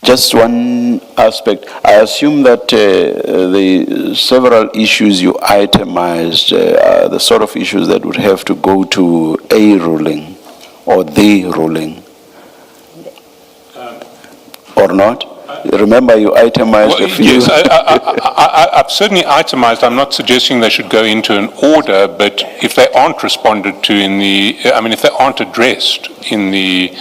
Just one aspect. I assume that the several issues you itemized are the sort of issues that would have to go to a ruling or the ruling, or not? Remember, you itemized a few. Yes, I've certainly itemized. I'm not suggesting they should go into an order, but if they aren't responded to if they aren't addressed in the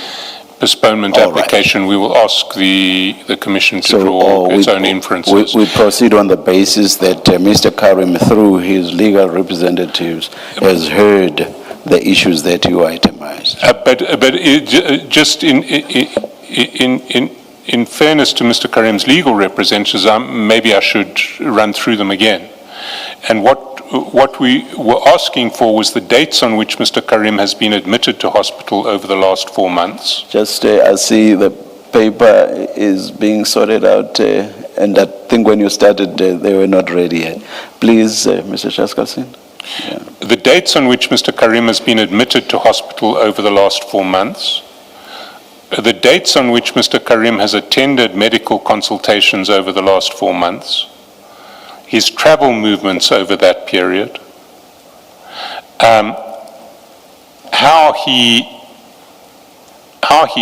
postponement application, we will ask the Commission to draw its own inferences. We proceed on the basis that Mr. Karim, through his legal representatives, has heard the issues that you itemized. Just in fairness to Mr. Karim's legal representatives, maybe I should run through them again. And what we were asking for was the dates on which Mr. Karim has been admitted to hospital over the last 4 months. Just, I see the paper is being sorted out, and I think when you started, they were not ready yet. Please, Mr. Shaskalson. Yeah. The dates on which Mr. Karim has been admitted to hospital over the last 4 months, the dates on which Mr. Karim has attended medical consultations over the last 4 months, his travel movements over that period, how he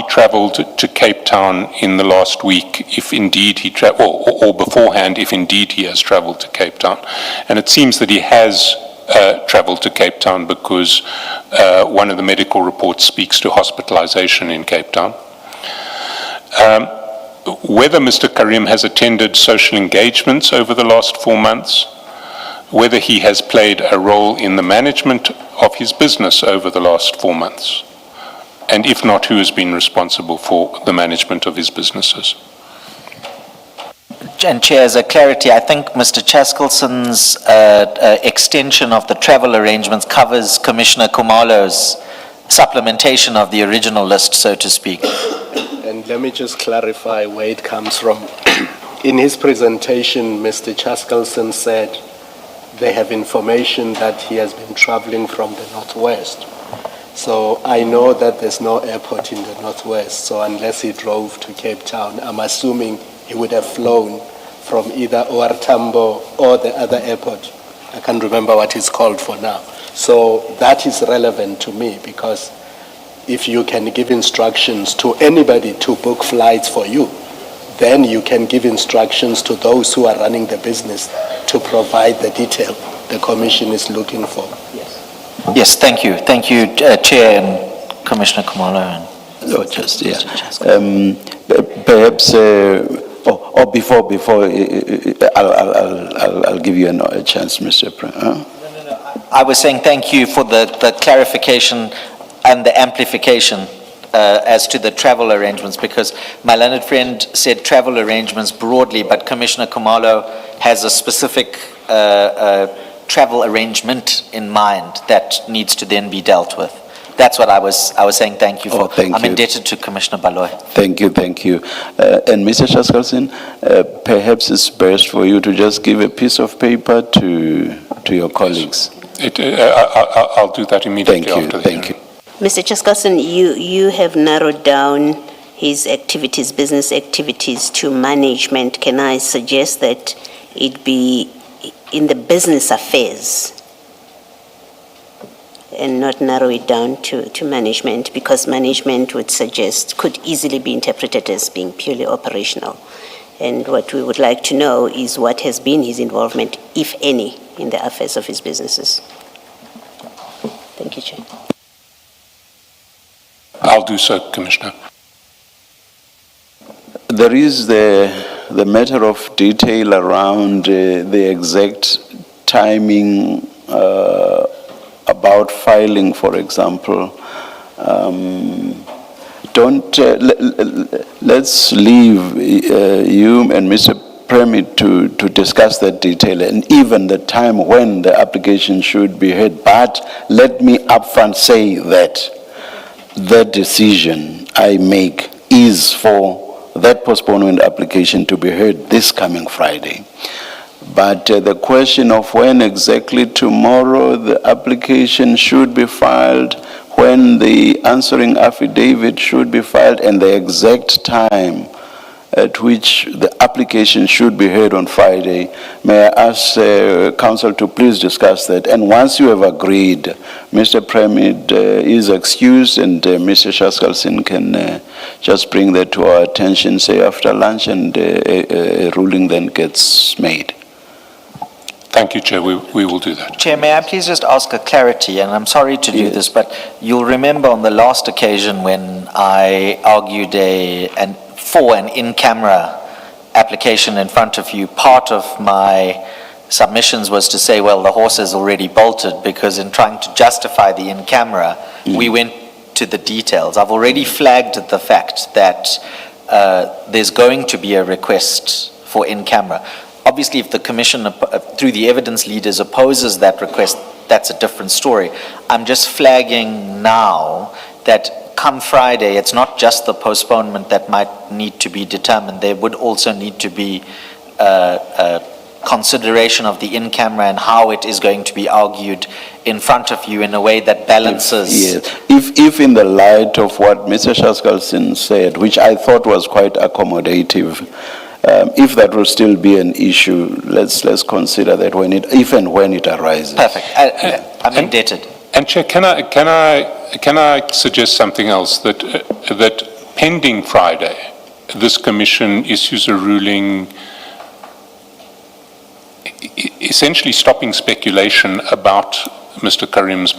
traveled to Cape Town in the last week, if indeed he traveled, or beforehand, if indeed he has traveled to Cape Town. And it seems that he has traveled to Cape Town because one of the medical reports speaks to hospitalization in Cape Town. Whether Mr. Karim has attended social engagements over the last 4 months, whether he has played a role in the management of his business over the last 4 months, and if not, who has been responsible for the management of his businesses. And Chair, as a clarity, I think Mr. Chaskalson's extension of the travel arrangements covers Commissioner Kumalo's supplementation of the original list, so to speak. And let me just clarify where it comes from. In his presentation, Mr. Chaskalson said they have information that he has been traveling from the northwest. So I know that there's no airport in the northwest, so unless he drove to Cape Town, I'm assuming he would have flown from either OR Tambo or the other airport. I can't remember what it's called for now. So that is relevant to me, because if you can give instructions to anybody to book flights for you, then you can give instructions to those who are running the business to provide the detail the Commission is looking for. Yes, thank you. Thank you, Chair and Commissioner Khumalo. Oh, just, yeah. Perhaps, before, I'll give you a chance, Mr. President. I was saying thank you for the clarification and the amplification as to the travel arrangements, because my learned friend said travel arrangements broadly, but Commissioner Khumalo has a specific travel arrangement in mind that needs to then be dealt with. That's what I was saying thank you for. Thank I'm you. indebted to Commissioner Baloy. Thank you. And Mr. Chaskalson, perhaps it's best for you to just give a piece of paper to your colleagues. I'll do that immediately after the Thank you. Mr. Chaskalson, you have narrowed down his activities, business activities, to management. Can I suggest that it be in the business affairs and not narrow it down to management, because management could easily be interpreted as being purely operational. And what we would like to know is what has been his involvement, if any, in the affairs of his businesses. Thank you, Chair. I'll do so, Commissioner. There is the matter of detail around the exact timing about filing, for example. Let's leave you and Mr. Permit to discuss that detail and even the time when the application should be heard. But let me upfront say that the decision I make is for that postponement application to be heard this coming Friday. But the question of when exactly tomorrow the application should be filed, when the answering affidavit should be filed, and the exact time at which the application should be heard on Friday, may I ask Council to please discuss that. And once you have agreed, Mr. Premid is excused, and Mr. Chaskalson can just bring that to our attention, say after lunch, and a ruling then gets made. Thank you, Chair. We will do that. Chair, may I please just ask a clarity, and I'm sorry to do this, but you'll remember on the last occasion when I argued for an in-camera application in front of you, part of my submissions was to say, well, the horse is already bolted, because in trying to justify the in-camera, we went to the details. I've already flagged the fact that there's going to be a request for in-camera. Obviously, if the Commission, through the evidence leaders, opposes that request, that's a different story. I'm just flagging now that come Friday, it's not just the postponement that might need to be determined. There would also need to be consideration of the in-camera and how it is going to be argued in front of you in a way that balances. Yes. If in the light of what Mr. Chaskalson said, which I thought was quite accommodative, if that will still be an issue, let's consider that if and when it arises. Perfect. I'm indebted. And Chair, can I suggest something else, that pending Friday, this Commission issues a ruling essentially stopping speculation about Mr. Karim's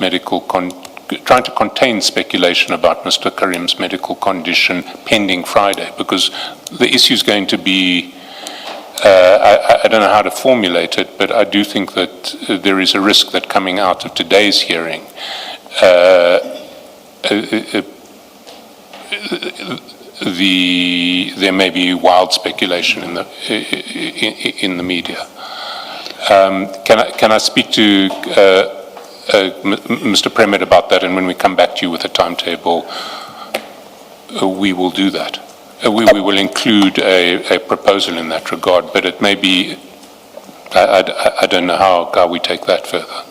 trying to contain speculation about Mr. Karim's medical condition pending Friday, because the issue is going to be, I don't know how to formulate it, but I do think that there is a risk that coming out of today's hearing, there may be wild speculation in the media. Can I speak to Mr. Premid about that, and when we come back to you with a timetable, we will do that. We will include a proposal in that regard, but it may be I don't know how we take that further.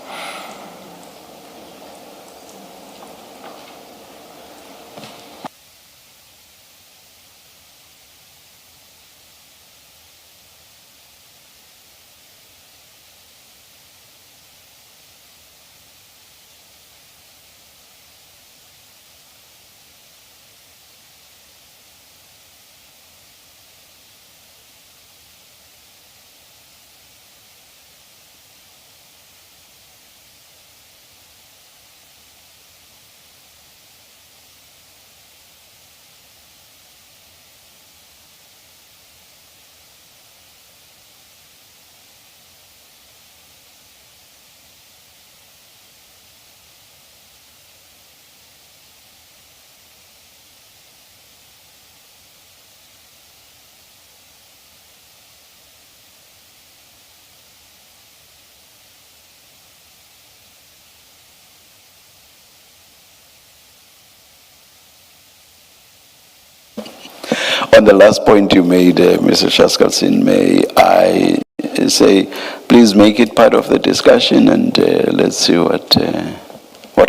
On the last point you made, Mr. Shaskalsin, may I say, please make it part of the discussion, and let's see what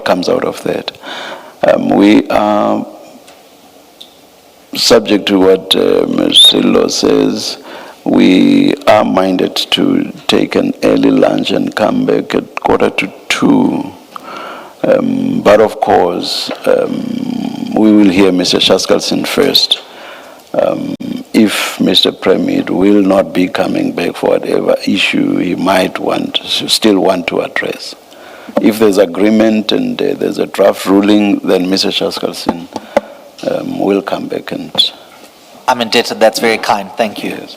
comes out of that. We are subject to what Ms. Silo says. We are minded to take an early lunch and come back at 1:45. But of course, we will hear Mr. Shaskalsin first. If Mr. Premier will not be coming back for whatever issue he might still want to address. If there's agreement and there's a draft ruling, then Mr. Shaskalsin will come back and... I'm indebted. That's very kind. Thank you. Yes.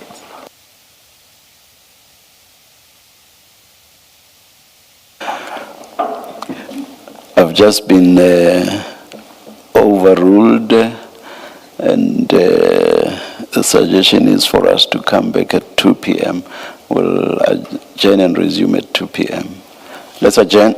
I've just been overruled, and the suggestion is for us to come back at 2 p.m. We'll adjourn and resume at 2 p.m. Let's adjourn.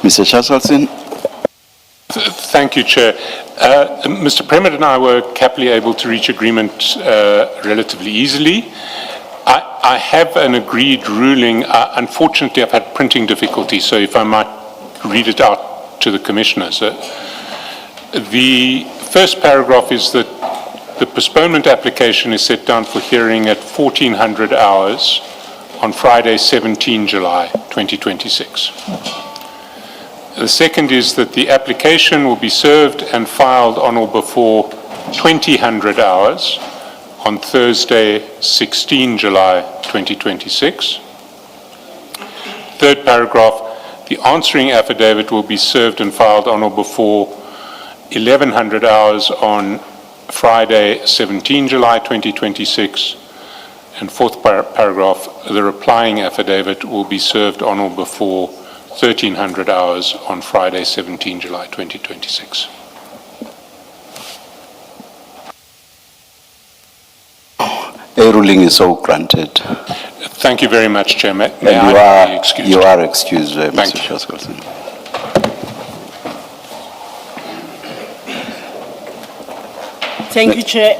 Mr. Chaselson? Thank you, Chair. Mr. Premier and I were happily able to reach agreement relatively easily. I have an agreed ruling. Unfortunately, I've had printing difficulties, so if I might read it out to the Commissioners. The first paragraph is that the postponement application is set down for hearing at 1400 hours on Friday, 17 July 2026. The second is that the application will be served and filed on or before 2000 hours on Thursday, 16 July 2026. Third paragraph, the answering affidavit will be served and filed on or before 1100 hours on Friday, 17 July 2026. And fourth paragraph, the replying affidavit will be served on or before 1300 hours on Friday, 17 July 2026. A ruling is so granted. Thank you very much, Chair. May And I be excused? you are excused, Thank Mr. you. Chaselson. Thank you, Chair.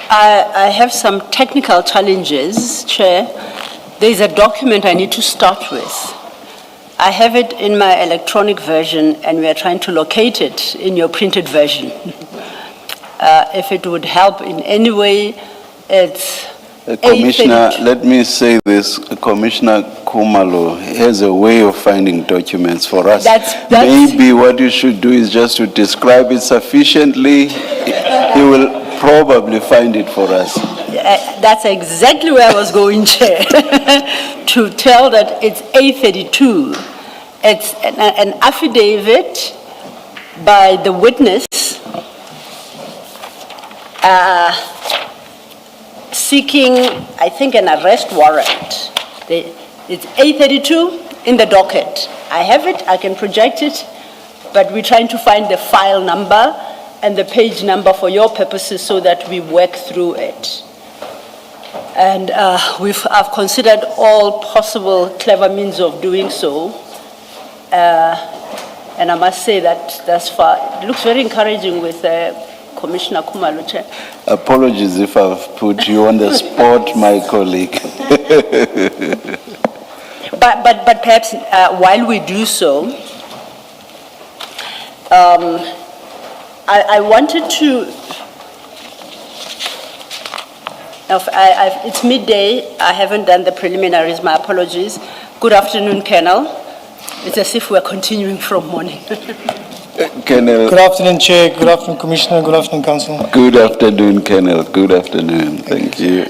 I have some technical challenges, Chair. There is a document I need to start with. I have it in my electronic version, and we are trying to locate it in your printed version. If it would help in any way, it's Commissioner, A32. let me say this. Commissioner Kumalo has a way of finding documents for us. That's- Maybe what you should do is just to describe it sufficiently. He will probably find it for us. That's exactly where I was going, Chair, to tell that it's A32. It's an affidavit by the witness seeking, I think, an arrest warrant. It's A32 in the docket. I have it, I can project it, but we're trying to find the file number and the page number for your purposes so that we work through it. And I've considered all possible clever means of doing so. And I must say that thus far, it looks very encouraging with Commissioner Kumalo, Chair. Apologies if I've put you on the spot, my colleague. But perhaps while we do so, I wanted to, it's midday, I haven't done the preliminaries, my apologies. Good afternoon, Colonel. It's as if we're continuing from morning. Colonel, Good afternoon, Chair. Good afternoon, Commissioner. Good afternoon, Council. good afternoon, Colonel. Good afternoon. Thank you.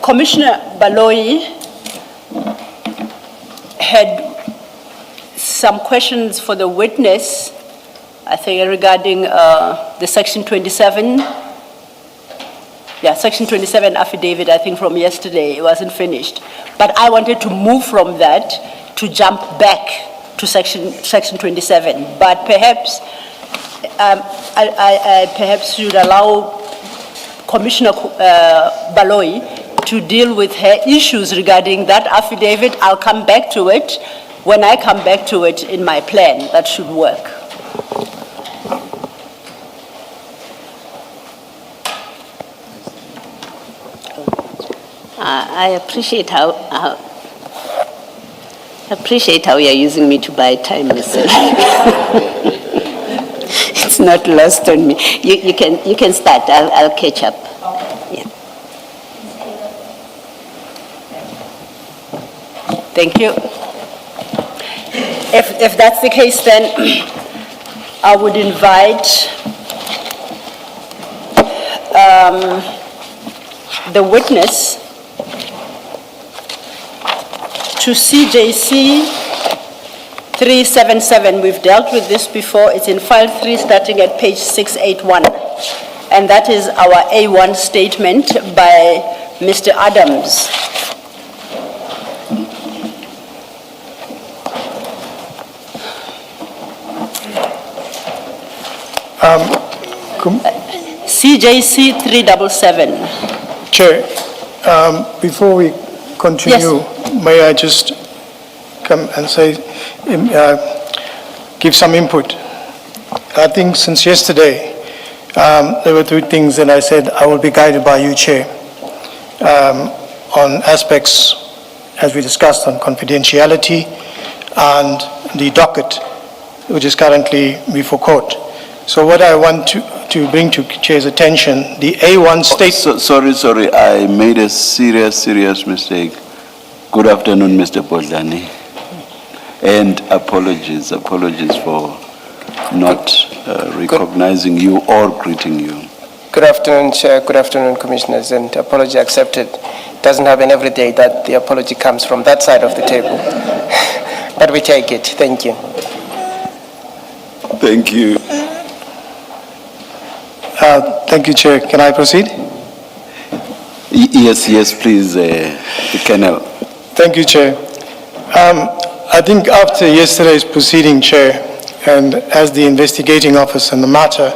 Commissioner Baloyi had some questions for the witness, I think regarding the Section 27. Yeah, Section 27 affidavit, I think from yesterday, it wasn't finished. But I wanted to move from that to jump back to Section 27. But perhaps, I perhaps should allow Commissioner Baloyi to deal with her issues regarding that affidavit. I'll come back to it. When I come back to it in my plan, that should work. I appreciate how you're using me to buy time, Mr. It's not lost on me. You can start. I'll catch up. Yeah. Thank you. If that's the case, then I would invite the witness to CJC 377. We've dealt with this before. It's in file 3 starting at page 681. And that is our A1 statement by Mr. Adams. CJC 377. Chair, before we continue, may I just come and say, give some input? I think since yesterday, there were three things that I said I will be guided by you, Chair, on aspects, as we discussed, on confidentiality and the docket, which is currently before court. So what I want to bring to Chair's attention, the A1 state... Sorry, I made a serious mistake. Good afternoon, Mr. Podlani. And apologies for not recognizing you or greeting you. Good afternoon, Chair. Good afternoon, Commissioners. And apology accepted. It doesn't happen every day that the apology comes from that side of the table. But we take it. Thank you. Thank you. Thank you, Chair. Can I proceed? Yes, please, Colonel. Thank you, Chair. I think after yesterday's proceeding, Chair, and as the investigating officer in the matter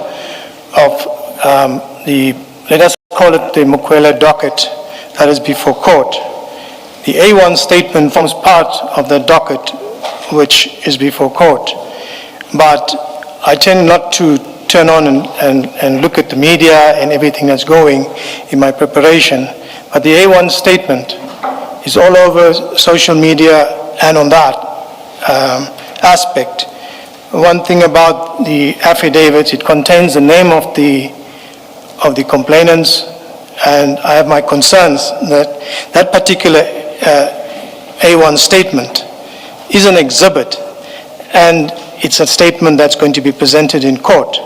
of let us call it the Mukwela docket that is before court, the A1 statement forms part of the docket which is before court. But I tend not to turn on and look at the media and everything that's going in my preparation. But the A1 statement is all over social media and on that aspect. One thing about the affidavit, it contains the name of the complainants, and I have my concerns that that particular A1 statement is an exhibit, and it's a statement that's going to be presented in court.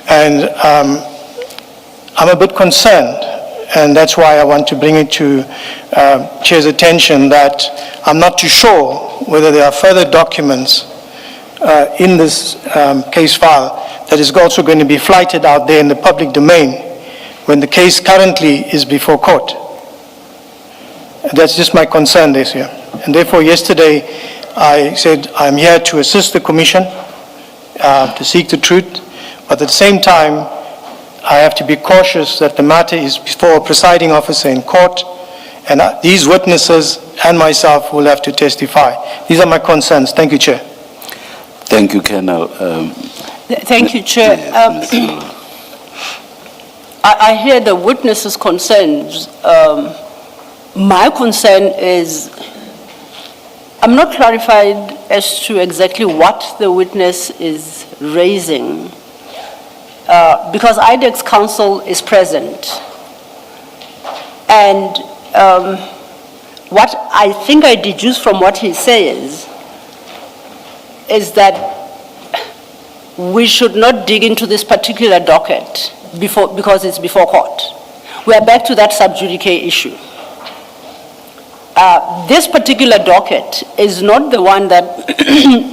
And I'm a bit concerned, and that's why I want to bring it to Chair's attention that I'm not too sure whether there are further documents in this case file that is also going to be flighted out there in the public domain when the case currently is before court. That's just my concern this year. And therefore, yesterday, I said I'm here to assist the Commission to seek the truth, but at the same time, I have to be cautious that the matter is before a presiding officer in court, and these witnesses and myself will have to testify. These are my concerns. Thank you, Chair. Thank you, Colonel. Thank you, Chair. I hear the witnesses' concerns. My concern is, I'm not clarified as to exactly what the witness is raising, because IDEX counsel is present. And what I think I deduce from what he says is that we should not dig into this particular docket because it's before court. We are back to that sub judice issue. This particular docket is not the one that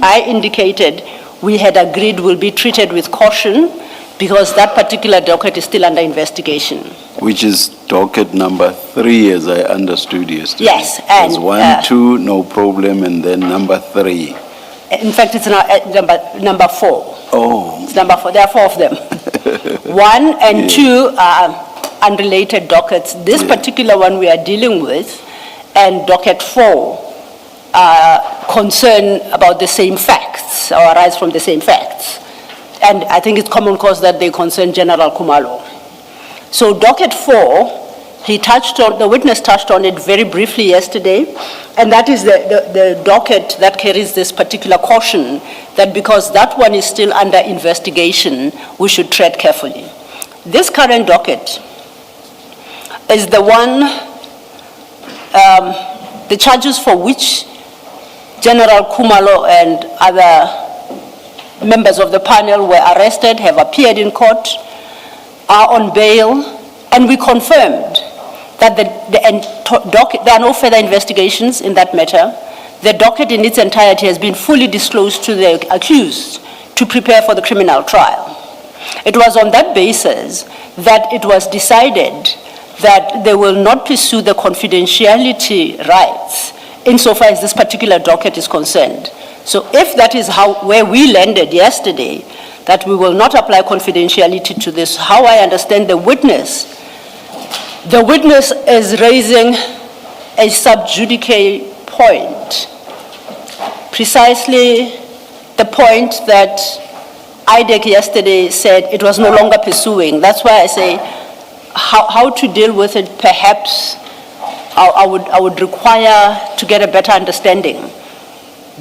I indicated we had agreed will be treated with caution, because that particular docket is still under investigation. Which is docket number 3, as I understood yesterday. Yes, and there's 1, 2, no problem, and then number 3. In fact, it's now number 4. Oh. It's number 4. There are 4 of them. 1 and 2 are unrelated dockets. This particular one we are dealing with, and docket 4, concern about the same facts, or arise from the same facts. And I think it's common cause that they concern General Kumalo. So docket 4, the witness touched on it very briefly yesterday, and that is the docket that carries this particular caution that because that one is still under investigation, we should tread carefully. This current docket is the one, the charges for which General Kumalo and other members of the panel were arrested, have appeared in court, are on bail, and we confirmed that there are no further investigations in that matter. The docket in its entirety has been fully disclosed to the accused to prepare for the criminal trial. It was on that basis that it was decided that they will not pursue the confidentiality rights insofar as this particular docket is concerned. So if that is where we landed yesterday, that we will not apply confidentiality to this. How I understand the witness is raising a sub judice point, precisely the point that IDEC yesterday said it was no longer pursuing. That's why I say how to deal with it, perhaps I would require to get a better understanding,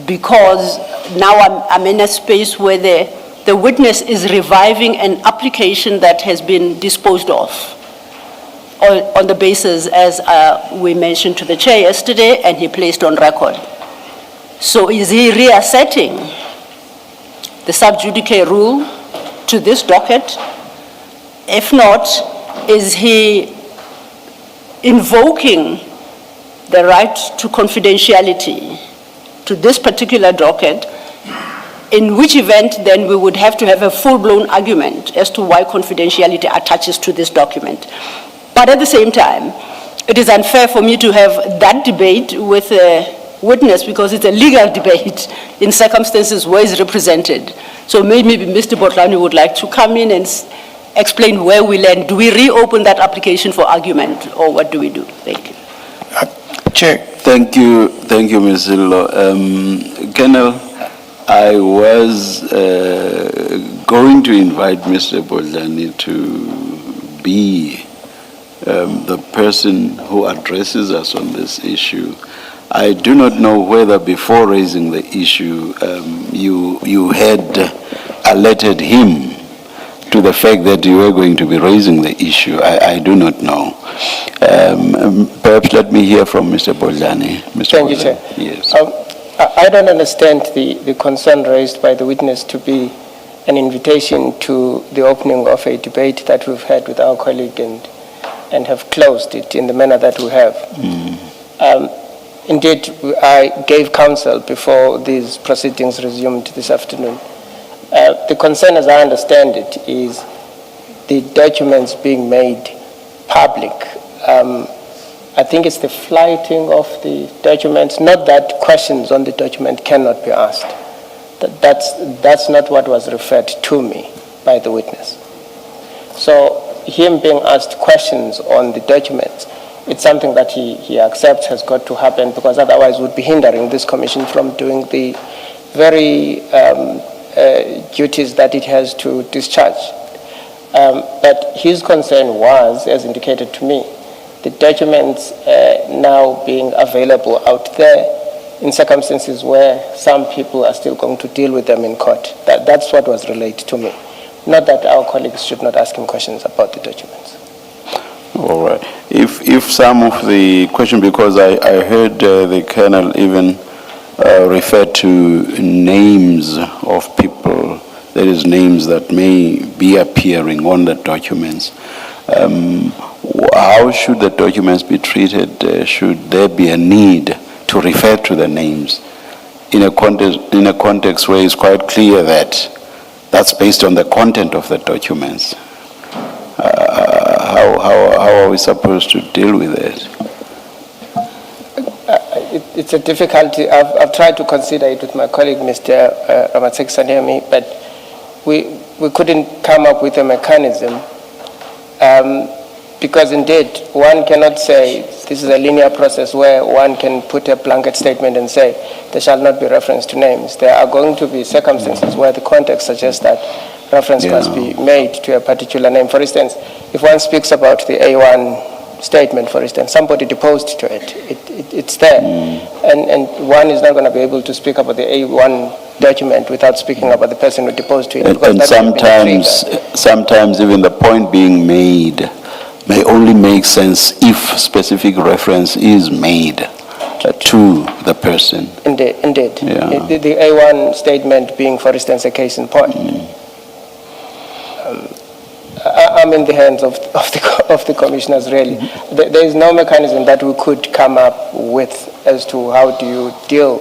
because now I'm in a space where the witness is reviving an application that has been disposed of on the basis, as we mentioned to the chair yesterday, and he placed on record. So is he reasserting the sub judice rule to this docket? If not, is he invoking the right to confidentiality to this particular docket, in which event then we would have to have a full-blown argument as to why confidentiality attaches to this document. But at the same time, it is unfair for me to have that debate with a witness, because it's a legal debate in circumstances where it's represented. So maybe Mr. Botlani would like to come in and explain where we land. Do we reopen that application for argument, or what do we do? Thank you. Chair. Thank you, Ms. Zillo. Colonel, I was going to invite Mr. Botlani to be the person who addresses us on this issue. I do not know whether before raising the issue you had alerted him to the fact that you were going to be raising the issue. I do not know. Perhaps let me hear from Mr. Botlani. Thank you, Chair. Yes. I don't understand the concern raised by the witness to be an invitation to the opening of a debate that we've had with our colleague and have closed it in the manner that we have. Indeed, I gave counsel before these proceedings resumed this afternoon. The concern, as I understand it, is the documents being made public. I think it's the flighting of the documents, not that questions on the document cannot be asked. That's not what was referred to me by the witness. So him being asked questions on the documents, it's something that he accepts has got to happen, because otherwise would be hindering this commission from doing the very duties that it has to discharge. But his concern was, as indicated to me, the documents now being available out there in circumstances where some people are still going to deal with them in court. That's what was relayed to me. Not that our colleagues should not ask him questions about the documents. All right. If some of the question, because I heard the Colonel even refer to names of people, that is, names that may be appearing on the documents. How should the documents be treated? Should there be a need to refer to the names in a context where it's quite clear that that's based on the content of the documents? How are we supposed to deal with it? It's a difficulty. I've tried to consider it with my colleague, Mr. Ramatsek Sanyami, but we couldn't come up with a mechanism. Because indeed, one cannot say this is a linear process where one can put a blanket statement and say there shall not be reference to names. There are going to be circumstances where the context suggests that reference must be made to a particular name. For instance, if one speaks about the A1 statement, for instance, somebody deposed to it. It's there. And one is not going to be able to speak about the A1 document without speaking about the person who deposed to it. And sometimes even the point being made may only make sense if specific reference is made to the person. Indeed. Yeah. The A1 statement being, for instance, a case in point. I'm in the hands of the commissioners, really. There is no mechanism that we could come up with as to how do you deal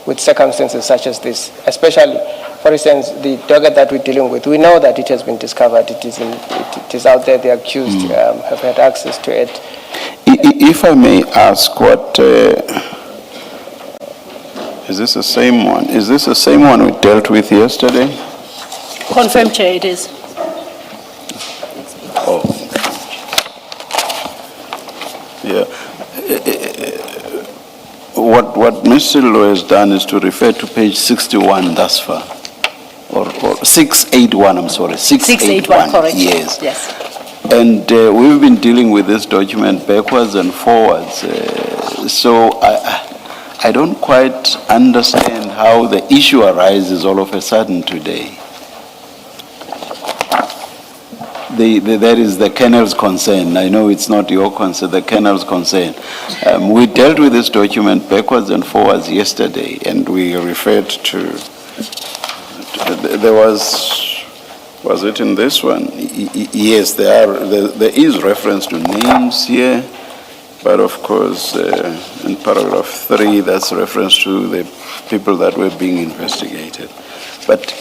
with circumstances such as this, especially, for instance, the docket that we're dealing with. We know that it has been discovered. It is out there. The accused have had access to it. If I may ask, what is this the same one? Is this the same one we dealt with yesterday? Confirm, Chair, it is. Oh. Yeah. What Mr. Law has done is to refer to page 61 thus far. Or 681, I'm sorry. 681, correct. Yes. Yes. And we've been dealing with this document backwards and forwards. So I don't quite understand how the issue arises all of a sudden today. That is the kernel's concern. I know it's not your concern, the kernel's concern. We dealt with this document backwards and forwards yesterday, and we referred to, there was it in this one? Yes, there is reference to names here, but of course, in paragraph 3, that's reference to the people that were being investigated. But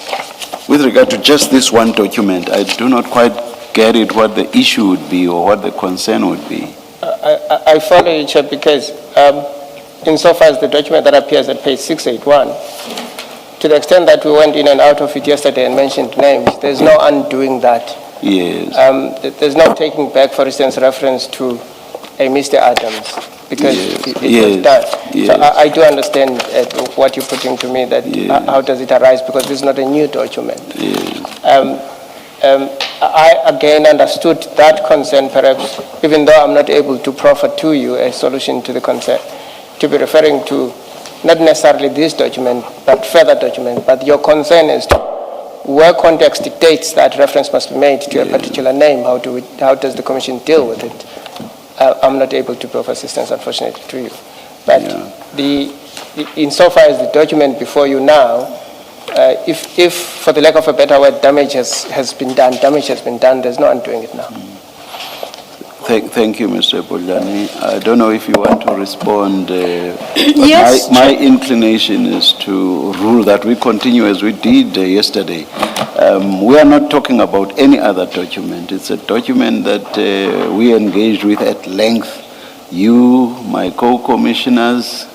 with regard to just this one document, I do not quite get it what the issue would be or what the concern would be. I follow you, Chair, because insofar as the document that appears at page 681, to the extent that we went in and out of it yesterday and mentioned names, there's no undoing that. Yes. There's no taking back, for instance, reference to a Mr. Adams, because it was done. Yes. So I do understand what you're putting to me, that how does it arise, because this is not a new document. Yes. I again understood that concern, perhaps, even though I'm not able to proffer to you a solution to the concern, to be referring to not necessarily this document, but further document. But your concern is to where context dictates that reference must be made to a particular name, how does the Commission deal with it? I'm not able to proffer assistance, unfortunately, to you. But insofar as the document before you now, if, for the lack of a better word, damage has been done, there's no undoing it now. Thank you, Mr. Boljani. I don't know if you want to respond. Yes. My inclination is to rule that we continue as we did yesterday. We are not talking about any other document. It's a document that we engaged with at length. You, my co-commissioners,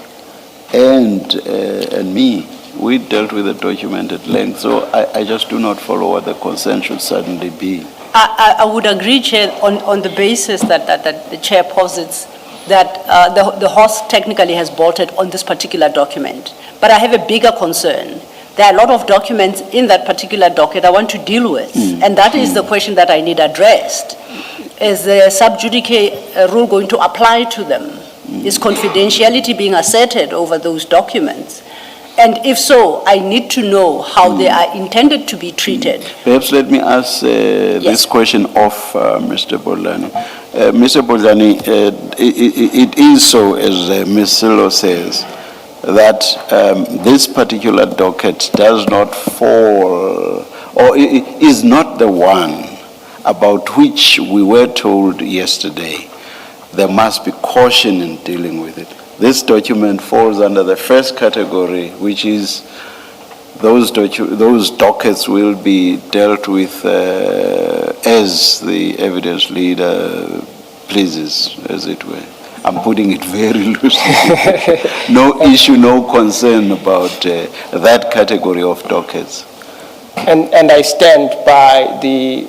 and me. We dealt with the document at length, so I just do not follow what the concern should suddenly be. I would agree, Chair, on the basis that the Chair posits that the horse technically has bolted on this particular document. But I have a bigger concern. There are a lot of documents in that particular docket I want to deal with, and that is the question that I need addressed. Is the sub judice rule going to apply to them? Is confidentiality being asserted over those documents? And if so, I need to know how they are intended to be treated. Perhaps let me ask this question of Mr. Boljani. Mr. Boljani, it is so, as Ms. Silo says, that this particular docket does not fall, or is not the one about which we were told yesterday there must be caution in dealing with it. This document falls under the first category, which is those dockets will be dealt with as the evidence leader pleases, as it were. I'm putting it very loosely. No issue, no concern about that category of dockets. And I stand by the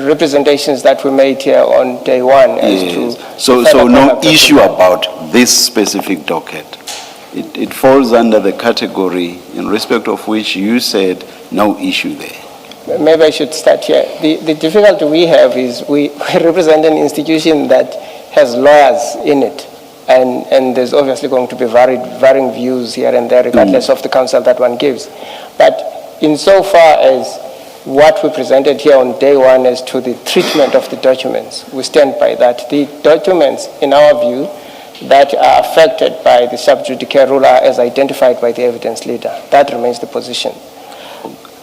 representations that were made here on day one as to... So no issue about this specific docket. It falls under the category in respect of which you said no issue there. Maybe I should start here. The difficulty we have is we represent an institution that has lawyers in it, and there's obviously going to be varying views here and there regardless of the counsel that one gives. But insofar as what we presented here on day one as to the treatment of the documents, we stand by that. The documents, in our view, that are affected by the sub judice rule are as identified by the evidence leader. That remains the position.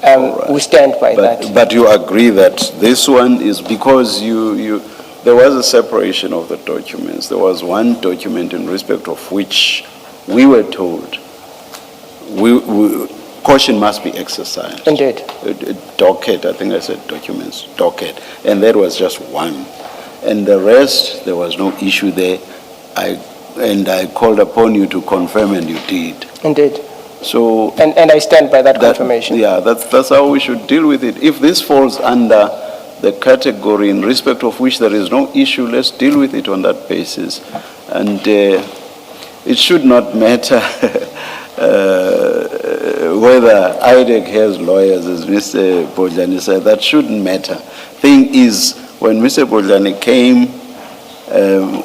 Right. We stand by that. But you agree that this one is because there was a separation of the documents. There was one document in respect of which we were told caution must be exercised. Indeed. Docket, I think I said documents, docket. And that was just one. And the rest, there was no issue there. I called upon you to confirm, and you did. Indeed. So And I stand by that confirmation. yeah, that's how we should deal with it. If this falls under the category in respect of which there is no issue, let's deal with it on that basis. And it should not matter whether IDEC has lawyers, as Mr. Bojani said. That shouldn't matter. Thing is, when Mr. Bojani came,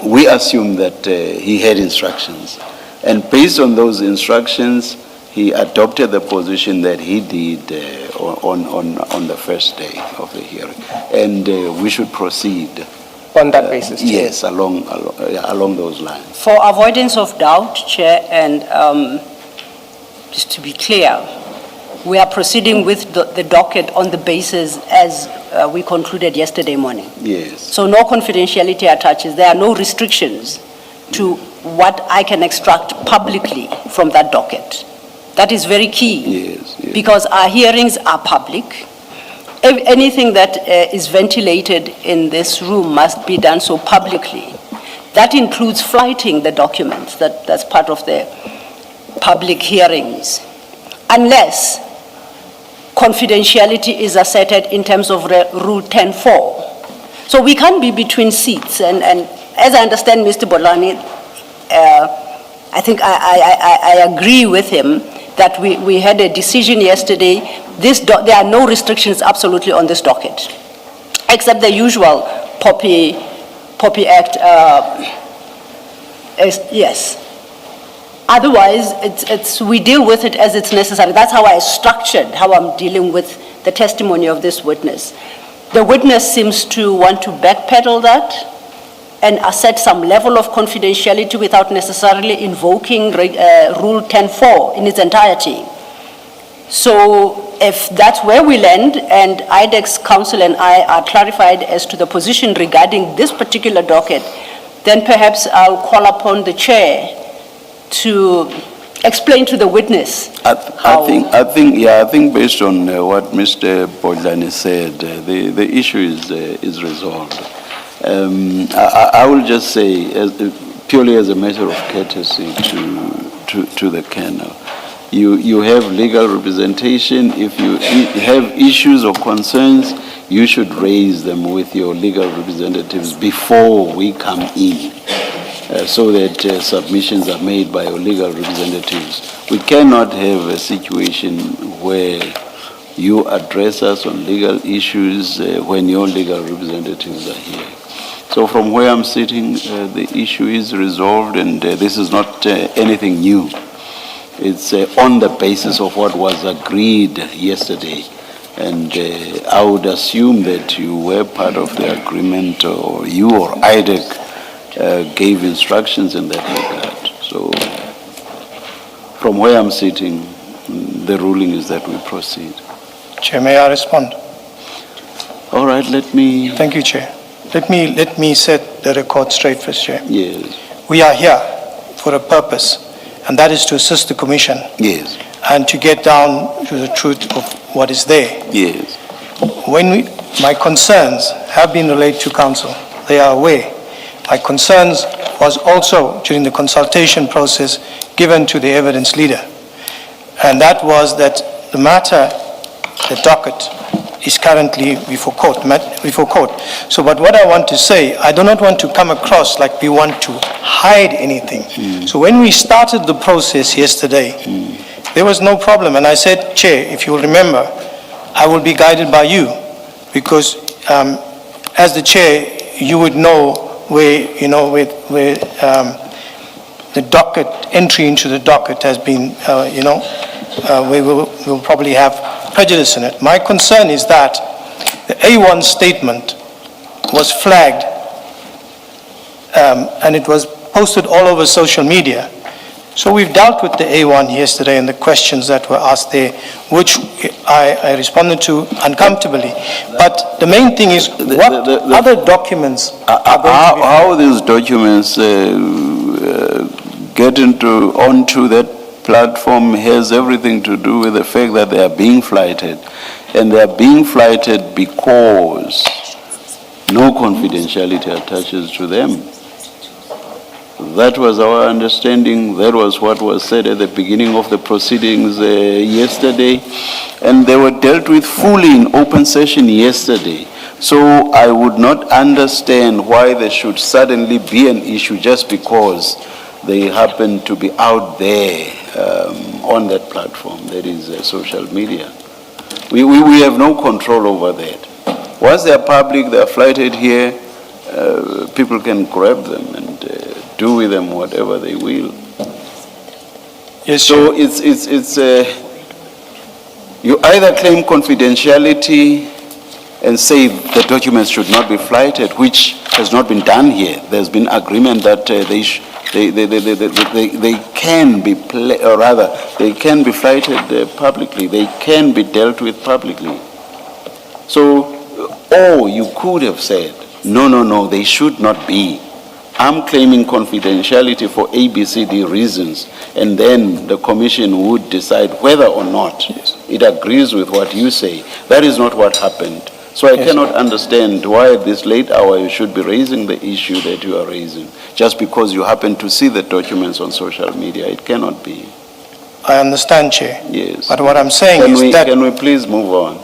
we assumed that he had instructions. And based on those instructions, he adopted the position that he did on the first day of the hearing. And we should proceed. On that basis, Chair. Yes, along those lines. For avoidance of doubt, Chair, and just to be clear, we are proceeding with the docket on the basis as we concluded yesterday morning. Yes. So no confidentiality attaches. There are no restrictions to what I can extract publicly from that docket. That is very key. Yes, yes. Because our hearings are public. Anything that is ventilated in this room must be done so publicly. That includes flighting the documents. That's part of the public hearings. Unless confidentiality is asserted in terms of Rule 10.4. So we can't be between seats. And as I understand Mr. Bolani, I think I agree with him that we had a decision yesterday. There are no restrictions absolutely on this docket, except the usual Poppy Act. Yes. Otherwise, we deal with it as it's necessary. That's how I structured how I'm dealing with the testimony of this witness. The witness seems to want to backpedal that and assert some level of confidentiality without necessarily invoking Rule 10.4 in its entirety. So if that's where we land, and IDEC's counsel and I are clarified as to the position regarding this particular docket, then perhaps I'll call upon the chair to explain to the witness. I think based on what Mr. Bodlani said, the issue is resolved. I will just say, purely as a matter of courtesy to the Colonel, you have legal representation. If you have issues or concerns, you should raise them with your legal representatives before we come in, so that submissions are made by your legal representatives. We cannot have a situation where you address us on legal issues when your legal representatives are here. So from where I'm sitting, the issue is resolved, and this is not anything new. It's on the basis of what was agreed yesterday. And I would assume that you were part of the agreement, or you or IDEC gave instructions in that regard. So from where I'm sitting, the ruling is that we proceed. Chair, may I respond? All right, let me... Thank you, Chair. Let me set the record straight first, Chair. Yes. We are here for a purpose, and that is to assist the Commission. Yes. And to get down to the truth of what is there. Yes. My concerns have been relayed to Council. They are aware. My concerns was also during the consultation process given to the evidence leader. And that was that the matter, the docket, is currently before court. So, but what I want to say, I do not want to come across like we want to hide anything. So when we started the process yesterday, there was no problem. And I said, Chair, if you remember, I will be guided by you, because as the Chair, you would know where the docket, entry into the docket has been, we will probably have prejudice in it. My concern is that the A1 statement was flagged and it was posted all over social media. So we've dealt with the A1 yesterday and the questions that were asked there, which I responded to uncomfortably. But the main thing is, what other documents are going to be... How these documents get onto that platform has everything to do with the fact that they are being flighted. And they are being flighted because no confidentiality attaches to them. That was our understanding. That was what was said at the beginning of the proceedings yesterday. And they were dealt with fully in open session yesterday. So I would not understand why there should suddenly be an issue just because they happen to be out there on that platform, that is social media. We have no control over that. Once they are public, they are flighted here, people can grab them and do with them whatever they will. Yes, So it's you either claim confidentiality and say the documents should not be flighted, which has not been done here. There's been agreement that they can be, or rather, they can be flighted publicly. They can be dealt with publicly. So, or you could have said, no, they should not be. I'm claiming confidentiality for ABCD reasons, and then the commission would decide whether or not it agrees with what you say. That is not what happened. So I cannot understand why at this late hour you should be raising the issue that you are raising, just because you happen to see the documents on social media. It cannot be. I understand, Chair. Yes. But what I'm saying Can we please move on?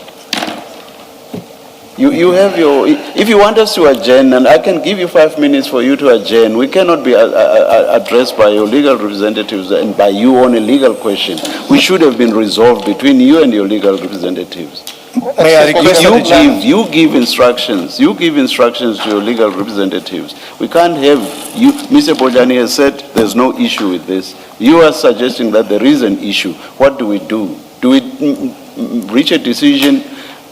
You have your, if you want us to adjourn, and I can give you 5 minutes for you to adjourn, we cannot be addressed by your legal representatives and by you on a legal question. We should have been resolved between you and your legal representatives. May I request You give instructions to your legal representatives. We can't have you, Mr. Bojani has said there's no issue with this. You are suggesting that there is an issue. What do we do? Do we reach a decision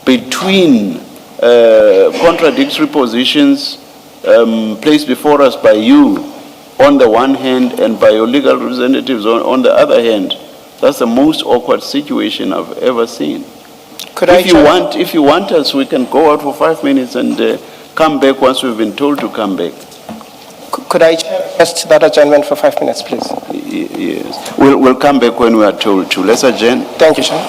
between contradictory positions placed before us by you on the one hand and by your legal representatives on the other hand? That's the most awkward situation I've ever seen. If you want us, we can go out for 5 minutes and come back once we've been told to come back. Could I request that adjournment for 5 minutes, please? Yes. We'll come back when we are told to. Let's adjourn. Thank you, sir.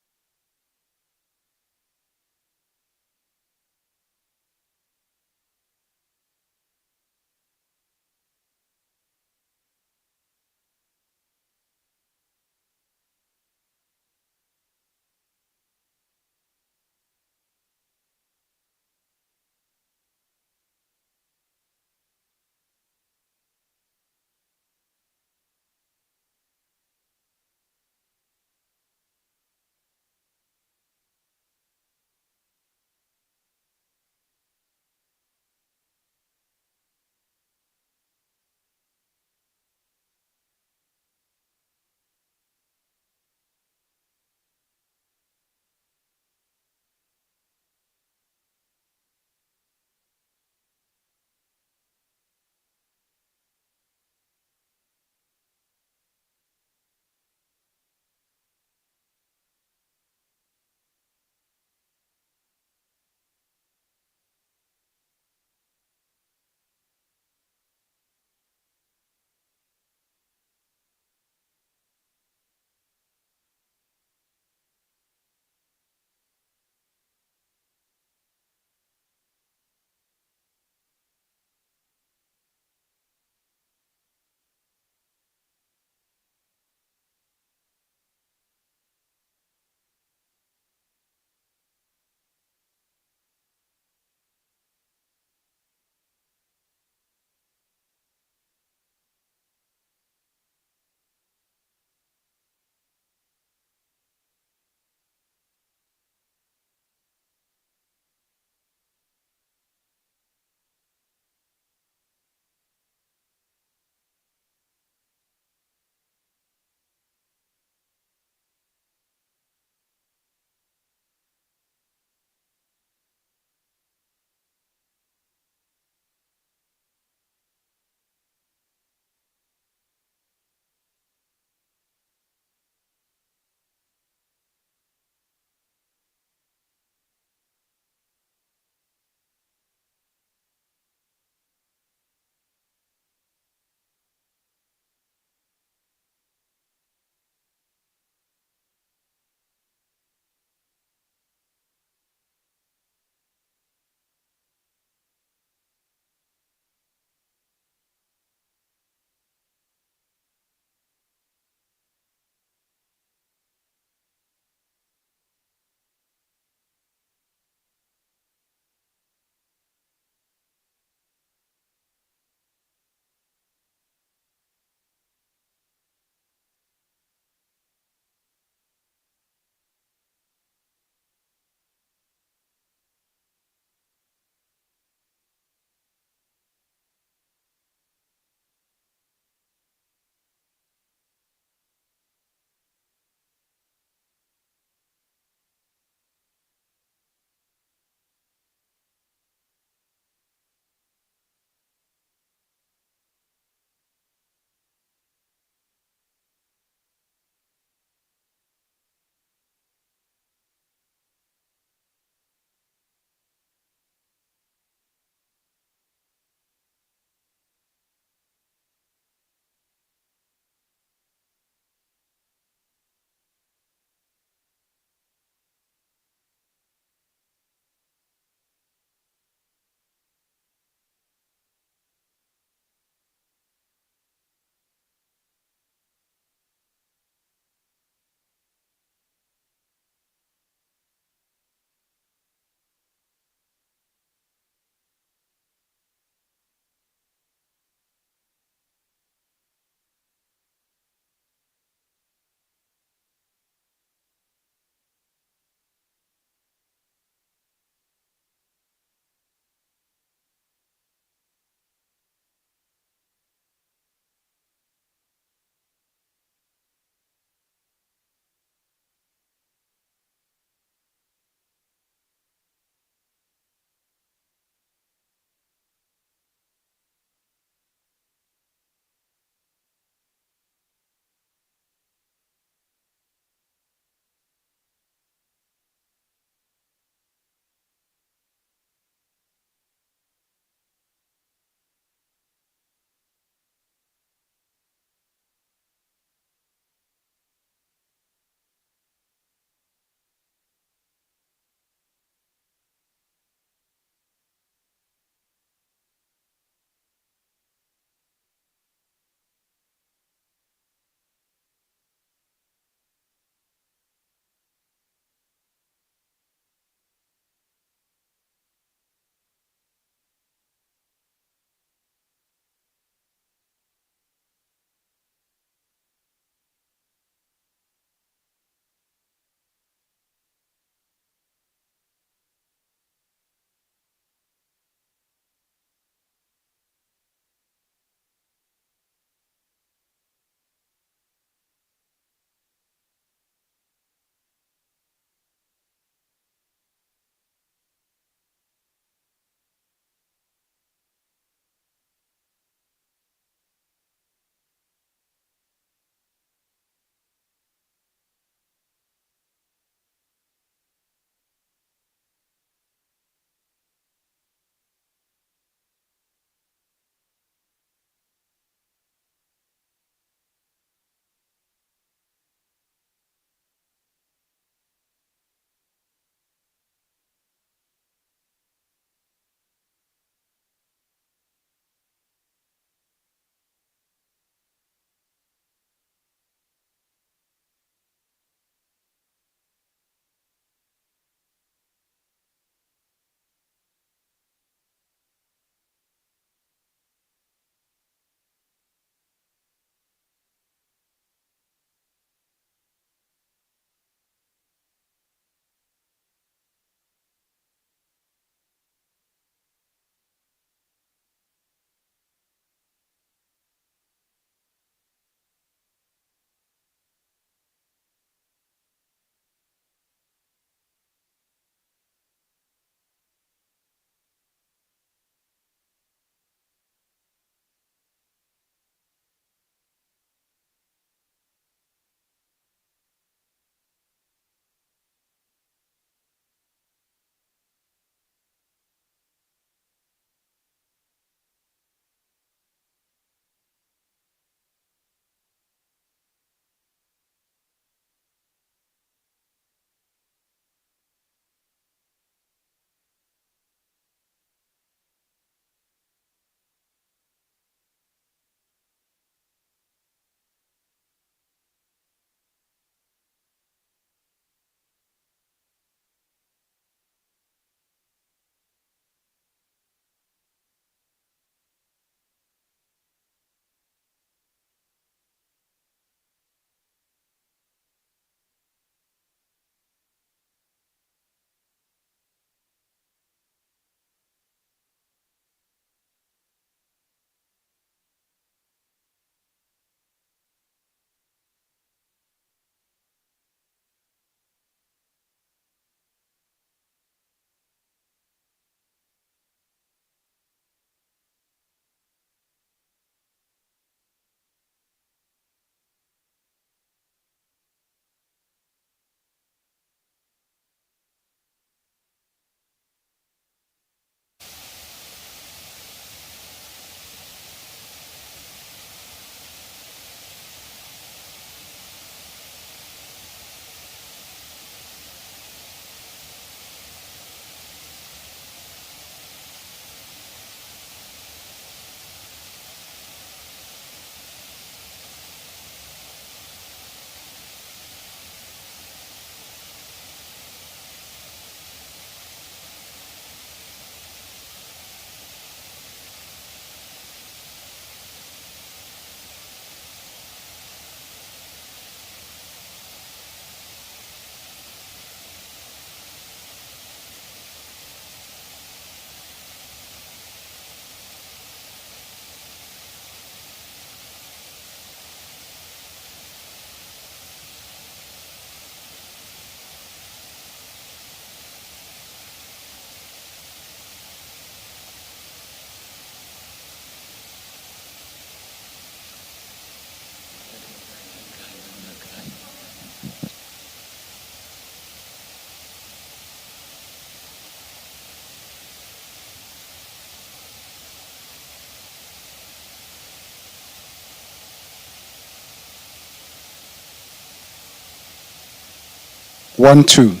1-2.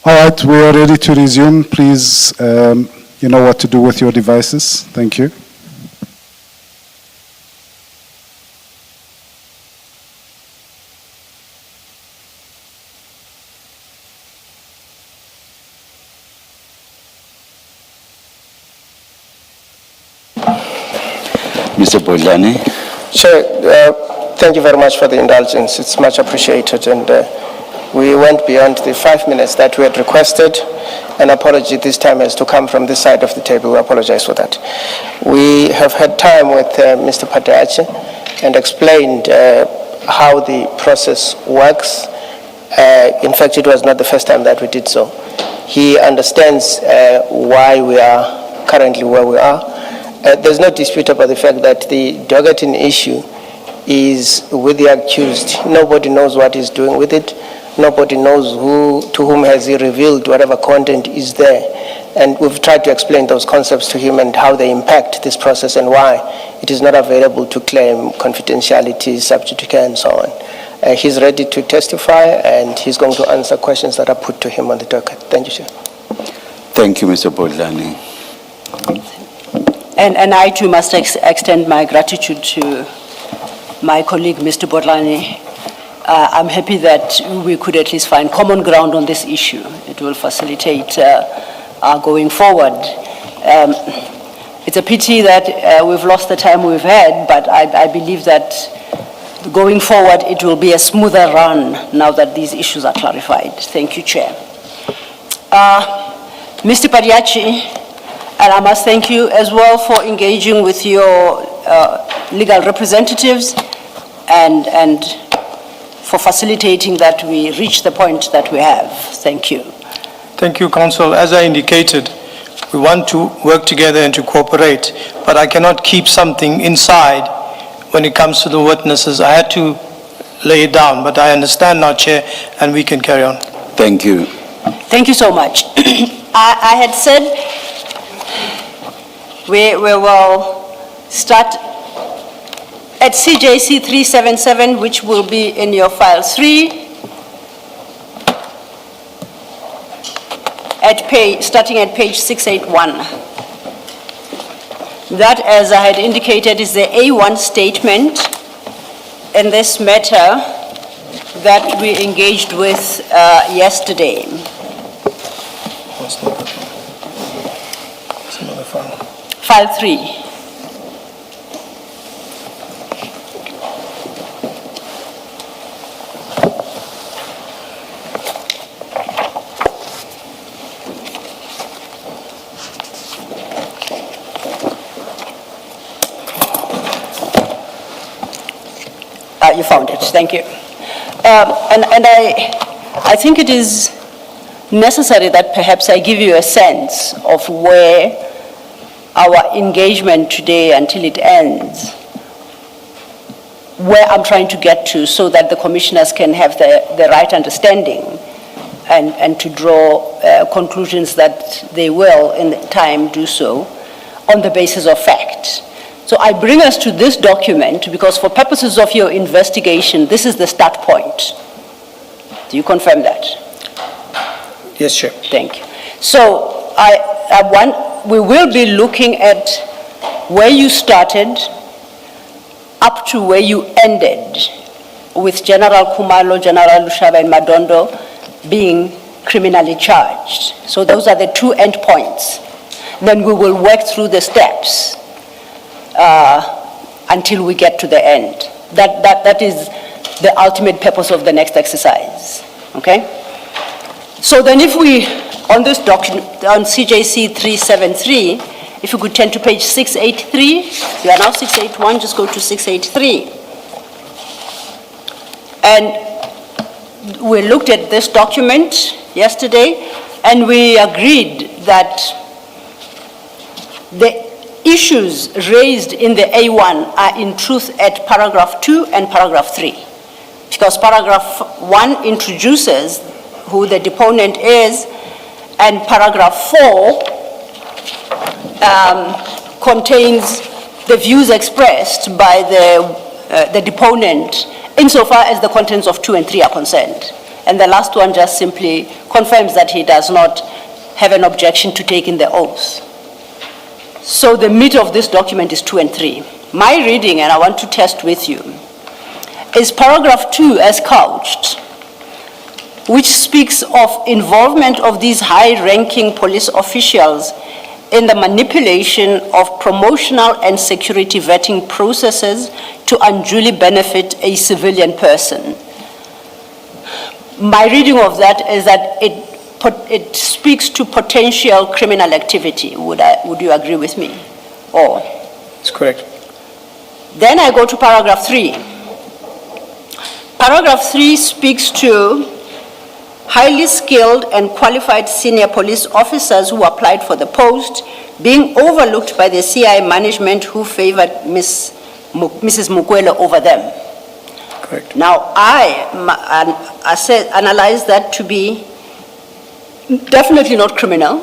All right, we are ready to resume. Please, you know what to do with your devices. Thank you. Mr. Bodlani. Chair, thank you very much for the indulgence. It's much appreciated, and we went beyond the 5 minutes that we had requested. An apology this time has to come from this side of the table. We apologize for that. We have had time with Mr. Patachi and explained how the process works. In fact, it was not the first time that we did so. He understands why we are currently where we are. There's no dispute about the fact that the dogging issue is with the accused. Nobody knows what he's doing with it. Nobody knows to whom has he revealed whatever content is there. And we've tried to explain those concepts to him and how they impact this process and why it is not available to claim confidentiality, subject to care, and so on. He's ready to testify, and he's going to answer questions that are put to him on the docket. Thank you, Chair. Thank you, Mr. Bodlani. And I too must extend my gratitude to my colleague, Mr. Bodlani. I'm happy that we could at least find common ground on this issue. It will facilitate our going forward. It's a pity that we've lost the time we've had, but I believe that going forward it will be a smoother run now that these issues are clarified. Thank you, Chair. Mr. Padiachi, and I must thank you as well for engaging with your legal representatives and for facilitating that we reach the point that we have. Thank you. Thank you, Council. As I indicated, we want to work together and to cooperate, but I cannot keep something inside when it comes to the witnesses. I had to lay it down, but I understand now, Chair, and we can carry on. Thank you. Thank you so much. I had said we will start at CJC 377, which will be in your file 3, starting at page 681. That, as I had indicated, is the A1 statement in this matter that we engaged with yesterday. File 3. You found it, thank you. And I think it is necessary that perhaps I give you a sense of where our engagement today until it ends, where I'm trying to get to so that the commissioners can have the right understanding and to draw conclusions that they will in time do so on the basis of fact. So I bring us to this document because for purposes of your investigation, this is the start point. Do you confirm that? Yes, Chair. Thank you. So we will be looking at where you started up to where you ended with General Kumalo, General Lushaba, and Madondo being criminally charged. So those are the two end points. Then we will work through the steps until we get to the end. That is the ultimate purpose of the next exercise, okay? So then if we, on this document, on CJC 373, if you could turn to page 683, you are now 681, just go to 683. And we looked at this document yesterday, and we agreed that the issues raised in the A1 are in truth at paragraph 2 and paragraph 3. Because paragraph 1 introduces who the deponent is, And paragraph 4 contains the views expressed by the deponent insofar as the contents of 2 and 3 are concerned. And the last one just simply confirms that he does not have an objection to taking the oath. So the meat of this document is 2 and 3. My reading, and I want to test with you, is paragraph 2 as couched, which speaks of involvement of these high-ranking police officials in the manipulation of promotional and security vetting processes to unduly benefit a civilian person. My reading of that is that it speaks to potential criminal activity. Would you agree with me? Or? That's correct. Then I go to paragraph 3. Paragraph 3 speaks to highly skilled and qualified senior police officers who applied for the post being overlooked by the CI management who favored Mrs. Mukwele over them. Correct. Now, I analyze that to be definitely not criminal,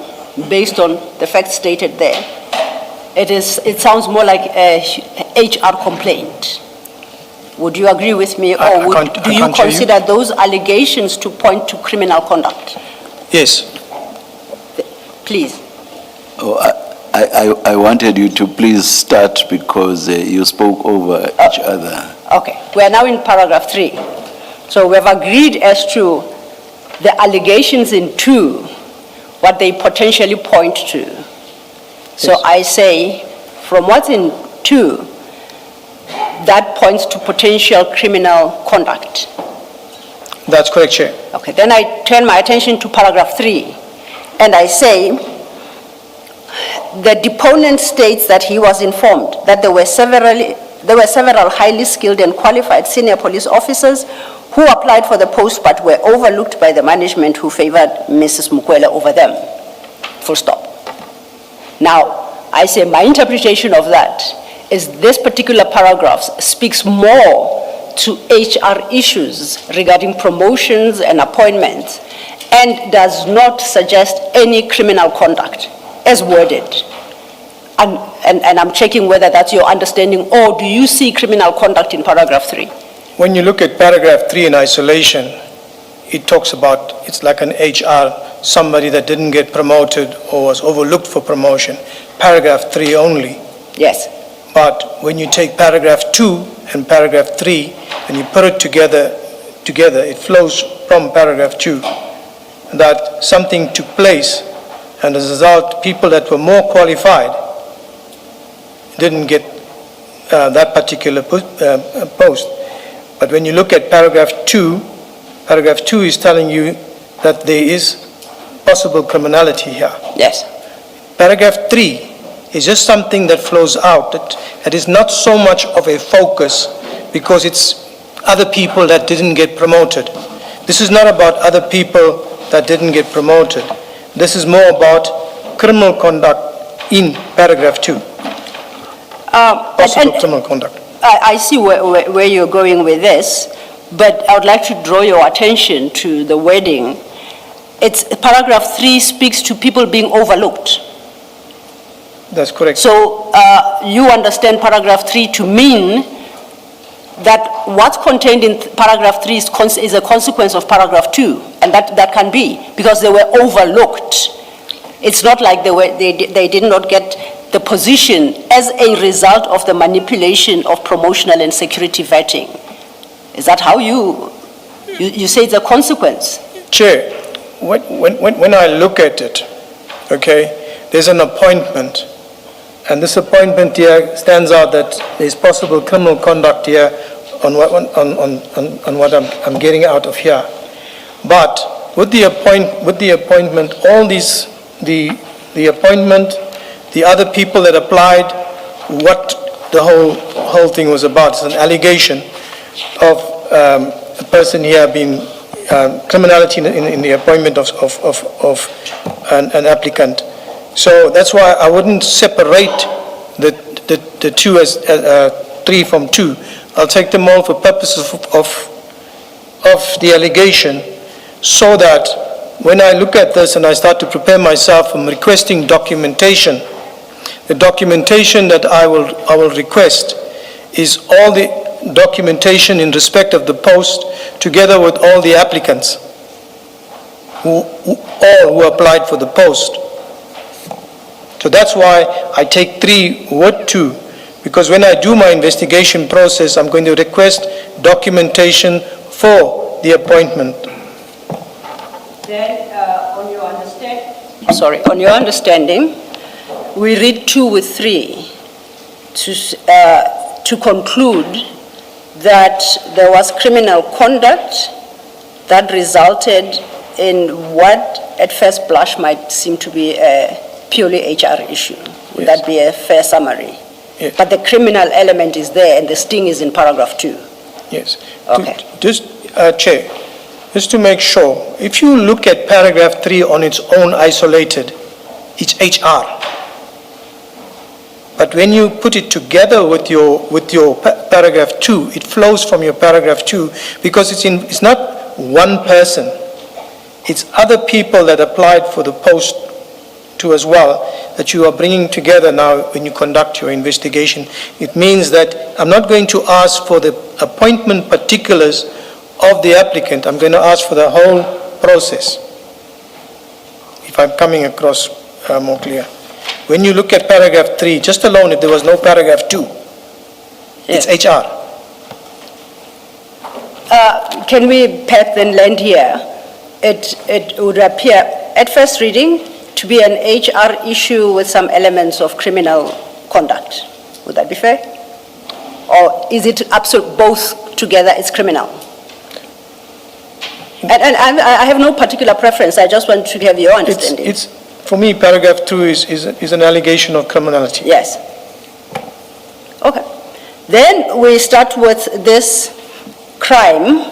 based on the facts stated there. It sounds more like a HR complaint. Would you agree with me, or do you consider those allegations to point to criminal conduct? Yes. Please. Oh, I wanted you to please start because you spoke over each other. Okay, we are now in paragraph 3. So we have agreed as to the allegations in 2, what they potentially point to. So Yes. I say, from what's in 2, that points to potential criminal conduct. That's correct, Chair. Okay, then I turn my attention to paragraph 3, and I say, the deponent states that he was informed that there were several highly skilled and qualified senior police officers who applied for the post but were overlooked by the management who favored Mrs. Mukwele over them. Full stop. Now, I say my interpretation of that is this particular paragraph speaks more to HR issues regarding promotions and appointments and does not suggest any criminal conduct as worded. And I'm checking whether that's your understanding, or do you see criminal conduct in paragraph 3? When you look at paragraph 3 in isolation, it talks about, it's like an HR, somebody that didn't get promoted or was overlooked for promotion. Paragraph 3 only. Yes. But when you take paragraph 2 and paragraph 3 and you put it together, it flows from paragraph 2 that something took place, and as a result, people that were more qualified didn't get that particular post. But when you look at paragraph 2 is telling you that there is possible criminality here. Yes. Paragraph 3 is just something that flows out. It is not so much of a focus because it's other people that didn't get promoted. This is not about other people that didn't get promoted. This is more about criminal conduct in paragraph 2. Possible criminal conduct. I see where you're going with this, but I would like to draw your attention to the wording. It's paragraph 3 speaks to people being overlooked. That's correct. So you understand paragraph 3 to mean that what's contained in paragraph 3 is a consequence of paragraph 2, and that can be because they were overlooked. It's not like they did not get the position as a result of the manipulation of promotional and security vetting. Is that how you say it's a consequence? Chair, when I look at it, okay, there's an appointment, and this appointment here stands out that there's possible criminal conduct here on what I'm getting out of here. But with the appointment, all these, the appointment, the other people that applied, what the whole thing was about. It's an allegation of a person here being criminality in the appointment of an applicant. So that's why I wouldn't separate the two as 3 from 2. I'll take them all for purposes of the allegation, so that when I look at this and I start to prepare myself, I'm requesting documentation. The documentation that I will request is all the documentation in respect of the post, together with all the applicants who applied for the post. So that's why I take 3 with 2, because when I do my investigation process, I'm going to request documentation for the appointment. Then, on your understanding, we read 2 with 3 to conclude that there was criminal conduct that resulted in what at first blush might seem to be a purely HR issue. Would Yes. that be a fair summary? Yes. But the criminal element is there and the sting is in paragraph 2. Yes. Okay. Just, Chair, just to make sure, if you look at paragraph 3 on its own isolated, it's HR. But when you put it together with your paragraph 2, it flows from your paragraph 2, because it's not one person. It's other people that applied for the post too as well, that you are bringing together now when you conduct your investigation. It means that I'm not going to ask for the appointment particulars of the applicant. I'm going to ask for the whole process, if I'm coming across more clear. When you look at paragraph 3, just alone, if there was no paragraph 2, it's HR. Can we perhaps then land here? It would appear at first reading to be an HR issue with some elements of criminal conduct. Would that be fair? Or is it absolute both together, it's criminal? And I have no particular preference, I just want to have your understanding. For me, paragraph 2 is an allegation of criminality. Yes. Okay. Then we start with this crime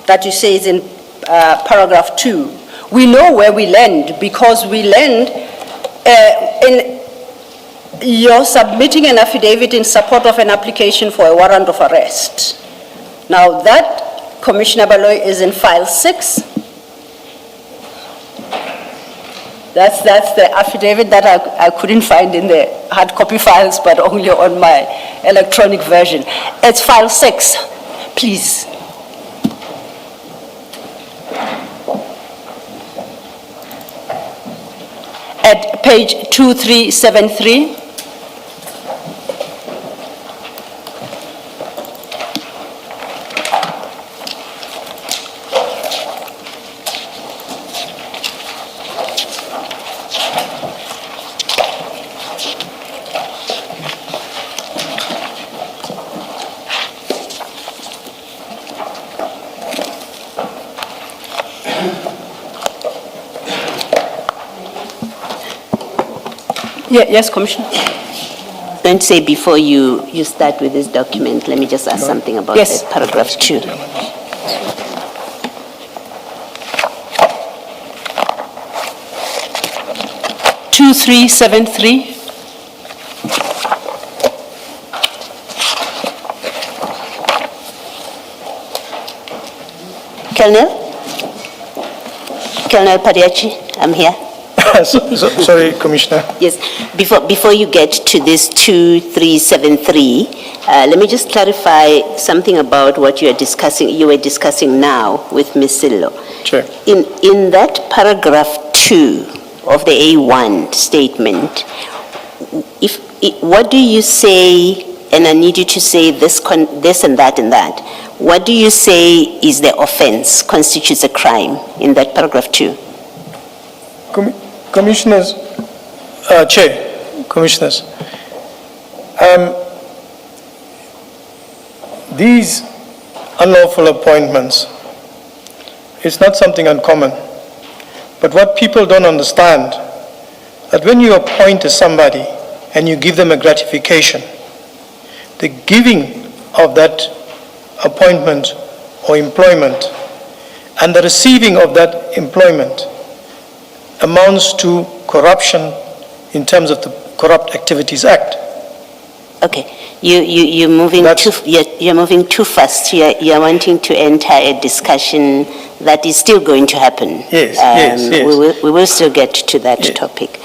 that you say is in paragraph 2. We know where we land because we land in you're submitting an affidavit in support of an application for a warrant of arrest. Now that, Commissioner Baloy, is in file 6. That's the affidavit that I couldn't find in the hard copy files, but only on my electronic version. It's file 6, please. At page 2373. Yes, Commissioner. Don't say before you start with this document, let me just ask something about Yes. that paragraph 2. Two, 373. Colonel Padiachi, I'm here. Sorry, Commissioner. Yes, before you get to this 2373, let me just clarify something about what you were discussing now with Ms. Sillo. Sure. In that paragraph 2 of the A1 statement, what do you say, and I need you to say this and that and that, what do you say is the offense, constitutes a crime in that paragraph 2? Commissioners, Chair, Commissioners, these unlawful appointments is not something uncommon. But what people don't understand, that when you appoint somebody and you give them a gratification, the giving of that appointment or employment and the receiving of that employment amounts to corruption in terms of the Corrupt Activities Act. Okay, you're moving too fast. You're wanting to enter a discussion that is still going to happen. Yes, We will still get to that topic.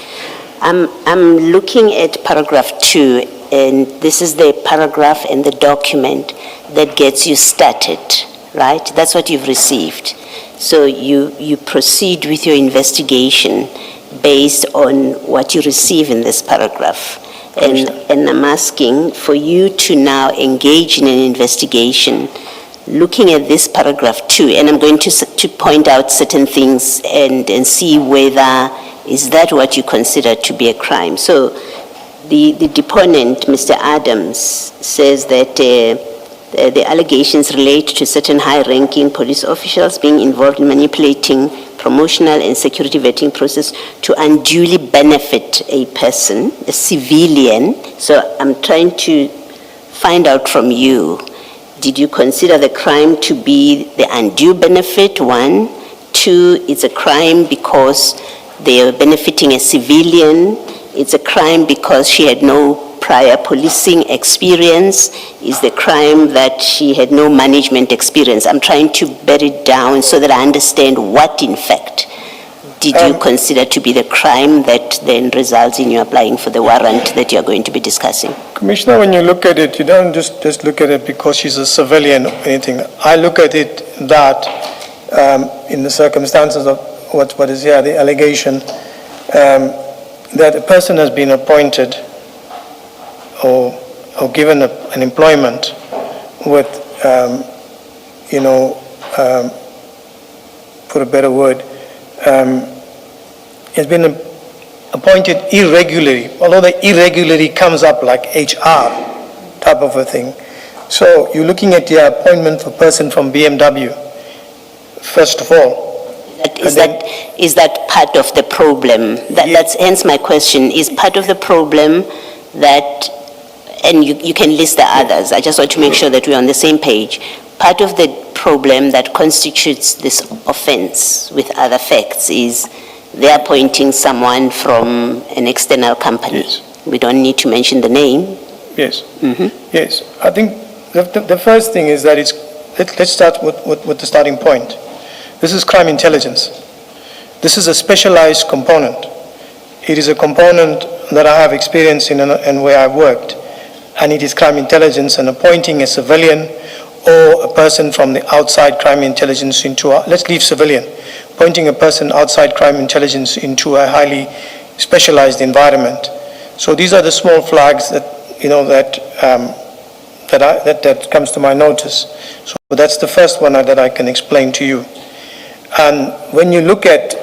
I'm looking at paragraph 2, and this is the paragraph in the document that gets you started, right? That's what you've received. So you proceed with your investigation based on what you receive in this paragraph. And I'm asking for you to now engage in an investigation looking at this paragraph 2, and I'm going to point out certain things and see whether is that what you consider to be a crime. So the deponent, Mr. Adams, says that the allegations relate to certain high-ranking police officials being involved in manipulating promotional and security vetting process to unduly benefit a person, a civilian. So I'm trying to find out from you, did you consider the crime to be the undue benefit, 1? 2, it's a crime because they are benefiting a civilian. It's a crime because she had no prior policing experience. Is the crime that she had no management experience? I'm trying to bear it down so that I understand what, in fact, did you consider to be the crime that then results in you applying for the warrant that you're going to be discussing? Commissioner, when you look at it, you don't just look at it because she's a civilian or anything. I look at it that in the circumstances of what is here, the allegation, that a person has been appointed or given an employment with, for a better word, has been appointed irregularly, although the irregularity comes up like HR type of a thing. So you're looking at the appointment of a person from BMW, first of all. Is that part of the problem? That's hence my question. Is part of the problem that, and you can list the others, I just want to make sure that we're on the same page. Part of the problem that constitutes this offense with other facts is they're appointing someone from an external company. Yes. We don't need to mention the name. Yes. Yes. I think the first thing is that let's start with the starting point. This is crime intelligence. This is a specialized component. It is a component that I have experience in and where I've worked. And it is crime intelligence, and appointing a civilian or a person from the outside crime intelligence into let's leave civilian, pointing a person outside crime intelligence into a highly specialized environment. So these are the small flags that, that comes to my notice. So that's the first one that I can explain to you. And when you look at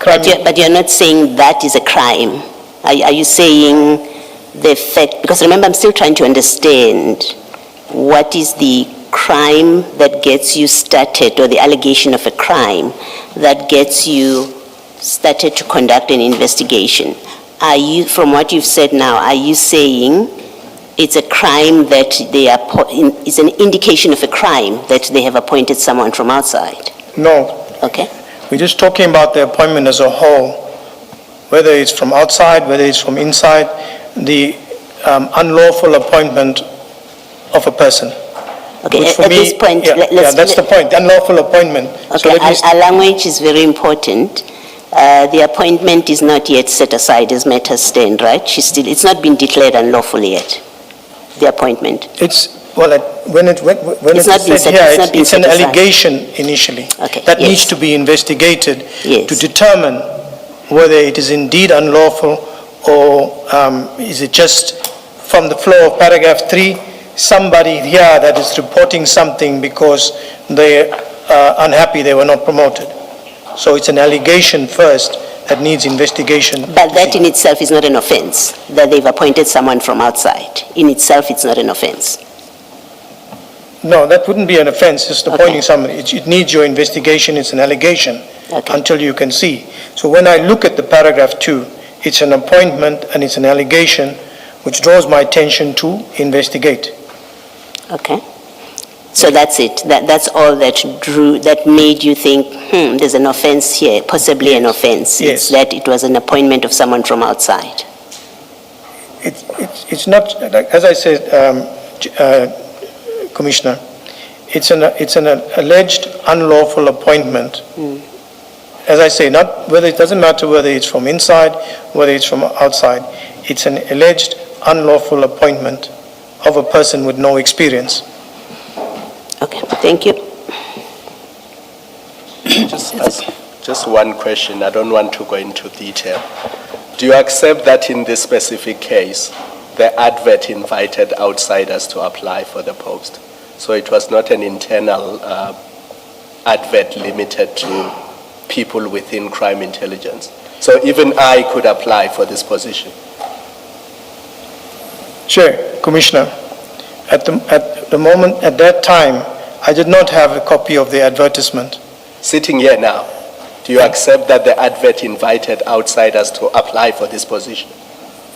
crime... But you're not saying that is a crime. Are you saying the fact... Because remember, I'm still trying to understand what is the crime that gets you started, or the allegation of a crime that gets you started to conduct an investigation. Are you, from what you've said now, are you saying it's a crime that it's an indication of a crime that they have appointed someone from outside? No. Okay. We're just talking about the appointment as a whole, whether it's from outside, whether it's from inside, the unlawful appointment of a person. Okay, at this point, that's the point, the unlawful appointment. Okay, So our language is very important. The appointment is not yet set aside as matters stand, right? It's not been declared unlawful yet, the appointment. When it's an allegation initially. Okay. That needs to be investigated Yes. to determine whether it is indeed unlawful, or is it just from the flow of paragraph 3, somebody here that is reporting something because they are unhappy they were not promoted. So it's an allegation first that needs investigation. But that in itself is not an offense, that they've appointed someone from outside. In itself, it's not an offense. No, that wouldn't be an offense, just appointing somebody. It needs your investigation, it's an allegation until you can see. So when I look at the paragraph 2, it's an appointment and it's an allegation which draws my attention to investigate. Okay. So that's it. That's all that made you think, there's an offense here, possibly an offense. Yes. It's that it was an appointment of someone from outside. It's not, as I said, Commissioner, it's an alleged unlawful appointment. As I say, it doesn't matter whether it's from inside, whether it's from outside. It's an alleged unlawful appointment of a person with no experience. Okay, thank you. Just one question, I don't want to go into detail. Do you accept that in this specific case, the advert invited outsiders to apply for the post? So it was not an internal advert limited to people within crime intelligence. So even I could apply for this position. Chair, Commissioner, at that time, I did not have a copy of the advertisement. Sitting here now, do you accept that the advert invited outsiders to apply for this position?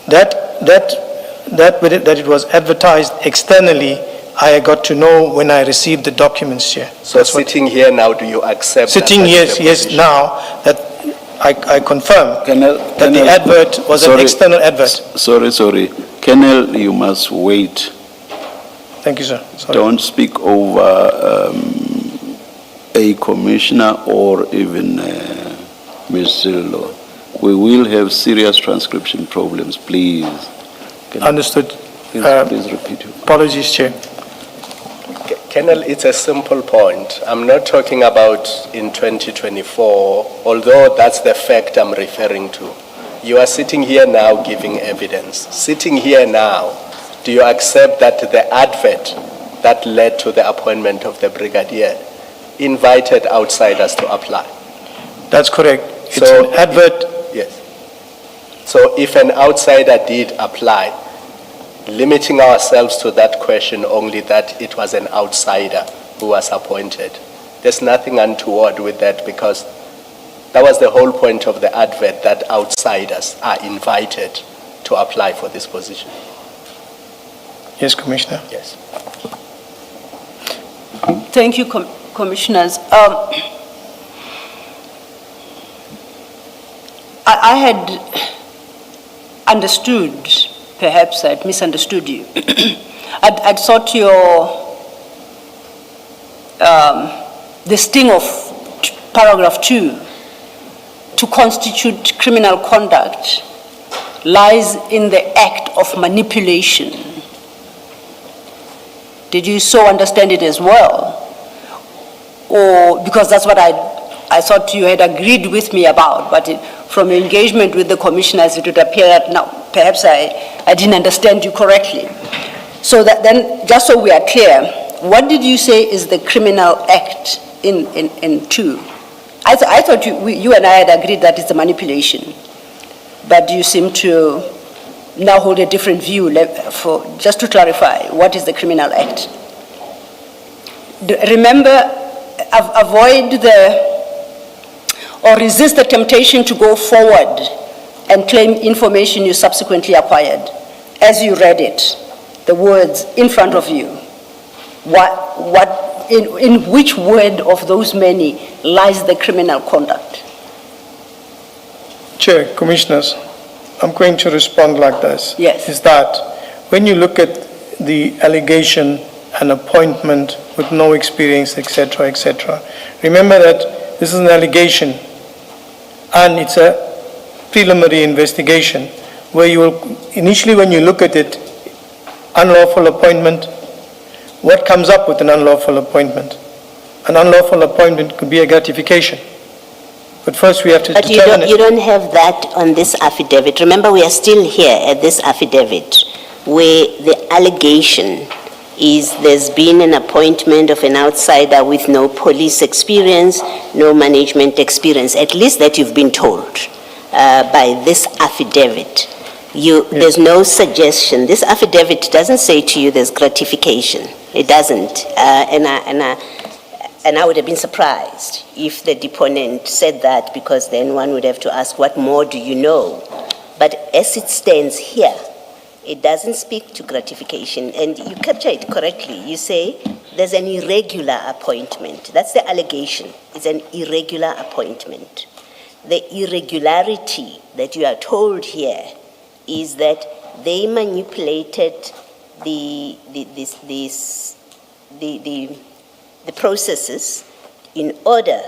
That it was advertised externally, I got to know when I received the documents, Chair. So sitting here now, do you accept Sitting that here, is the yes, position? now, that I confirm that the advert was an Sorry. external advert. Sorry. Colonel, you must wait. Thank you, sir. Sorry. Don't speak over a commissioner or even Ms. Zillo. We will have serious transcription problems, please. Understood. Please repeat your Apologies, Chair. Colonel, it's a simple point. I'm not talking about in 2024, although that's the fact I'm referring to. You are sitting here now giving evidence. Sitting here now, do you accept that the advert that led to the appointment of the brigadier invited outsiders to apply? That's correct. It's So- an advert. Yes. So if an outsider did apply, limiting ourselves to that question only that it was an outsider who was appointed, there's nothing untoward with that because that was the whole point of the advert, that outsiders are invited to apply for this position. Yes, Commissioner. Yes. Thank you, Commissioners. I had understood, perhaps I'd misunderstood you. I'd thought the sting of paragraph 2 to constitute criminal conduct lies in the act of manipulation. Did you so understand it as well? Or, because that's what I thought you had agreed with me about, but from your engagement with the commissioners, it would appear that now, perhaps I didn't understand you correctly. So that then, just so we are clear, what did you say is the criminal act in 2? I thought you and I had agreed that it's a manipulation, but you seem to now hold a different view. Just to clarify, what is the criminal act? Remember, avoid or resist the temptation to go forward and claim information you subsequently acquired. As you read it, the words in front of you, in which word of those many lies the criminal conduct? Chair, Commissioners, I'm going to respond like this. Yes. Is that when you look at the allegation and appointment with no experience, etc., remember that this is an allegation and it's a preliminary investigation where you will, initially when you look at it, unlawful appointment, what comes up with an unlawful appointment? An unlawful appointment could be a gratification. But first we have to But determine you don't have that on this affidavit. Remember, we are still here at this affidavit where the allegation is there's been an appointment of an outsider with no police experience, no management experience, at least that you've been told by this affidavit. There's no suggestion. This affidavit doesn't say to you there's gratification. It doesn't. And I would have been surprised if the deponent said that, because then one would have to ask, what more do you know? But as it stands here, it doesn't speak to gratification. And you capture it correctly. You say there's an irregular appointment. That's the allegation. It's an irregular appointment. The irregularity that you are told here is that they manipulated the the processes in order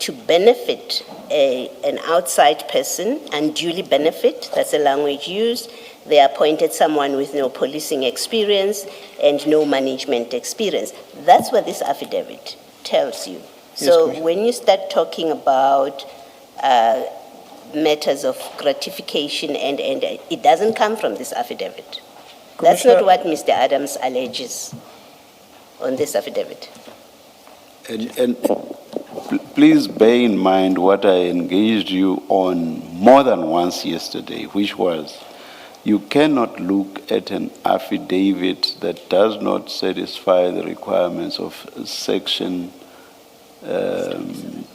to benefit an outside person, unduly benefit, that's the language used. They appointed someone with no policing experience and no management experience. That's what this affidavit tells you. So Commissioner. when you start talking about matters of gratification, and it doesn't come from this affidavit. That's not Commissioner- what Mr. Adams alleges on this affidavit. And please bear in mind what I engaged you on more than once yesterday, which was you cannot look at an affidavit that does not satisfy the requirements of Section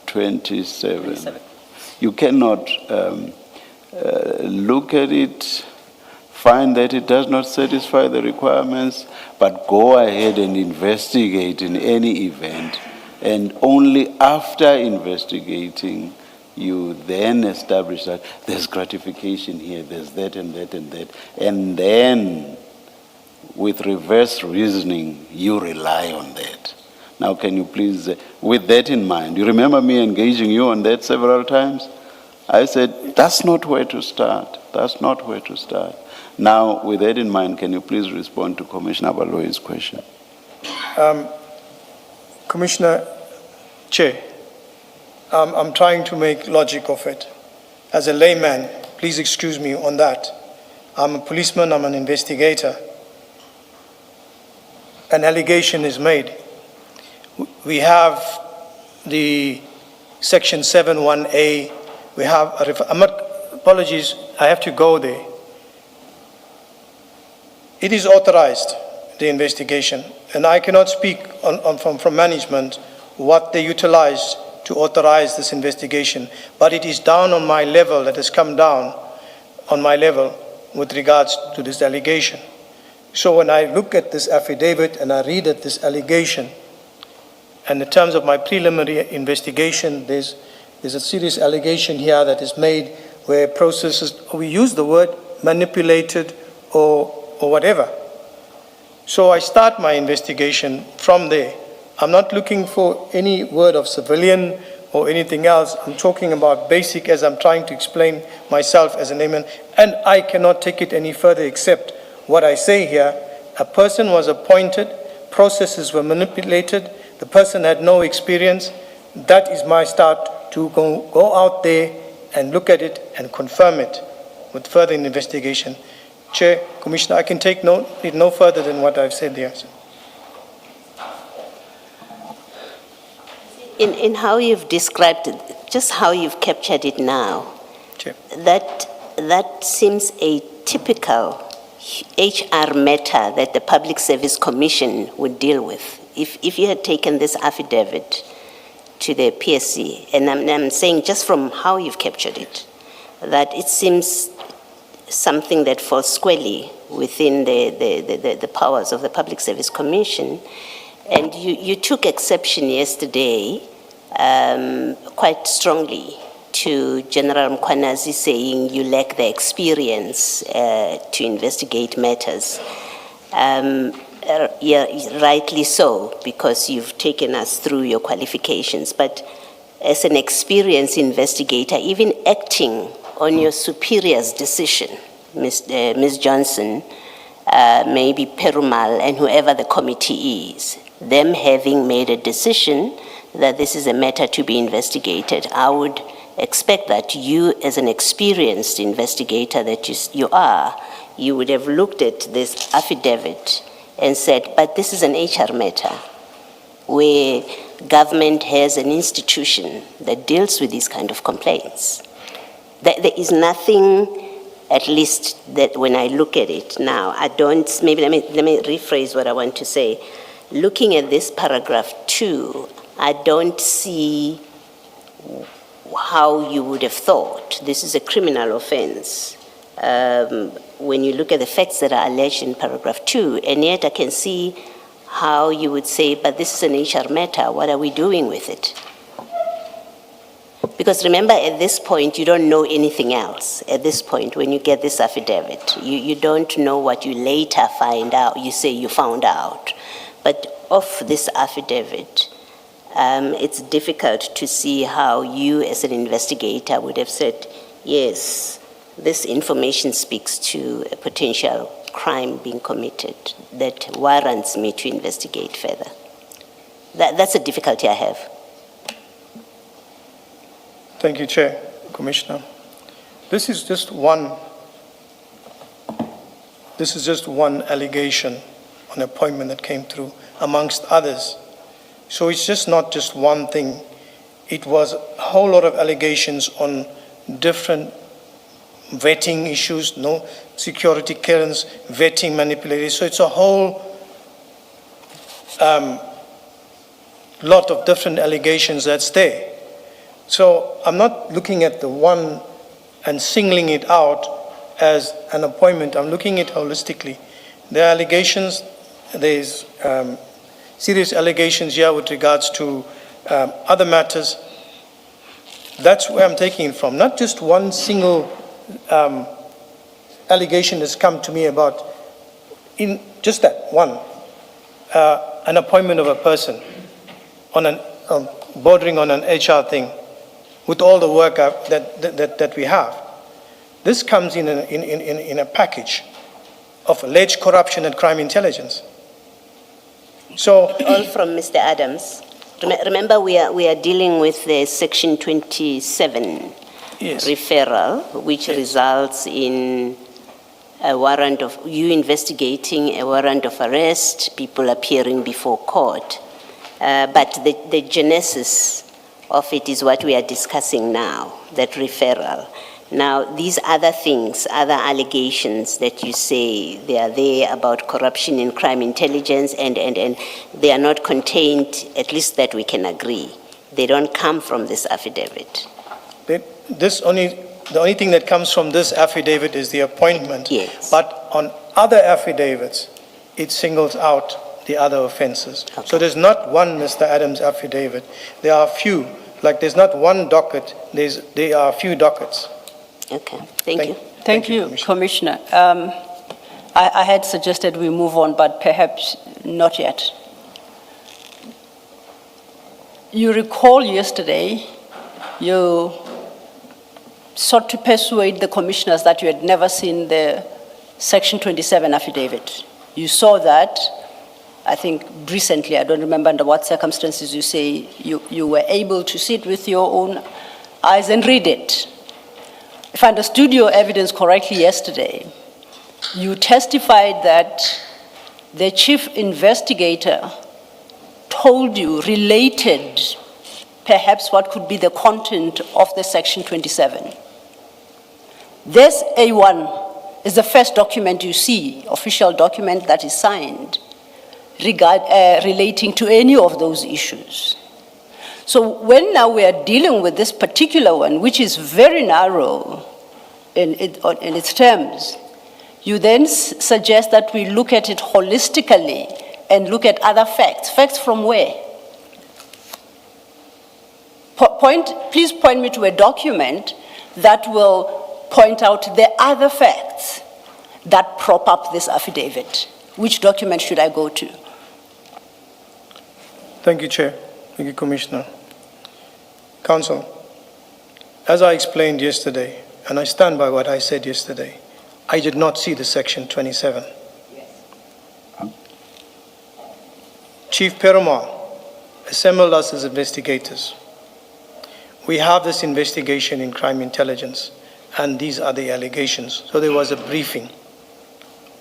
27. You cannot look at it, find that it does not satisfy the requirements, but go ahead and investigate in any event. And only after investigating, you then establish that there's gratification here, there's that and that and that. And then, with reverse reasoning, you rely on that. Now, can you please, with that in mind, you remember me engaging you on that several times? I said, that's not where to start. That's not where to start. Now, with that in mind, can you please respond to Commissioner Baloyi's question? Commissioner Chair, I'm trying to make logic of it. As a layman, please excuse me on that. I'm a policeman, I'm an investigator. An allegation is made. We have the Section 7(1)A. We have, apologies, I have to go there. It is authorized, the investigation, and I cannot speak from management what they utilized to authorize this investigation, but it is down on my level, that has come down on my level with regards to this allegation. So when I look at this affidavit and I read at this allegation, and in terms of my preliminary investigation, there's a serious allegation here that is made where processes, we use the word manipulated or whatever. So I start my investigation from there. I'm not looking for any word of civilian or anything else. I'm talking about basic, as I'm trying to explain myself as a layman, and I cannot take it any further except what I say here. A person was appointed, processes were manipulated, the person had no experience. That is my start to go out there and look at it and confirm it with further investigation. Chair, Commissioner, I can take it no further than what I've said here. In how you've described it, just how you've captured it now, Chair. that seems a typical HR matter that the Public Service Commission would deal with. If you had taken this affidavit to the PSC, and I'm saying just from how you've captured it, that it seems something that falls squarely within the powers of the Public Service Commission. And you took exception yesterday quite strongly to General Mkwanazi saying you lack the experience to investigate matters. Yeah, rightly so, because you've taken us through your qualifications. But as an experienced investigator, even acting on your superior's decision, Ms. Johnson, maybe Perumal, and whoever the committee is, them having made a decision that this is a matter to be investigated, I would expect that you, as an experienced investigator that you are, you would have looked at this affidavit and said, but this is an HR matter where government has an institution that deals with these kind of complaints. There is nothing, at least that when I look at it now, I don't, maybe let me rephrase what I want to say. Looking at this paragraph 2, I don't see how you would have thought this is a criminal offense when you look at the facts that are alleged in paragraph 2, and yet I can see how you would say, but this is an HR matter, what are we doing with it? Because remember, at this point, you don't know anything else. At this point, when you get this affidavit, you don't know what you later find out. You say you found out. But of this affidavit, it's difficult to see how you as an investigator would have said, yes, this information speaks to a potential crime being committed that warrants me to investigate further. That's a difficulty I have. Thank you, Chair, Commissioner. This is just one allegation on appointment that came through amongst others. So it's just not just one thing. It was a whole lot of allegations on different vetting issues, no security clearance, vetting manipulated. So it's a whole lot of different allegations that's there. So I'm not looking at the one and singling it out as an appointment. I'm looking at it holistically. There are allegations, there's serious allegations here with regards to other matters. That's where I'm taking it from. Not just one single allegation that's come to me about, in just that one, an appointment of a person on bordering on an HR thing, with all the work that we have. This comes in a package of alleged corruption and crime intelligence. So, All from Mr. Adams. Remember, we are dealing with the Section 27 yes. referral, which results in a warrant of, you investigating a warrant of arrest, people appearing before court. But the genesis of it is what we are discussing now, that referral. Now, these other things, other allegations that you say they are there about corruption in crime intelligence, and they are not contained, at least that we can agree. They don't come from this affidavit. The only thing that comes from this affidavit is the appointment. Yes. But on other affidavits, it singles out the other offenses. Okay. So there's not one Mr. Adams affidavit. There are a few. Like there's not one docket, there are a few dockets. Okay, thank you. Thank you, Commissioner. I had suggested we move on, but perhaps not yet. You recall yesterday, you sought to persuade the commissioners that you had never seen the Section 27 affidavit. You saw that, I think recently, I don't remember under what circumstances you say you were able to sit with your own eyes and read it. If I understood your evidence correctly yesterday, you testified that the chief investigator told you, related perhaps what could be the content of the Section 27. This A1 is the first document you see, official document that is signed relating to any of those issues. So when now we are dealing with this particular one, which is very narrow in its terms, you then suggest that we look at it holistically and look at other facts. Facts from where? Please point me to a document that will point out the other facts that prop up this affidavit. Which document should I go to? Thank you, Chair. Thank you, Commissioner. Council, as I explained yesterday, and I stand by what I said yesterday, I did not see the Section 27. Chief Perumal assembled us as investigators. We have this investigation in crime intelligence, and these are the allegations. So there was a briefing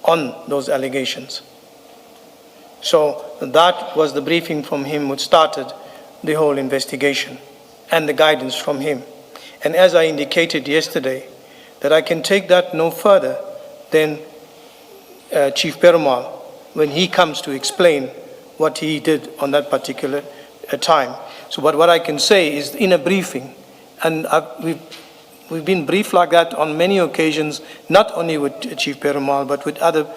on those allegations. So that was the briefing from him which started the whole investigation and the guidance from him. And as I indicated yesterday, that I can take that no further than Chief Perumal when he comes to explain what he did on that particular time. So but what I can say is in a briefing, and we've been briefed like that on many occasions, not only with Chief Perumal, but with other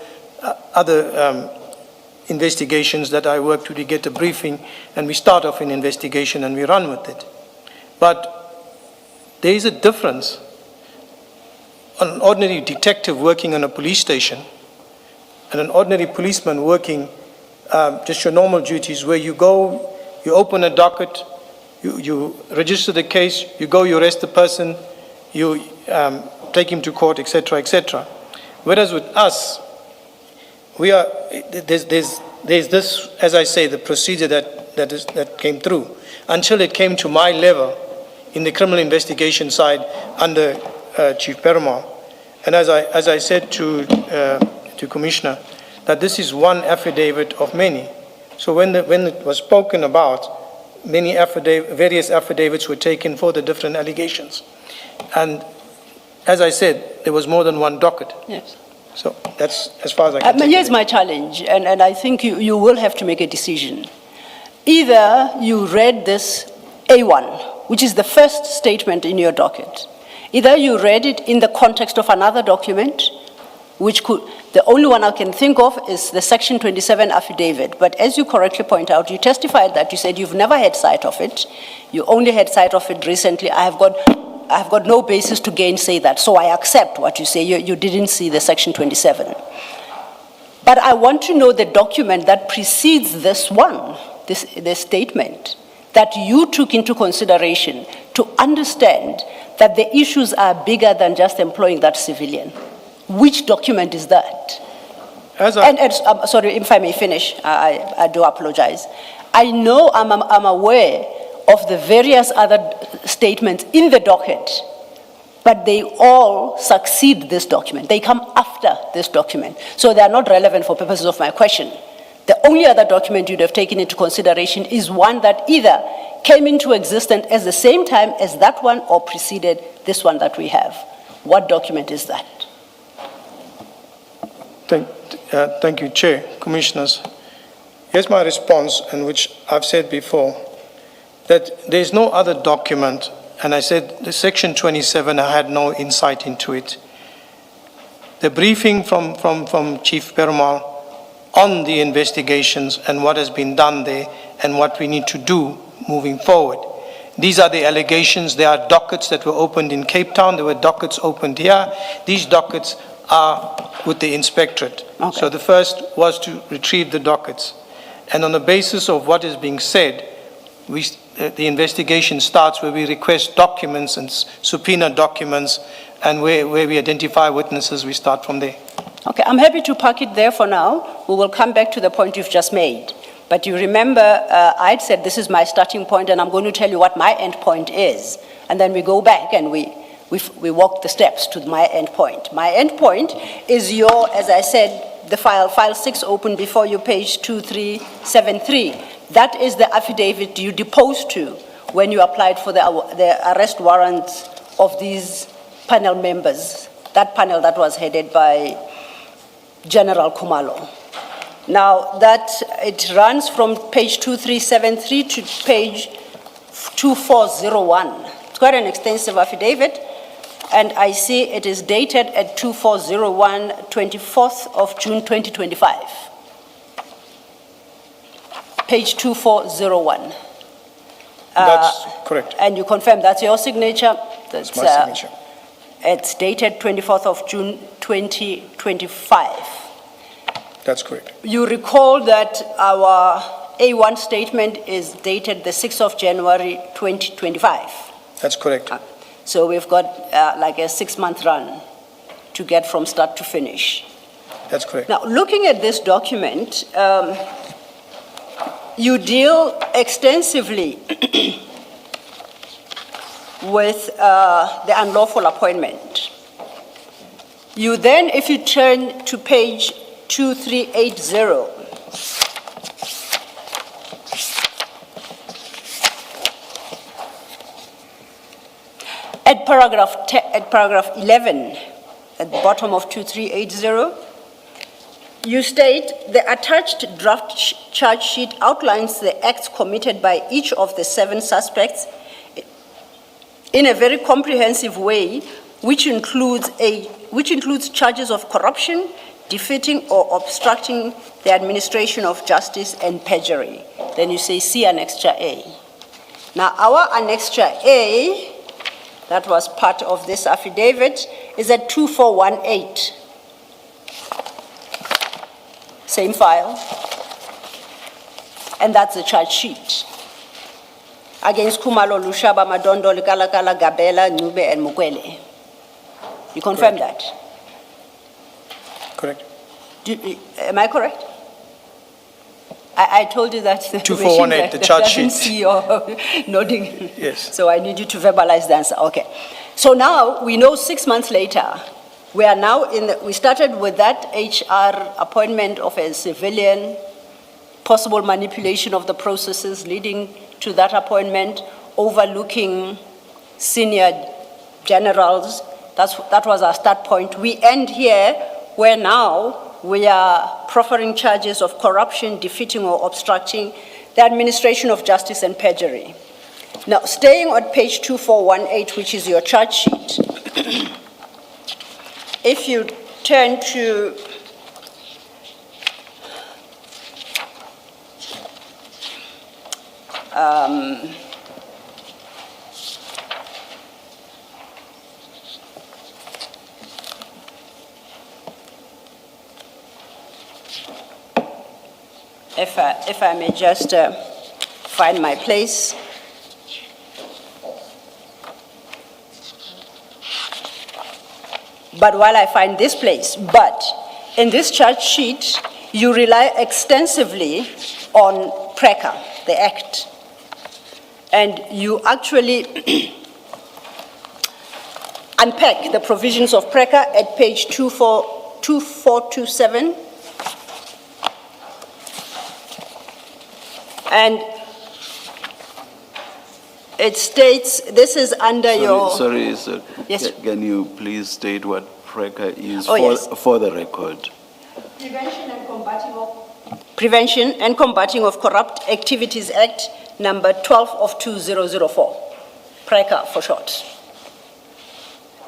investigations that I work to get a briefing, and we start off an investigation and we run with it. But there is a difference. An ordinary detective working on a police station and an ordinary policeman working just your normal duties, where you go, you open a docket, you register the case, you go, you arrest the person, you take him to court, etc., etc. Whereas with us, there's this, as I say, the procedure that came through, until it came to my level in the criminal investigation side under Chief Perumal. And as I said to Commissioner, that this is one affidavit of many. So when it was spoken about, various affidavits were taken for the different allegations. And as I said, there was more than one docket. Yes. So that's as far as I can take Here's it. my challenge, and I think you will have to make a decision. Either you read this A1, which is the first statement in your docket. Either you read it in the context of another document, which could, the only one I can think of is the Section 27 affidavit. But as you correctly point out, you testified that you said you've never had sight of it. You only had sight of it recently. I have got no basis to gainsay that. So I accept what you say. You didn't see the Section 27. But I want to know the document that precedes this one, this statement, that you took into consideration to understand that the issues are bigger than just employing that civilian. Which document is that? Sorry, if I may finish, I do apologize. I know I'm aware of the various other statements in the docket, but they all succeed this document. They come after this document. So they are not relevant for purposes of my question. The only other document you'd have taken into consideration is one that either came into existence at the same time as that one or preceded this one that we have. What document is that? Thank you, Chair, Commissioners. Here's my response, in which I've said before, that there's no other document, and I said the Section 27, I had no insight into it. The briefing from Chief Perumal on the investigations and what has been done there and what we need to do moving forward. These are the allegations. There are dockets that were opened in Cape Town. There were dockets opened here. These dockets are with the inspectorate. Okay. So the first was to retrieve the dockets. And on the basis of what is being said, the investigation starts where we request documents and subpoena documents, and where we identify witnesses, we start from there. Okay, I'm happy to park it there for now. We will come back to the point you've just made. But you remember, I'd said this is my starting point, and I'm going to tell you what my end point is. And then we go back and we walk the steps to my end point. My end point is as I said, the file 6 open before you, page 2373. That is the affidavit you deposed to when you applied for the arrest warrants of these panel members, that panel that was headed by General Khumalo. Now, it runs from page 2373 to page 2401. It's quite an extensive affidavit, and I see it is dated at 2401, 24th of June 2025. Page 2401. That's correct. And you confirm that's your signature? That's my signature. It's dated 24th of June 2025. That's correct. You recall that our A1 statement is dated the 6th of January 2025. That's correct. So we've got like a 6-month run to get from start to finish. That's correct. Now, looking at this document, you deal extensively with the unlawful appointment. You then, if you turn to page 2380, at paragraph 11, at the bottom of 2380, you state, the attached draft charge sheet outlines the acts committed by each of the 7 suspects in a very comprehensive way, which includes charges of corruption, defeating or obstructing the administration of justice, and perjury. Then you say, see Annexure A. Now, our Annexure A, that was part of this affidavit, is at 2418. Same file. And that's the charge sheet. Against Kumalo, Lushaba, Madondo, Kalakala, Gabela, Nube, and Mukwele. You confirm that? Correct. Am I correct? I told you that. 2418, the charge sheet. See you nodding. Yes. So I need you to verbalize the answer. Okay. So now we know 6 months later, we are now we started with that HR appointment of a civilian, possible manipulation of the processes leading to that appointment, overlooking senior generals. That was our start point. We end here where now we are proffering charges of corruption, defeating or obstructing the administration of justice and perjury. Now, staying on page 2418, which is your charge sheet, if you turn to if I may just find my place. But while I find this place, but in this charge sheet, you rely extensively on PRECA, the Act. And you actually unpack the provisions of PRECA at page 2427. And it states, this is under your... Sorry, sir. Yes. Can you please state what PRECA is for the record? Prevention and Combating of Corrupt Activities Act, number 12 of 2004, PRECA for short.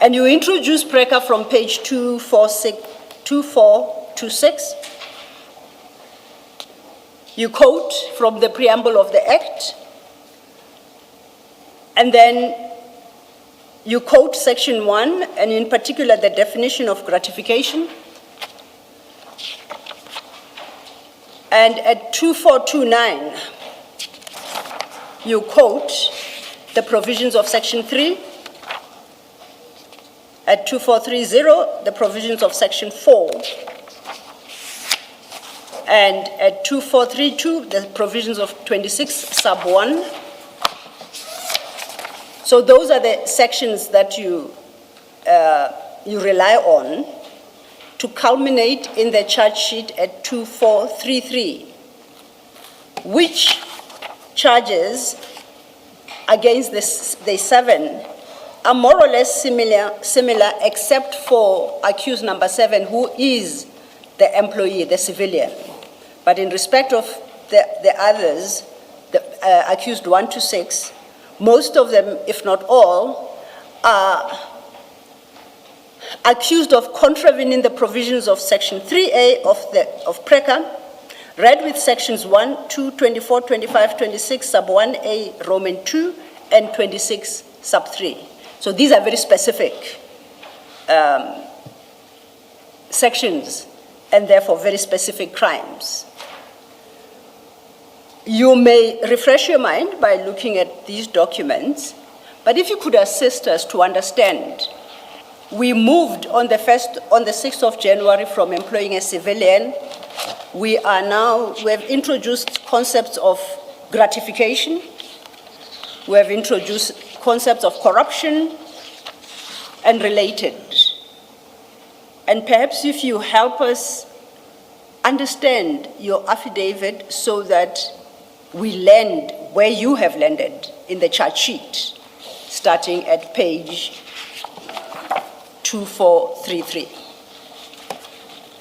And you introduce PRECA from page 2426. You quote from the preamble of the Act, and then you quote section 1, and in particular the definition of gratification. And at 2429, you quote the provisions of section 3. At 2430, the provisions of section 4. And at 2432, the provisions of 26 sub 1. So those are the sections that you rely on to culminate in the charge sheet at 2433, which charges against the 7 are more or less similar except for accused number 7, who is the employee, the civilian. But in respect of the others, the accused 1 to 6, most of them, if not all, are accused of contravening the provisions of section 3A of PRECA, read with sections 1, 2, 24, 25, 26, sub 1A, Roman 2, and 26, sub 3. So these are very specific sections, and therefore very specific crimes. You may refresh your mind by looking at these documents, but if you could assist us to understand, we moved on the 6th of January from employing a civilian. We have introduced concepts of gratification. We have introduced concepts of corruption and related. And perhaps if you help us understand your affidavit so that we land where you have landed in the charge sheet, starting at page 2433.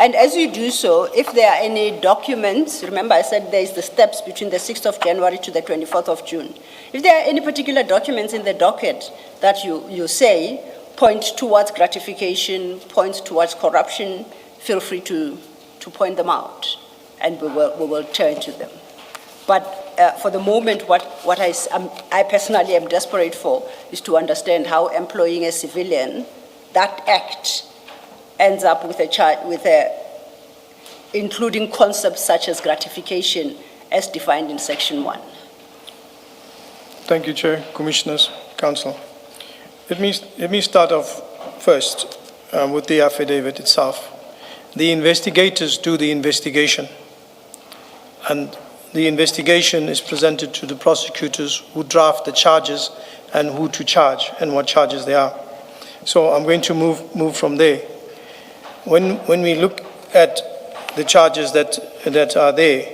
And as you do so, if there are any documents, remember I said there is the steps between the 6th of January to the 24th of June. If there are any particular documents in the docket that you say point towards gratification, point towards corruption, feel free to point them out, and we will turn to them. But for the moment, what I personally am desperate for is to understand how employing a civilian, that act ends up with including concepts such as gratification as defined in section 1. Thank you, Chair, Commissioners, Council. Let me start off first with the affidavit itself. The investigators do the investigation, and the investigation is presented to the prosecutors who draft the charges and who to charge and what charges they are. So I'm going to move from there. When we look at the charges that are there,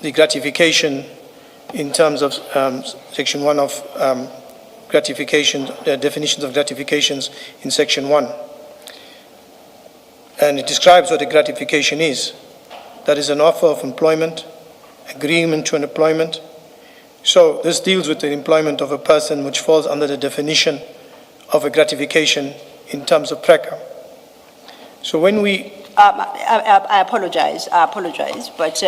the gratification in terms of section 1 of gratification, definitions of gratifications in section 1. And it describes what a gratification is. That is an offer of employment, agreement to an employment. So this deals with the employment of a person which falls under the definition of a gratification in terms of PRECA. So when we... I apologize, but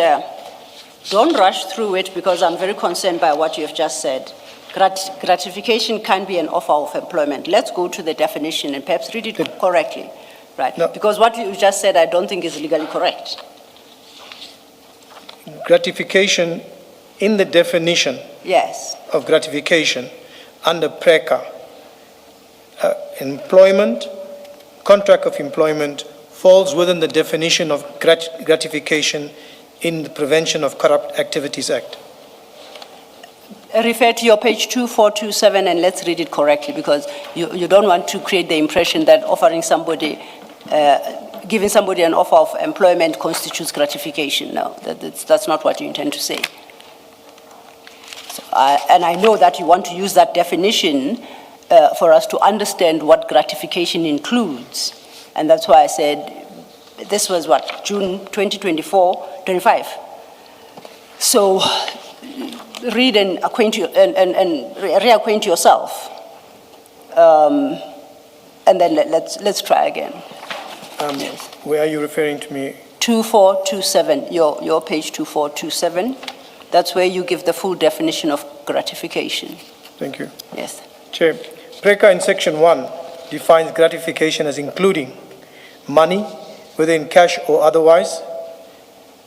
don't rush through it because I'm very concerned by what you have just said. Gratification can't be an offer of employment. Let's go to the definition and perhaps read it correctly, right? No. Because what you just said I don't think is legally correct. Gratification, in the definition Yes. of gratification under PRECA, employment, contract of employment falls within the definition of gratification in the Prevention of Corrupt Activities Act. Refer to your page 2427 and let's read it correctly because you don't want to create the impression that offering somebody, giving somebody an offer of employment constitutes gratification. No, that's not what you intend to say. So, and I know that you want to use that definition for us to understand what gratification includes. And that's why I said, this was what, June 2024, 25. So read and acquaint you, and reacquaint yourself. And then let's try again. Yes. Where are you referring to me? 2427, your page 2427. That's where you give the full definition of gratification. Thank you. Yes. Chair, PRECA in section 1 defines gratification as including money, whether in cash or otherwise,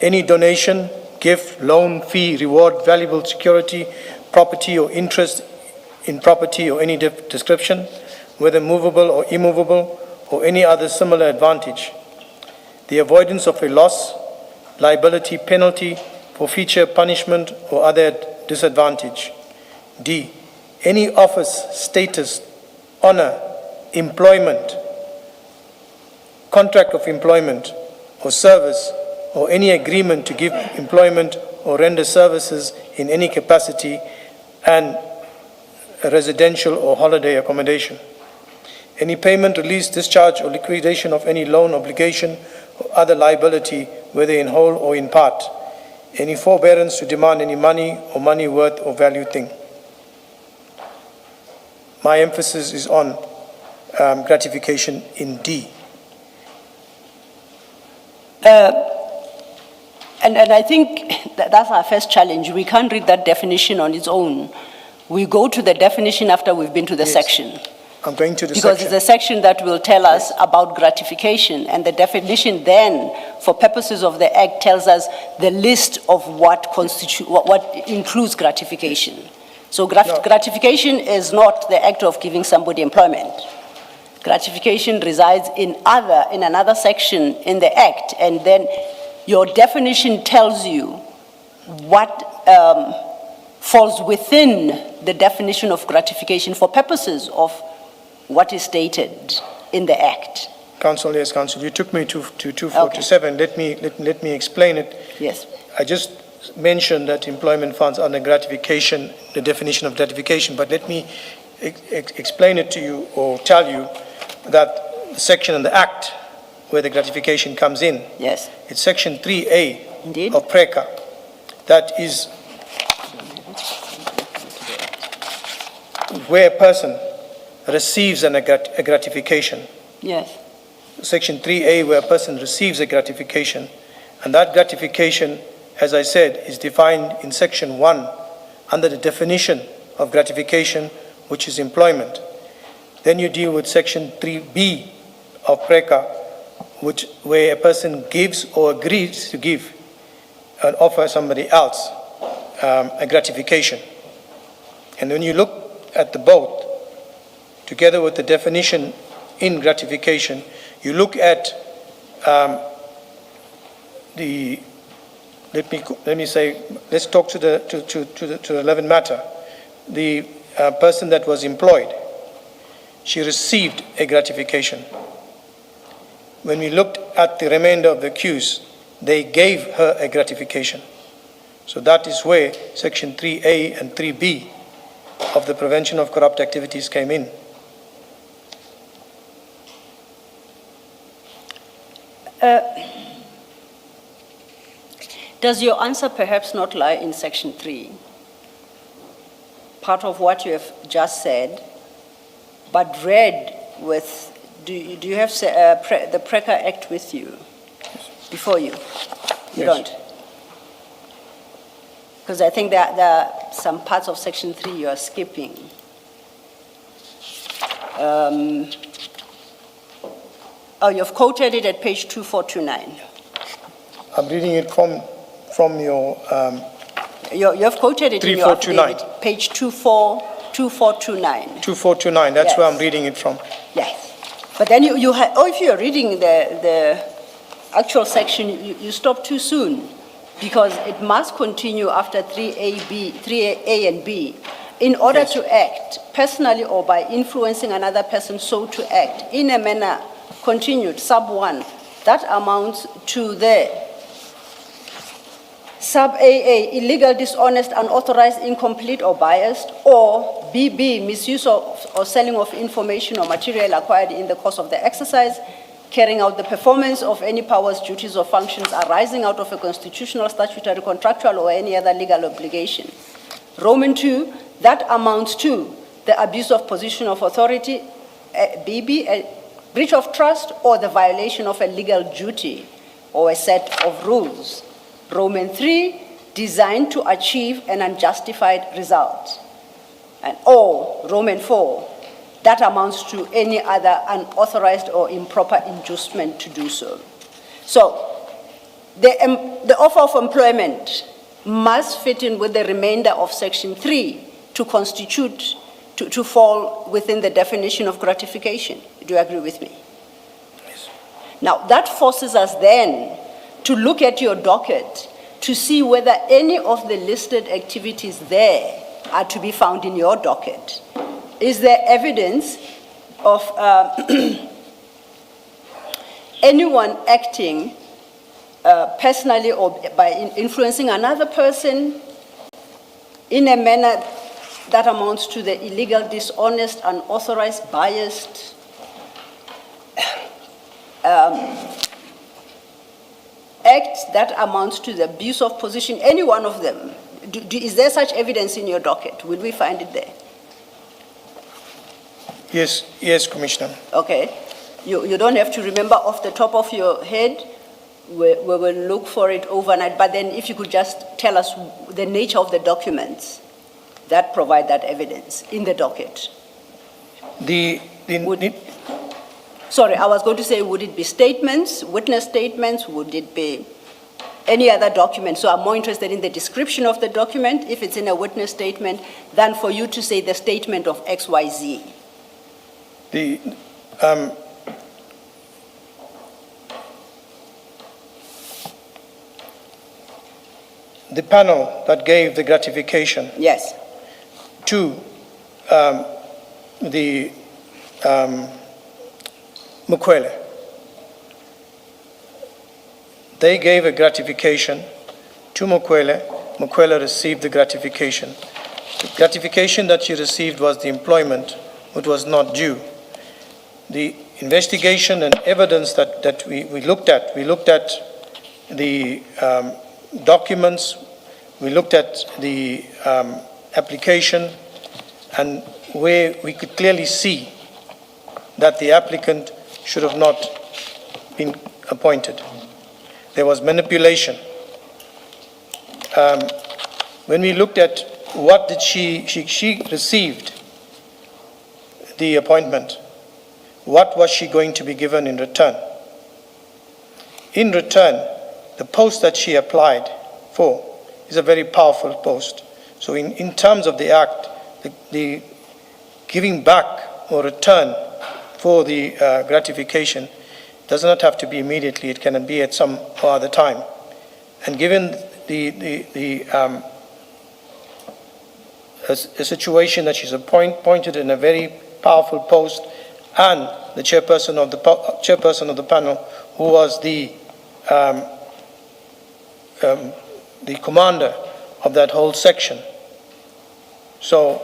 any donation, gift, loan, fee, reward, valuable security, property or interest in property or any description, whether movable or immovable, or any other similar advantage. The avoidance of a loss, liability, penalty, forfeiture, punishment, or other disadvantage. D, any office, status, honor, employment, contract of employment or service, or any agreement to give employment or render services in any capacity, and a residential or holiday accommodation. Any payment, release, discharge, or liquidation of any loan, obligation, or other liability, whether in whole or in part. Any forbearance to demand any money or money worth or value thing. My emphasis is on gratification in D. And I think that's our first challenge. We can't read that definition on its own. We go to the definition after we've been to the section. I'm going to the Because section. it's a section that will tell us about gratification, and the definition then, for purposes of the Act, tells us the list of what includes gratification. So gratification is not the act of giving somebody employment. Gratification resides in another section in the Act, and then your definition tells you what falls within the definition of gratification for purposes of what is stated in the Act. Council, yes, Council. You took me to 2427. Okay. Let me explain it. Yes. I just mentioned that employment funds under gratification, the definition of gratification, but let me explain it to you or tell you that the section in the Act where the gratification comes in, yes, it's section 3A Indeed. of PRECA. That is where a person receives a gratification. Yes. Section 3A, where a person receives a gratification, and that gratification, as I said, is defined in section 1 under the definition of gratification, which is employment. Then you deal with section 3B of PRECA, where a person gives or agrees to give and offer somebody else a gratification. And when you look at the both, together with the definition in gratification, you look at let's talk to the relevant matter. The person that was employed, she received a gratification. When we looked at the remainder of the accused, they gave her a gratification. So that is where Section 3A and 3B of the Prevention of Corrupt Activities came in. Does your answer perhaps not lie in Section 3? Part of what you have just said, but read with, do you have the PRECA Act with you, before you? You Yes. don't? Because I think there are some parts of Section 3 you are skipping. You've quoted it at page 2429. I'm reading it from your You have quoted it in your 3429. affidavit, page 2429. 2429, that's where Yes. I'm reading it from. Yes. But then if you're reading the actual section, you stop too soon, because it must continue after 3A and B. In order to act personally or by influencing another person so to act in a manner continued, sub 1, that amounts to the sub AA, illegal, dishonest, unauthorized, incomplete, or biased, or BB, misuse or selling of information or material acquired in the course of the exercise, carrying out the performance of any powers, duties, or functions arising out of a constitutional, statutory, contractual, or any other legal obligation. Roman 2, that amounts to the abuse of position of authority, BB, a breach of trust, or the violation of a legal duty or a set of rules. Roman 3, designed to achieve an unjustified result. Or Roman 4, that amounts to any other unauthorized or improper inducement to do so. So the offer of employment must fit in with the remainder of Section 3 to constitute, to fall within the definition of gratification. Do you agree with me? Yes. Now, that forces us then to look at your docket to see whether any of the listed activities there are to be found in your docket. Is there evidence of anyone acting personally or by influencing another person in a manner that amounts to the illegal, dishonest, unauthorized, biased, act that amounts to the abuse of position, any one of them? Is there such evidence in your docket? Will we find it there? Yes, Commissioner. Okay. You don't have to remember off the top of your head. We will look for it overnight. But then if you could just tell us the nature of the documents that provide that evidence in the docket. Sorry, I was going to say, would it be statements, witness statements? Would it be any other document? So I'm more interested in the description of the document, if it's in a witness statement, than for you to say the statement of XYZ. The panel that gave the gratification Yes. to the Mukwele, they gave a gratification to Mukwele. Mukwele received the gratification. The gratification that she received was the employment, which was not due. The investigation and evidence that we looked at the documents, we looked at the application, and where we could clearly see that the applicant should have not been appointed. There was manipulation. When we looked at what did she received the appointment, what was she going to be given in return? In return, the post that she applied for is a very powerful post. So in terms of the act, the giving back or return for the gratification does not have to be immediately. It can be at some other time. And given the situation that she's appointed in a very powerful post, and the chairperson of the panel, who was the commander of that whole section. So,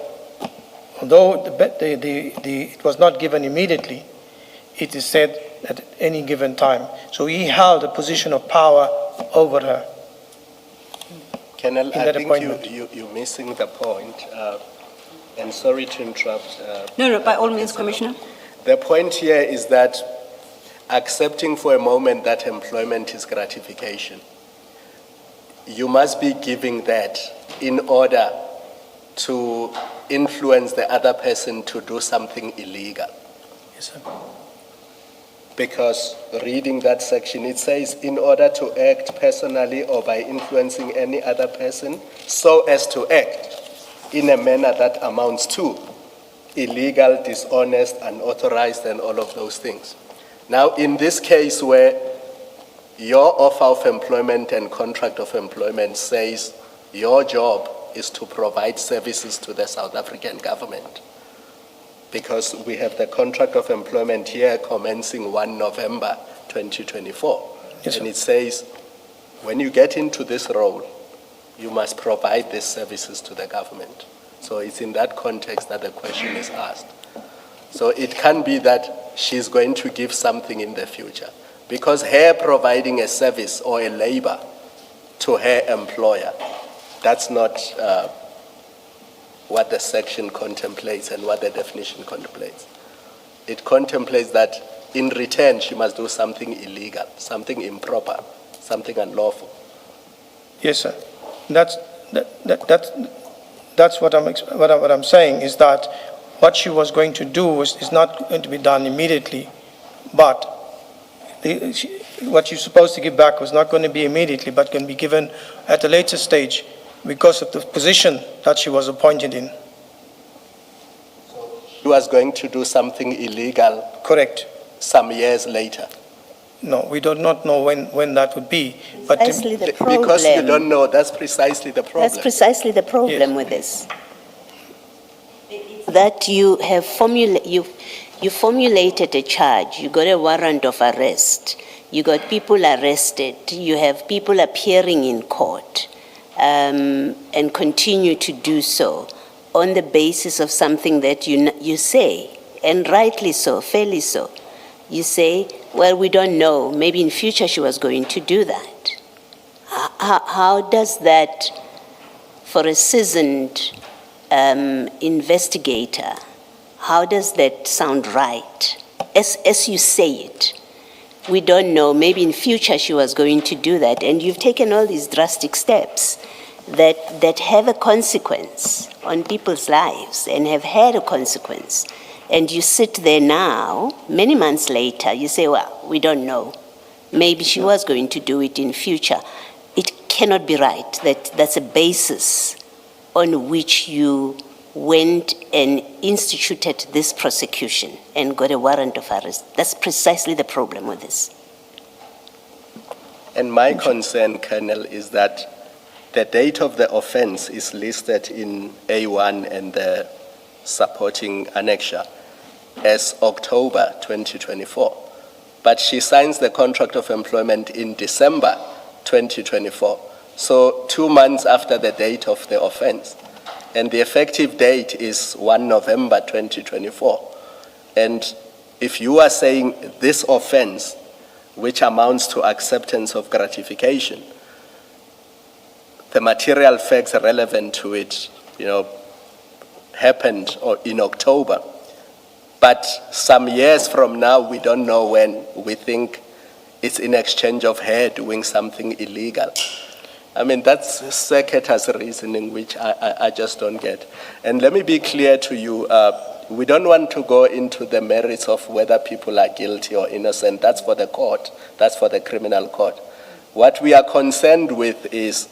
although it was not given immediately, it is said at any given time. So he held a position of power over her. Colonel, in I that think appointment. you're missing the point, and sorry to interrupt. No, by all means, Commissioner. The point here is that accepting for a moment that employment is gratification, you must be giving that in order to influence the other person to do something illegal. Yes, sir. Because reading that section, it says, in order to act personally or by influencing any other person so as to act in a manner that amounts to illegal, dishonest, unauthorized, and all of those things. Now, in this case where your offer of employment and contract of employment says your job is to provide services to the South African government, because we have the contract of employment here commencing 1 November 2024. Yes, and sir. it says, when you get into this role, you must provide these services to the government. So it's in that context that the question is asked. So it can be that she's going to give something in the future, because her providing a service or a labor to her employer, that's not what the section contemplates and what the definition contemplates. It contemplates that in return she must do something illegal, something improper, something unlawful. Yes, sir. That's what I'm saying, is that what she was going to do is not going to be done immediately, but what you're supposed to give back was not going to be immediately, but can be given at a later stage because of the position that she was appointed in. She was going to do something illegal. Correct. Some years later. No, we do not know when that would be. But Precisely the problem. Because you don't know, that's precisely the problem. That's precisely the problem with this. That you have you formulated a charge, you got a warrant of arrest, you got people arrested, you have people appearing in court, and continue to do so on the basis of something that you say, and rightly so, fairly so. You say, well, we don't know, maybe in future she was going to do that. How does that, for a seasoned investigator, how does that sound right? As you say it, we don't know, maybe in future she was going to do that, and you've taken all these drastic steps that have a consequence on people's lives and have had a consequence. And you sit there now, many months later, you say, well, we don't know. Maybe she was going to do it in future. It cannot be right that that's a basis on which you went and instituted this prosecution and got a warrant of arrest. That's precisely the problem with this. And my concern, Colonel, is that the date of the offense is listed in A1 and the supporting annexure as October 2024. But she signs the contract of employment in December 2024. So 2 months after the date of the offense. And the effective date is 1 November 2024. And if you are saying this offense, which amounts to acceptance of gratification, the material facts relevant to it, happened in October. But some years from now, we don't know when. We think it's in exchange of her doing something illegal. I mean, that's circuitous reasoning, which I just don't get. And let me be clear to you, we don't want to go into the merits of whether people are guilty or innocent. That's for the court. That's for the criminal court. What we are concerned with is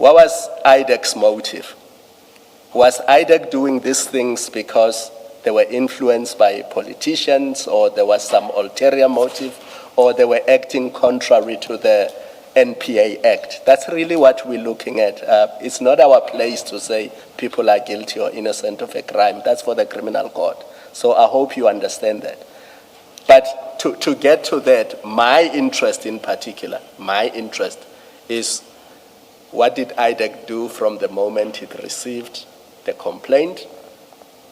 what was IDEC's motive? Was IDEC doing these things because they were influenced by politicians, or there was some ulterior motive, or they were acting contrary to the NPA Act? That's really what we're looking at. It's not our place to say people are guilty or innocent of a crime. That's for the criminal court. So I hope you understand that. But to get to that, my interest in particular, is what did IDEC do from the moment it received the complaint?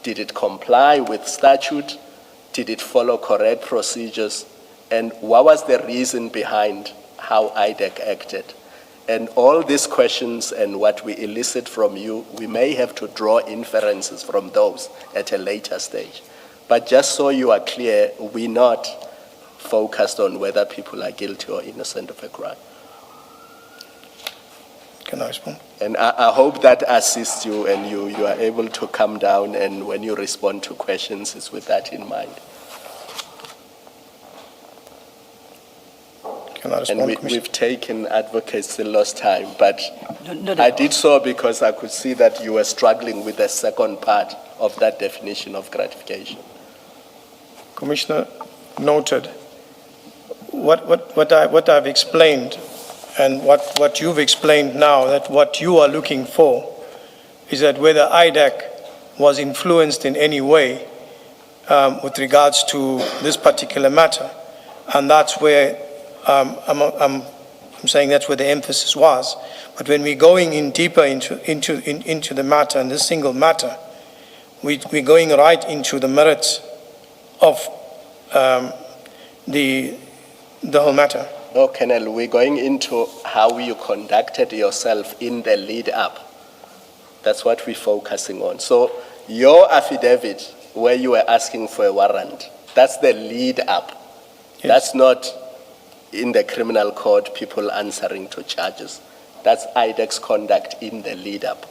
Did it comply with statute? Did it follow correct procedures? And what was the reason behind how IDEC acted? And all these questions and what we elicit from you, we may have to draw inferences from those at a later stage. But just so you are clear, we're not focused on whether people are guilty or innocent of a crime. Can I respond? And I hope that assists you and you are able to come down, and when you respond to questions, it's with that in mind. Can I respond, And Commissioner? we've taken advocates the last time, but No, I did so because I could see that you were struggling with the second part of that definition of gratification. Commissioner, noted. What I've explained and what you've explained now, that what you are looking for is that whether IDEC was influenced in any way with regards to this particular matter. And that's where I'm saying that's where the emphasis was. But when we're going in deeper into the matter, and this single matter, we're going right into the merits of the whole matter. No, Colonel, we're going into how you conducted yourself in the lead up. That's what we're focusing on. So your affidavit, where you were asking for a warrant, that's the lead up. Yes. That's not in the criminal court people answering to charges. That's IDEC's conduct in the lead up.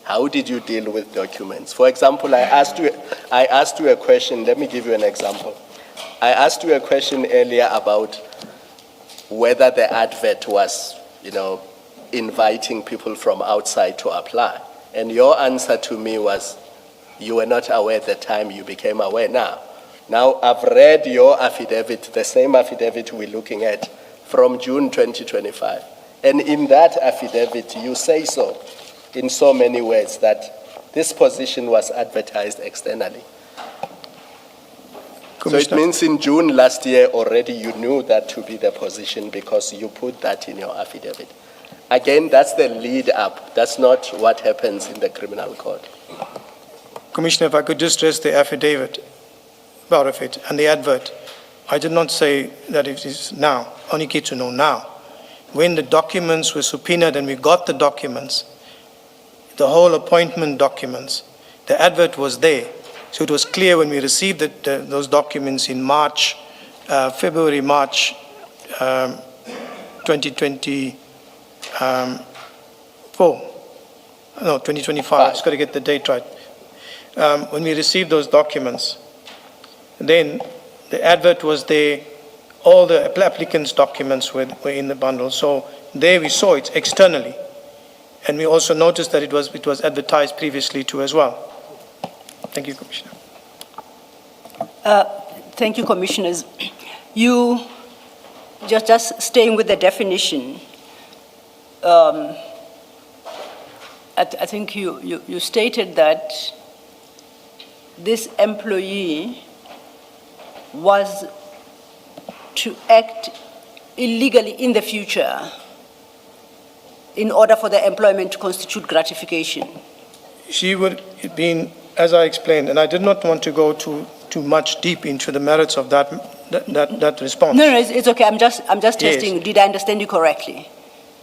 How did you deal with documents? For example, I asked you a question. Let me give you an example. I asked you a question earlier about whether the advert was, inviting people from outside to apply. And your answer to me was, you were not aware at the time, you became aware now. Now, I've read your affidavit, the same affidavit we're looking at, from June 2025. And in that affidavit, you say so, in so many words, that this position was advertised externally. So it means in June last year already you knew that to be the position because you put that in your affidavit. Again, that's the lead up. That's not what happens in the criminal court. Commissioner, if I could just stress the affidavit, part of it, and the advert. I did not say that it is now. Only get to know now. When the documents were subpoenaed and we got the documents, the whole appointment documents, the advert was there. So it was clear when we received those documents in February, March 2024. No, 2025. I just got to get the date right. When we received those documents, then the advert was there. All the applicants' documents were in the bundle. So there we saw it externally. And we also noticed that it was advertised previously too as well. Thank you, Commissioner. Thank you, Commissioners. You, just staying with the definition, I think you stated that this employee was to act illegally in the future in order for the employment to constitute gratification. She would have been, as I explained, and I did not want to go too much deep into the merits of that response. No, it's okay. I'm just testing. Yes. Did I understand you correctly?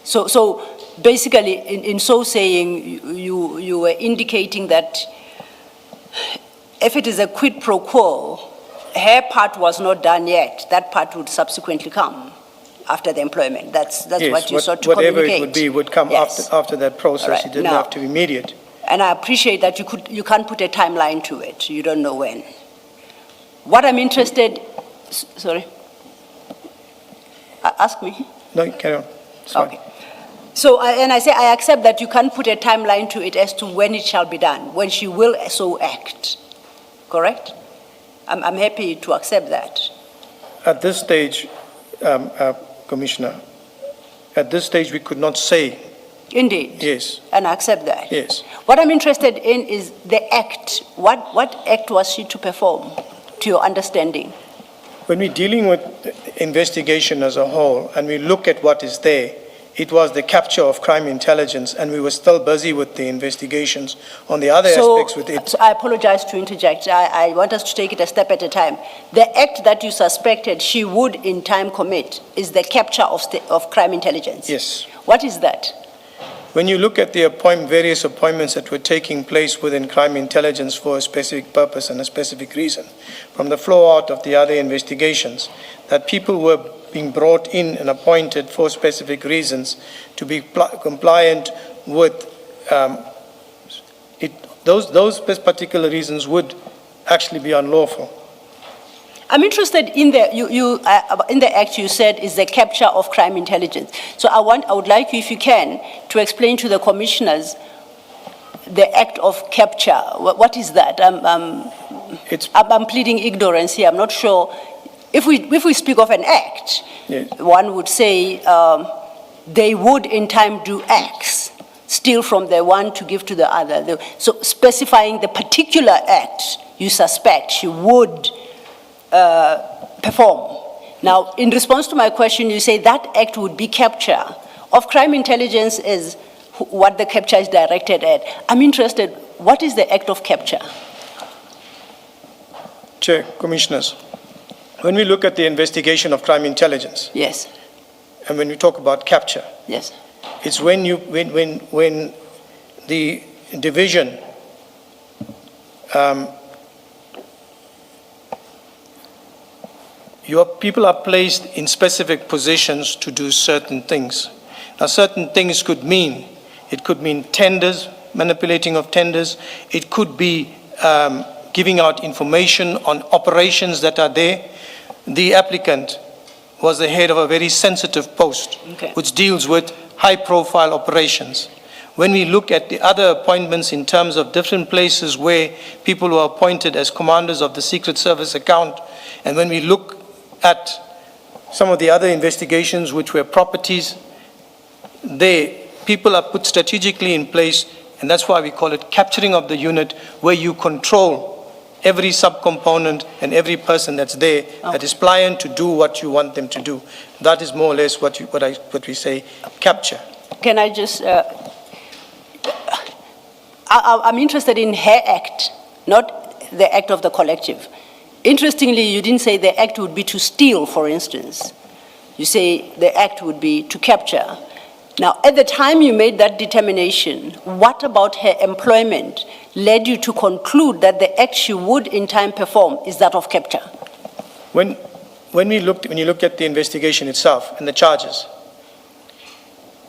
So basically, in so saying, you were indicating that if it is a quid pro quo, her part was not done yet. That part would subsequently come after the employment. That's Yes, what you sought to whatever communicate. it would be would come Yes. after that process. All right. It didn't Now- have to be immediate. And I appreciate that you can't put a timeline to it. You don't know when. What I'm interested, sorry, ask me. No, carry on. It's fine. Okay. So, and I say I accept that you can't put a timeline to it as to when it shall be done, when she will so act, correct? I'm happy to accept that. At this stage, Commissioner, at this stage we could not say. Indeed. Yes. And I accept that. Yes. What I'm interested in is the act. What act was she to perform, to your understanding? When we're dealing with the investigation as a whole and we look at what is there, it was the capture of crime intelligence, and we were still busy with the investigations on the other aspects with it. So I apologize to interject. I want us to take it a step at a time. The act that you suspected she would in time commit is the capture of crime intelligence. Yes. What is that? When you look at the various appointments that were taking place within crime intelligence for a specific purpose and a specific reason, from the flow out of the other investigations, that people were being brought in and appointed for specific reasons to be compliant with those particular reasons would actually be unlawful. I'm interested in in the act you said is the capture of crime intelligence. So I would like you, if you can, to explain to the commissioners the act of capture. What is that? I'm pleading ignorance here. I'm not sure. If we speak of an act, yes, one would say they would in time do X, steal from the one to give to the other. So specifying the particular act you suspect she would perform. Now, in response to my question, you say that act would be capture of crime intelligence is what the capture is directed at. I'm interested, what is the act of capture? Chair, Commissioners, when we look at the investigation of crime intelligence, yes, and when we talk about capture, yes, it's when the division your people are placed in specific positions to do certain things. Now, certain things could mean tenders, manipulating of tenders. It could be giving out information on operations that are there. The applicant was the head of a very sensitive post, okay, which deals with high-profile operations. When we look at the other appointments in terms of different places where people were appointed as commanders of the Secret Service account, and when we look at some of the other investigations which were properties, people are put strategically in place, and that's why we call it capturing of the unit, where you control every subcomponent and every person that's there that is pliant to do what you want them to do. That is more or less what we say capture. Can I just, I'm interested in her act, not the act of the collective. Interestingly, you didn't say the act would be to steal, for instance. You say the act would be to capture. Now, at the time you made that determination, what about her employment led you to conclude that the act she would in time perform is that of capture? When you look at the investigation itself and the charges,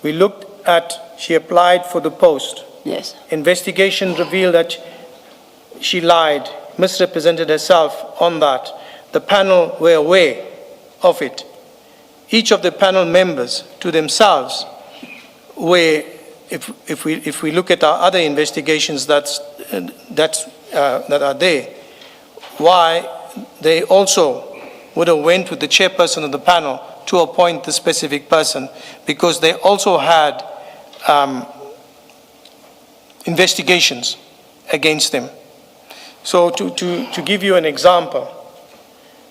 we looked at, she applied for the post. Yes. Investigation revealed that she lied, misrepresented herself on that. The panel were aware of it. Each of the panel members to themselves were, if we look at our other investigations that are there, why they also would have went with the chairperson of the panel to appoint the specific person, because they also had investigations against them. So to give you an example,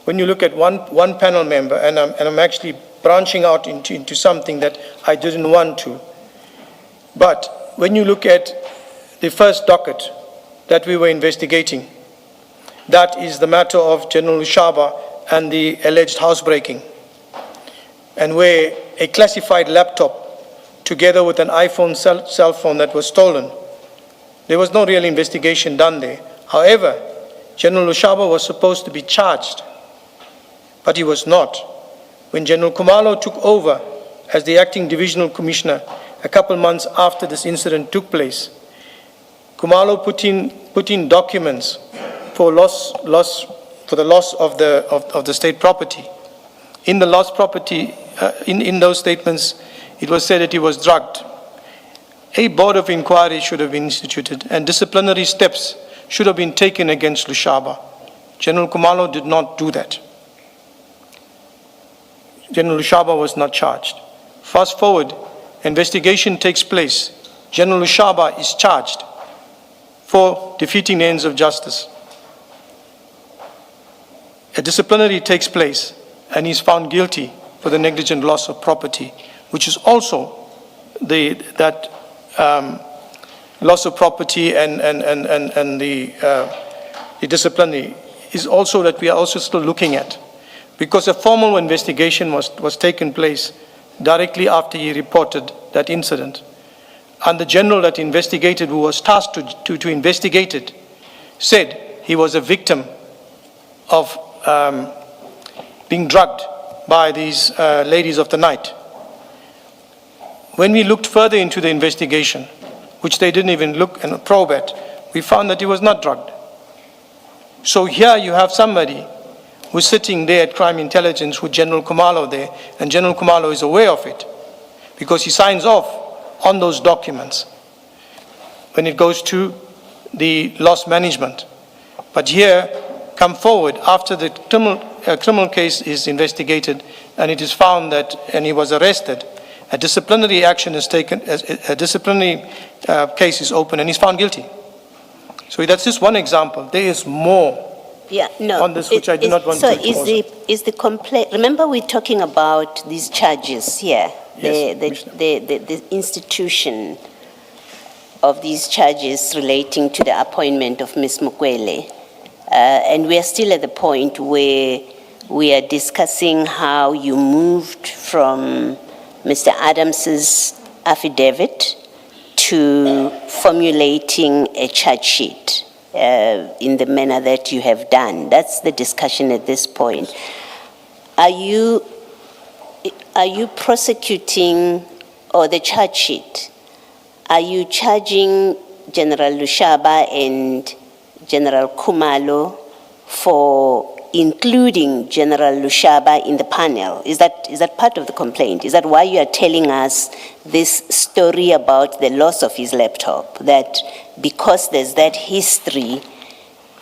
when you look at one panel member, and I'm actually branching out into something that I didn't want to, but when you look at the first docket that we were investigating, that is the matter of General Lushaba and the alleged housebreaking, and where a classified laptop together with an iPhone cell phone that was stolen, there was no real investigation done there. However, General Lushaba was supposed to be charged, but he was not. When General Kumalo took over as the acting divisional commissioner a couple months after this incident took place, Kumalo put in documents for the loss of the state property. In the lost property, in those statements, it was said that he was drugged. A board of inquiry should have been instituted and disciplinary steps should have been taken against Lushaba. General Kumalo did not do that. General Lushaba was not charged. Fast forward, investigation takes place. General Lushaba is charged for defeating the ends of justice. A disciplinary takes place and he's found guilty for the negligent loss of property, which is also that loss of property and the disciplinary is also that we are also still looking at, because a formal investigation was taken place directly after he reported that incident. And the general that investigated, who was tasked to investigate it, said he was a victim of being drugged by these ladies of the night. When we looked further into the investigation, which they didn't even look and probe at, we found that he was not drugged. So here you have somebody who's sitting there at Crime Intelligence with General Kumalo there, and General Kumalo is aware of it because he signs off on those documents when it goes to the loss management. But here, come forward after the criminal case is investigated and it is found that, and he was arrested, a disciplinary action is taken, a disciplinary case is open and he's found guilty. So that's just one example. There is more on this which I do not want to expose. So is the complaint, remember we're talking about these charges here, Yes, the institution of these charges relating to the appointment of Ms. Mukwele. And we are still at the point where we are discussing how you moved from Mr. Adams's affidavit to formulating a charge sheet in the manner that you have done. That's the discussion at this point. Are you prosecuting, or the charge sheet, are you charging General Lushaba and General Kumalo for including General Lushaba in the panel? Is that part of the complaint? Is that why you are telling us this story about the loss of his laptop? That because there's that history,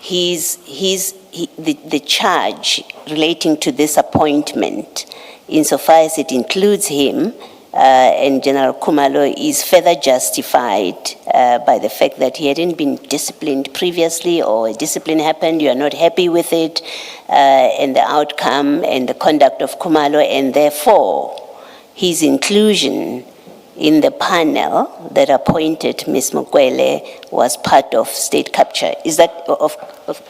the charge relating to this appointment, insofar as it includes him, and General Kumalo is further justified by the fact that he hadn't been disciplined previously, or a discipline happened, you are not happy with it, and the outcome and the conduct of Kumalo, and therefore his inclusion in the panel that appointed Ms. Mukwele was part of state capture. Is that of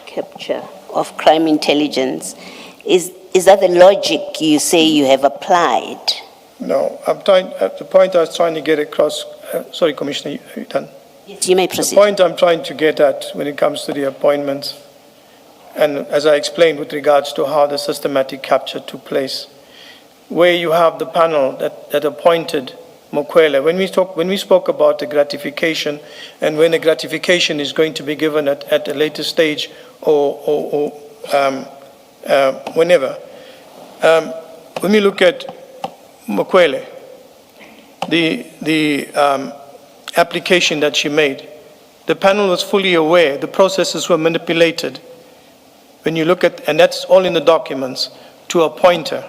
capture of crime intelligence? Is that the logic you say you have applied? No, the point I was trying to get across, sorry, Commissioner, you done? Yes, you may proceed. The point I'm trying to get at when it comes to the appointments, and as I explained with regards to how the systematic capture took place, where you have the panel that appointed Mukwele. When we spoke about the gratification, and when the gratification is going to be given at a later stage or whenever, when we look at Mukwele, the application that she made, the panel was fully aware the processes were manipulated. When you look at, and that's all in the documents, to appoint her.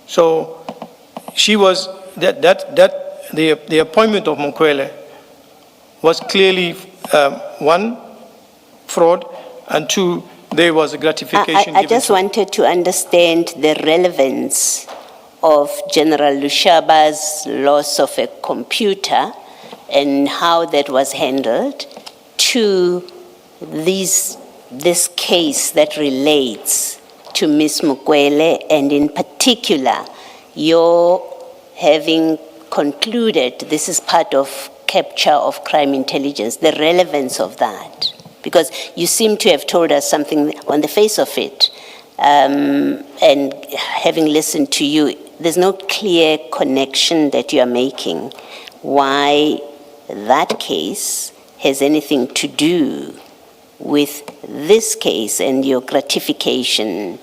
So she was, the appointment of Mukwele was clearly, one, fraud, and two, there was a gratification. I just wanted to understand the relevance of General Lushaba's loss of a computer and how that was handled to this case that relates to Ms. Mukwele, and in particular, your having concluded this is part of capture of crime intelligence, the relevance of that. Because you seem to have told us something on the face of it, and having listened to you, there's no clear connection that you are making why that case has anything to do with this case and your gratification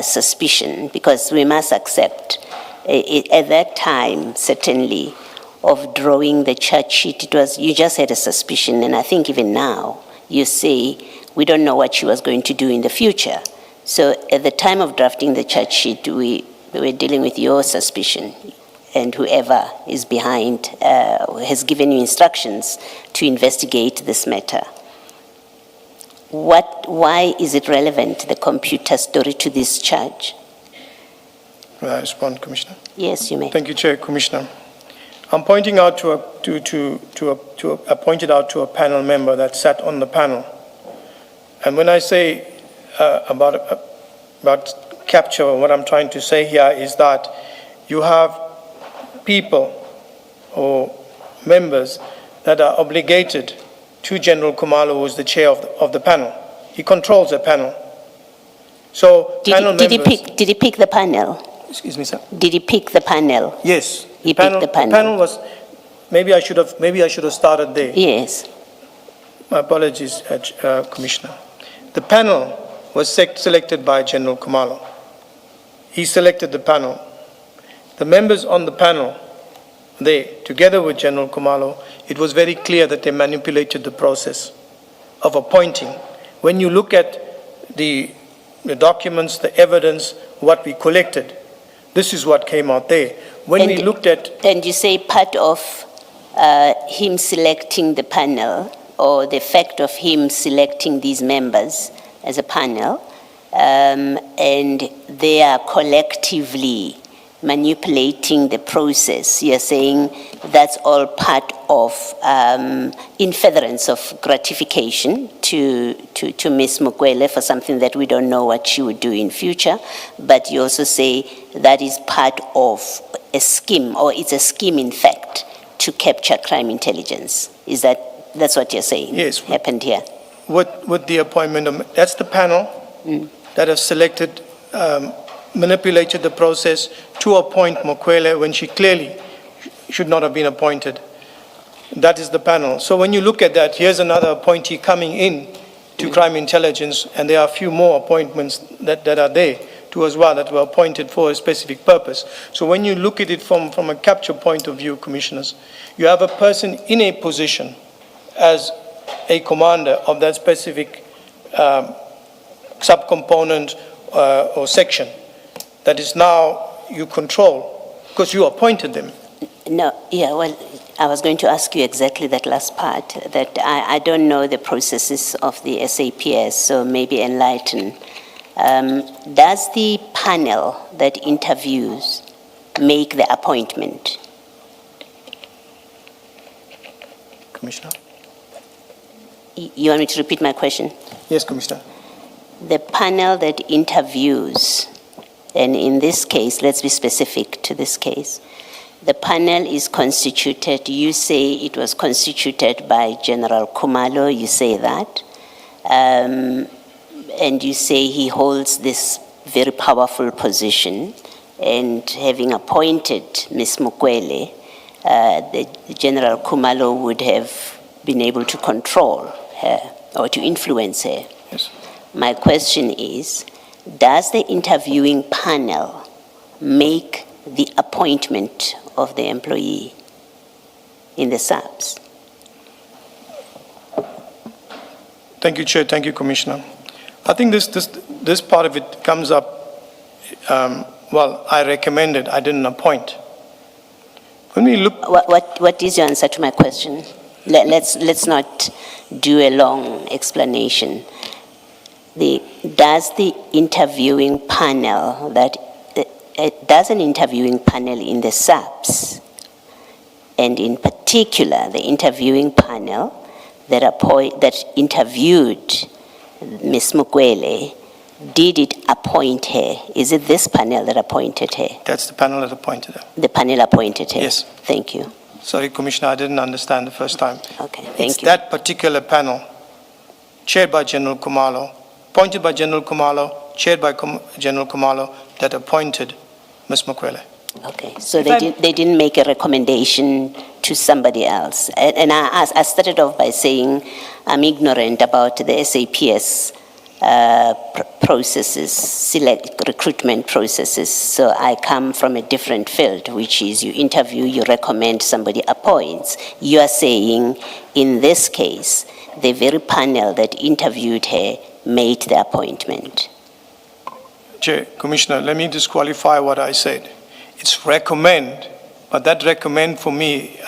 suspicion, because we must accept At that time, certainly, of drawing the charge sheet, it was, you just had a suspicion, and I think even now, you say, we don't know what she was going to do in the future. So at the time of drafting the charge sheet, we were dealing with your suspicion, and whoever is behind has given you instructions to investigate this matter. Why is it relevant, the computer story, to this charge? May I respond, Commissioner? Yes, you may. Thank you, Chair. Commissioner, I'm pointing out I pointed out to a panel member that sat on the panel. And when I say about capture, what I'm trying to say here is that you have people or members that are obligated to General Kumalo, who is the chair of the panel. He controls the panel. So Did he pick the panel? Excuse me, sir. Did he pick the panel? Yes. He picked the panel. The panel was, maybe I should have started there. Yes. My apologies, Commissioner. The panel was selected by General Kumalo. He selected the panel. The members on the panel, together with General Kumalo, it was very clear that they manipulated the process of appointing. When you look at the documents, the evidence, what we collected, this is what came out there. When we looked at... And you say part of him selecting the panel, or the fact of him selecting these members as a panel, and they are collectively manipulating the process. You're saying that's all part of in furtherance of gratification to Ms. Mukwele for something that we don't know what she would do in future, but you also say that is part of a scheme, or it's a scheme in fact, to capture crime intelligence. That's what you're saying? Yes. Happened here? With the appointment of, that's the panel that have selected, manipulated the process to appoint Mukwele when she clearly should not have been appointed. That is the panel. So when you look at that, here's another appointee coming in to crime intelligence, and there are a few more appointments that are there too as well, that were appointed for a specific purpose. So when you look at it from a capture point of view, commissioners, you have a person in a position as a commander of that specific subcomponent or section that is now you control, because you appointed them. No, yeah, well, I was going to ask you exactly that last part, that I don't know the processes of the SAPS, so maybe enlighten. Does the panel that interviews make the appointment? Commissioner? You want me to repeat my question? Yes, Commissioner. The panel that interviews, and in this case, let's be specific to this case, the panel is constituted, you say it was constituted by General Kumalo, you say that, and you say he holds this very powerful position, and having appointed Ms. Mukwele, the General Kumalo would have been able to control her or to influence her. Yes. My question is, does the interviewing panel make the appointment of the employee in the SABS? Thank you, Chair. Thank you, Commissioner. I think this part of it comes up, well, I recommended, I didn't appoint. When we look... What is your answer to my question? Let's not do a long explanation. Does the interviewing panel does an interviewing panel in the SAPS, and in particular the interviewing panel that interviewed Ms. Mukwele, did it appoint her? Is it this panel that appointed her? That's the panel that appointed her. The panel appointed her? Yes. Thank you. Sorry, Commissioner, I didn't understand the first time. Okay, thank you. That particular panel, chaired by General Kumalo, appointed by General Kumalo, chaired by General Kumalo, that appointed Ms. Mukwele. Okay, so they didn't make a recommendation to somebody else. And I started off by saying I'm ignorant about the SAPS processes, recruitment processes. So I come from a different field, which is you interview, you recommend, somebody appoints. You are saying, in this case, the very panel that interviewed her made the appointment. Chair, Commissioner, let me disqualify what I said. It's recommend, but that recommend for me,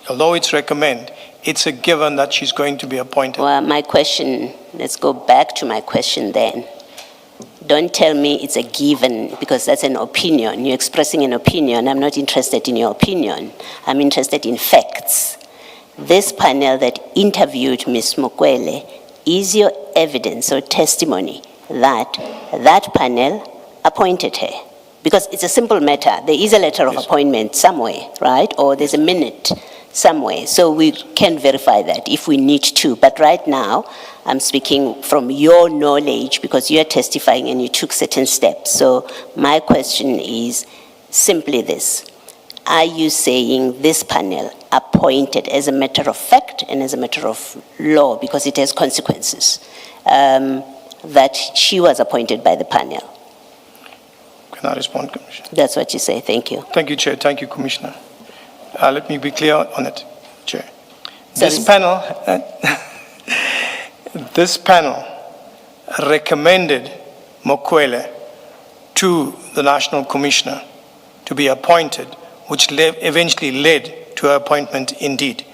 although it's recommend, it's a given that she's going to be appointed. Well, my question, let's go back to my question then. Don't tell me it's a given, because that's an opinion. You're expressing an opinion. I'm not interested in your opinion. I'm interested in facts. This panel that interviewed Ms. Mukwele, is your evidence or testimony that that panel appointed her? Because it's a simple matter. There is a letter of appointment somewhere, right? Or there's a minute somewhere. So we can verify that if we need to. But right now, I'm speaking from your knowledge because you are testifying and you took certain steps. So my question is simply this. Are you saying this panel appointed as a matter of fact and as a matter of law, because it has consequences, that she was appointed by the panel? Can I respond, Commissioner? That's what you say. Thank you. Thank you, Chair. Thank you, Commissioner. Let me be clear on it, Chair. So This panel recommended Mukwele to the National Commissioner to be appointed, which eventually led to her appointment indeed.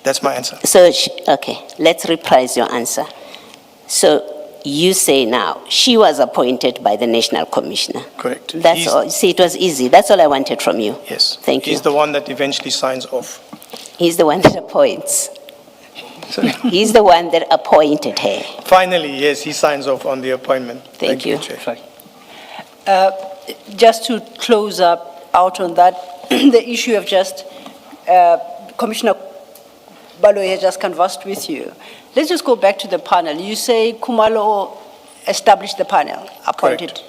That's my answer. So, okay, let's reprise your answer. So you say now, she was appointed by the National Commissioner. Correct. That's all. See, it was easy. That's all I wanted from you. Yes. Thank you. He's the one that eventually signs off. He's the one that appoints. Sorry. He's the one that appointed her. Finally, yes, he signs off on the appointment. Thank you. Chair. Just to close up out on that, the issue of just, Commissioner Baloyi has just conversed with you. Let's just go back to the panel. You say Kumalo established the panel, appointed.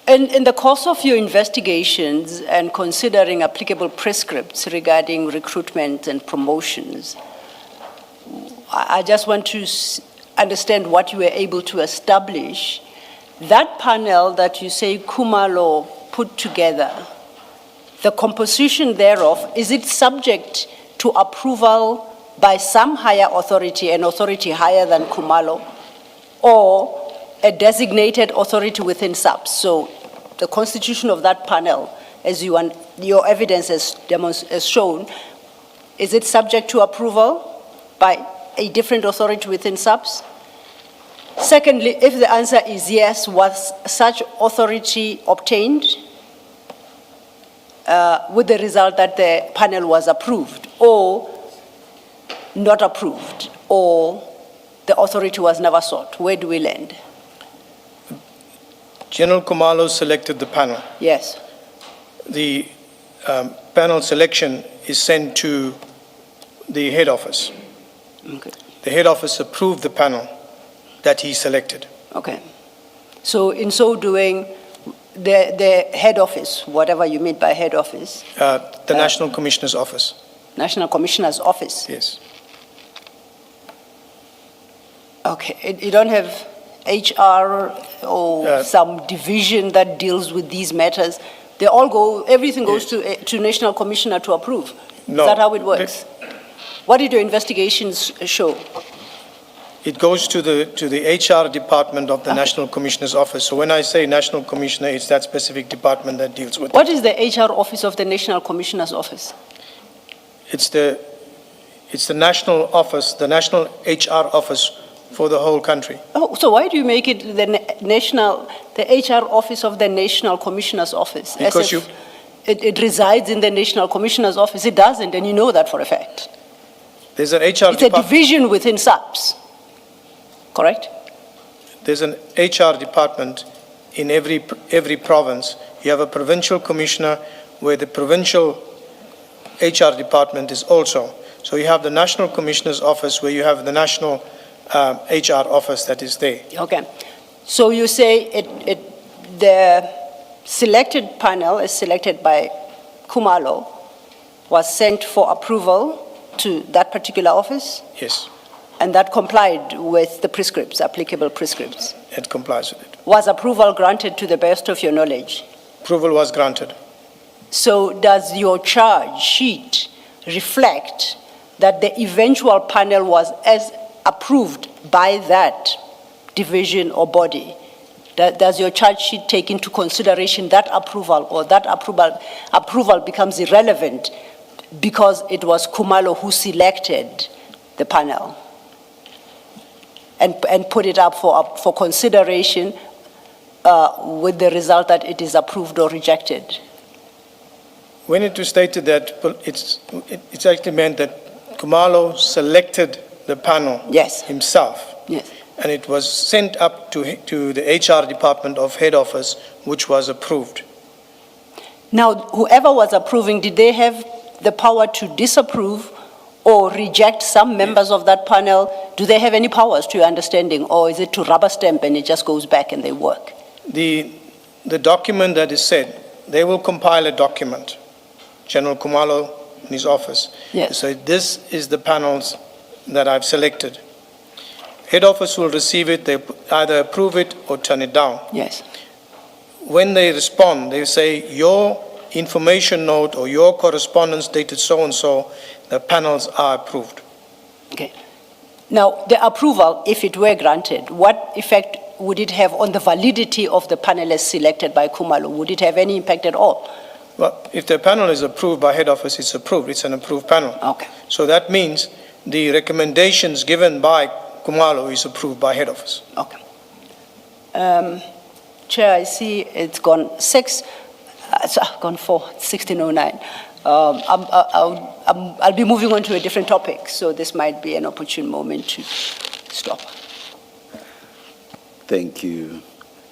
Correct. In the course of your investigations and considering applicable prescripts regarding recruitment and promotions, I just want to understand what you were able to establish. That panel that you say Kumalo put together, the composition thereof, is it subject to approval by some higher authority, an authority higher than Kumalo, or a designated authority within SABC? So the constitution of that panel, as your evidence has shown, is it subject to approval by a different authority within SABC? Secondly, if the answer is yes, was such authority obtained with the result that the panel was approved or not approved, or the authority was never sought? Where do we land? General Kumalo selected the panel. Yes. The panel selection is sent to the head office. Okay. The head office approved the panel that he selected. Okay. So in so doing, the head office, whatever you mean by head office, The National Commissioner's office. National Commissioner's office. Yes. Okay. You don't have HR or some division that deals with these matters? They all go, everything goes to National Commissioner to approve? No. Is that how it works? What did your investigations show? It goes to the HR department of the National Commissioner's office. So when I say National Commissioner, it's that specific department that deals with it. What is the HR office of the National Commissioner's office? It's the national office, the national HR office for the whole country. Oh, so why do you make it the HR office of the National Commissioner's office? Because it resides in the National Commissioner's office. It doesn't, and you know that for a fact. There's an HR It's a division within SABC, correct? There's an HR department in every province. You have a provincial commissioner where the provincial HR department is also. So you have the National Commissioner's office where you have the national HR office that is there. Okay. So you say the selected panel is selected by Kumalo was sent for approval to that particular office? Yes. And that complied with the prescripts, applicable prescripts. It complies with it. Was approval granted to the best of your knowledge? Approval was granted. So does your charge sheet reflect that the eventual panel was as approved by that division or body? Does your charge sheet take into consideration that approval, or that approval becomes irrelevant because it was Kumalo who selected the panel and put it up for consideration with the result that it is approved or rejected? When it was stated that it's actually meant that Kumalo selected the panel Yes. himself. Yes. And it was sent up to the HR department of head office, which was approved. Now, whoever was approving, did they have the power to disapprove or reject some members of that panel? Do they have any powers, to your understanding, or is it to rubber stamp and it just goes back and they work? The document that is said, they will compile a document, General Kumalo in his office. Yes. So this is the panels that I've selected. Head office will receive it, they either approve it or turn it down. Yes. When they respond, they say, your information note or your correspondence dated so-and-so, the panels are approved. Okay. Now, the approval, if it were granted, what effect would it have on the validity of the panelists selected by Kumalo? Would it have any impact at all? Well, if the panel is approved by head office, it's approved. It's an approved panel. Okay. So that means the recommendations given by Kumalo is approved by head office. Okay. Chair, I see it's gone 6, gone 4, 16:09. I'll be moving on to a different topic, so this might be an opportune moment to stop. Thank you.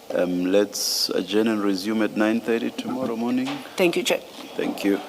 Let's adjourn and resume at 9:30 tomorrow morning. Thank you, Chair. Thank you.